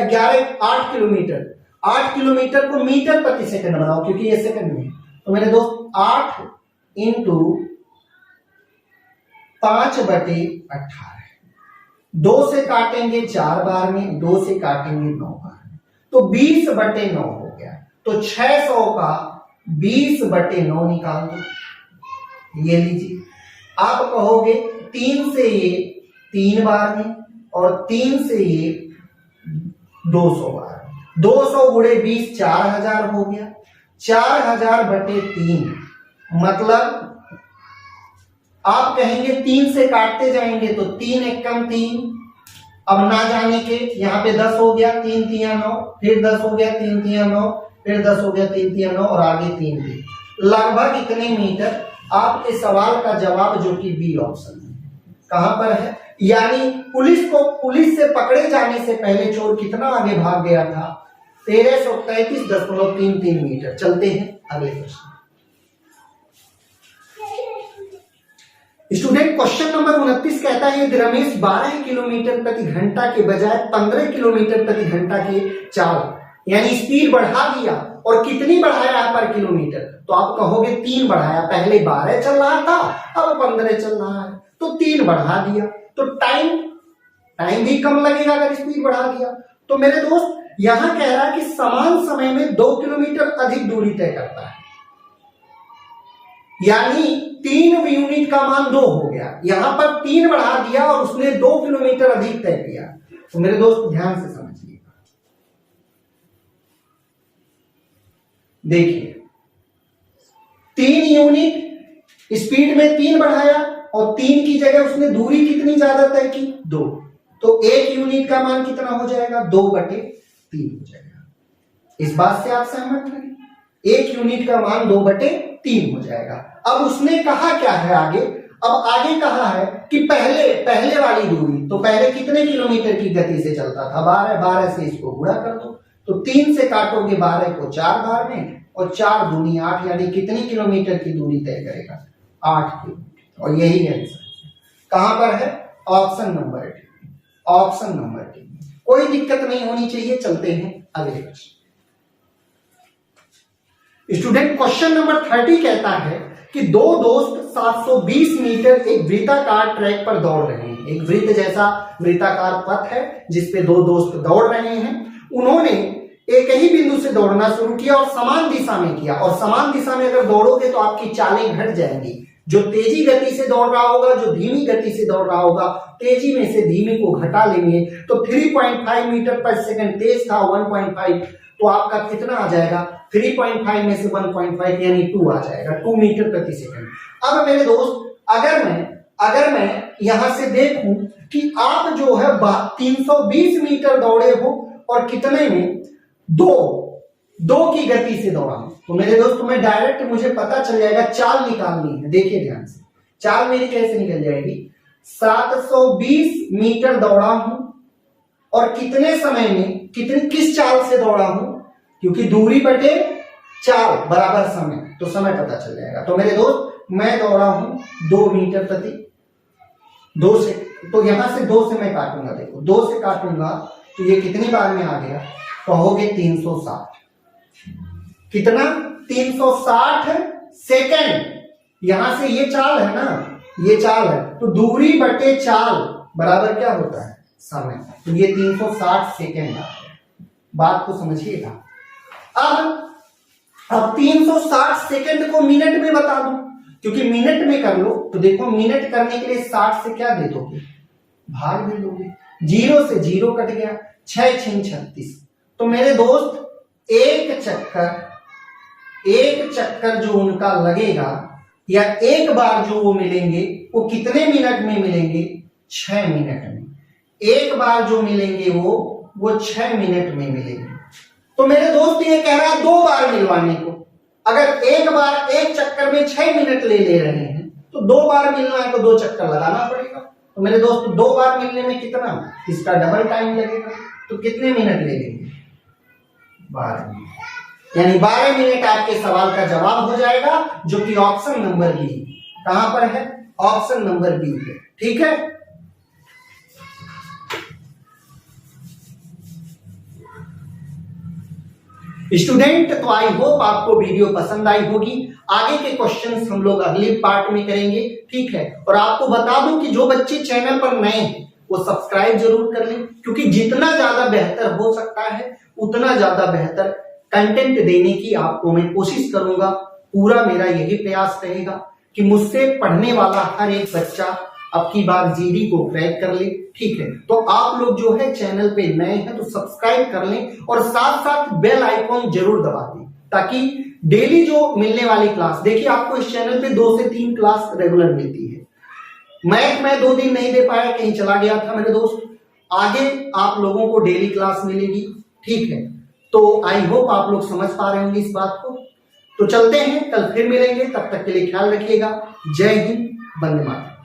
S1: 8 किलोमीटर, 8 किलोमीटर को मीटर प्रति सेकंड बनाओ क्योंकि ये सेकंड में, तो मेरे दोस्त 8 इंटू 5/18, 2 से काटेंगे 4 बार में, 2 से काटेंगे 9 बार में, तो 20/9 हो गया। तो 600 का 20/9 निकाल दो, ये लीजिए। आप कहोगे 3 से ये 3 बार में और 3 से ये 200 बार में, 200 गुणे 20 4000 हो गया। 4000/3 मतलब आप कहेंगे 3 से काटते जाएंगे तो 3 एकम 3, अब ना जाने के यहाँ पे 10 हो गया, 3 3 9, फिर 10 हो गया, 3 3 9, फिर 10 हो गया, 3 3 9 और आगे 3 3, लगभग इतने मीटर। आपके सवाल का जवाब जो कि बी ऑप्शन है, कहां पर है, यानी पुलिस से पकड़े जाने से पहले चोर कितना आगे भाग गया था, 1333.33 मीटर। चलते हैं अगले प्रश्न। स्टूडेंट क्वेश्चन नंबर 29 कहता है यदि रमेश 12 किलोमीटर प्रति घंटा के बजाय 15 किलोमीटर प्रति घंटा की चाल यानी स्पीड बढ़ा दिया, और कितनी बढ़ाया है पर किलोमीटर, तो आप कहोगे 3 बढ़ाया, पहले 12 चल रहा था अब 15 चल रहा है, तो 3 बढ़ा दिया, तो टाइम भी कम लगेगा अगर स्पीड बढ़ा दिया। तो मेरे दोस्त यहां कह रहा है कि समान समय में 2 किलोमीटर अधिक दूरी तय करता है, यानी 3 यूनिट का मान 2 हो गया, यहां पर 3 बढ़ा दिया और उसने 2 किलोमीटर अधिक तय किया। तो मेरे दोस्त ध्यान से समझिएगा, देखिए 3 यूनिट स्पीड में 3 बढ़ाया और 3 की जगह उसने दूरी कितनी ज्यादा तय की, 2, तो 1 यूनिट का मान कितना हो जाएगा, 2/3 हो जाएगा। इस बात से आप सहमत हैं, 1 यूनिट का मान 2/3 हो जाएगा। अब उसने कहा क्या है आगे, अब आगे कहा है कि पहले वाली दूरी, तो पहले कितने किलोमीटर की गति से चलता था, 12 से इसको गुणा कर दो, तो 3 से काटोगे 12 को 4 बार में, और 4 दूनी 8, यानी कितनी किलोमीटर की दूरी तय करेगा, 8 किलोमीटर। और यही आंसर कहां पर है, option number D, option number D. कोई दिक्कत नहीं होनी चाहिए। चलते हैं अगले प्रश्न। स्टूडेंट क्वेश्चन नंबर 30 कहता है कि 2 दोस्त 720 मीटर एक वृत्ताकार ट्रैक पर दौड़ रहे हैं। एक वृत्त जैसा वृत्ताकार पथ है जिसपे 2 दोस्त दौड़ रहे हैं। उन्होंने एक ही बिंदु से दौड़ना शुरू किया और समान दिशा में किया, और समान दिशा में अगर दौड़ोगे तो आपकी चालें घट जाएंगी। जो तेजी गति से दौड़ रहा होगा, जो धीमी गति से दौड़ रहा होगा, तेजी में से धीमी को घटा लेंगे तो 3.5 मीटर पर सेकंड तेज था 1.5, तो आपका कितना आ जाएगा, 3.5 में से 1.5 यानी 2 आ जाएगा, 2 मीटर प्रति सेकंड। अब मेरे दोस्त अगर मैं यहां से देखूं कि आप जो है 320 मीटर दौड़े हो और कितने में, 2 की गति से दौड़ा हूं, तो मेरे दोस्त मैं डायरेक्ट मुझे पता चल जाएगा चाल निकालनी है। देखिए ध्यान से, चाल मेरी कैसे निकल जाएगी, 720 मीटर दौड़ा हूं और कितने समय में किस चाल से दौड़ा हूं, क्योंकि दूरी बटे चाल बराबर समय, तो समय पता चल जाएगा। तो मेरे दोस्त मैं दौड़ा हूं 2 मीटर प्रति 2 से, तो यहां से 2 से मैं काटूंगा, देखो 2 से काटूंगा तो ये कितनी बार में आ गया, कहोगे 360। कितना, 360 सेकंड। यहां से ये चाल है ना, ये चाल है, तो दूरी बटे चाल बराबर क्या होता है, समय। तो ये 360 सेकंड आ गया। बात को समझिएगा। अब 360 सेकंड को मिनट में बता दो, क्योंकि मिनट में कर लो तो देखो मिनट करने के लिए 60 से क्या दे दोगे, भाग दे दोगे। 0 से 0 कट गया, 6 6 36। तो मेरे दोस्त एक चक्कर जो उनका लगेगा या एक बार जो वो मिलेंगे वो कितने मिनट में मिलेंगे, 6 मिनट में। एक बार जो मिलेंगे वो 6 मिनट में मिलेंगे। तो मेरे दोस्त ये कह रहा है 2 बार मिलवाने को। अगर एक बार एक चक्कर में 6 मिनट ले रहे हैं तो 2 बार मिलना है तो 2 चक्कर लगाना पड़ेगा। तो मेरे दोस्त 2 बार मिलने में कितना, इसका डबल टाइम लगेगा। तो कितने मिनट ले लेंगे, 12 मिनट। यानी 12 मिनट आपके सवाल का जवाब हो जाएगा, जो कि ऑप्शन नंबर बी। कहां पर है, ऑप्शन नंबर बी है। ठीक है, स्टूडेंट, तो आई होप आपको वीडियो पसंद आई होगी। आगे के क्वेश्चंस हम लोग अगले पार्ट में करेंगे। ठीक है, और आपको बता दूं कि जो बच्चे चैनल पर नए हैं वो सब्सक्राइब जरूर कर लें, क्योंकि जितना ज्यादा बेहतर हो सकता है उतना ज्यादा बेहतर कंटेंट देने की आपको मैं कोशिश करूंगा। पूरा मेरा यही प्रयास रहेगा कि मुझसे पढ़ने वाला हर एक बच्चा अब की बार जीडी को क्रैक कर ले। ठीक है, तो आप लोग जो है चैनल पे नए हैं तो सब्सक्राइब कर लें और साथ साथ बेल आइकॉन जरूर दबा दें, ताकि डेली जो मिलने वाली क्लास, देखिए आपको इस चैनल पे 2 से 3 क्लास रेगुलर मिलती है। मैथ मैं 2 दिन नहीं दे पाया, कहीं चला गया था मेरे दोस्त। आगे आप लोगों को डेली क्लास मिलेगी। ठीक है, तो आई होप आप लोग समझ पा रहे होंगे इस बात को। तो चलते हैं, कल फिर मिलेंगे, तब तक के लिए ख्याल रखिएगा। जय हिंद, वंदे मातरम।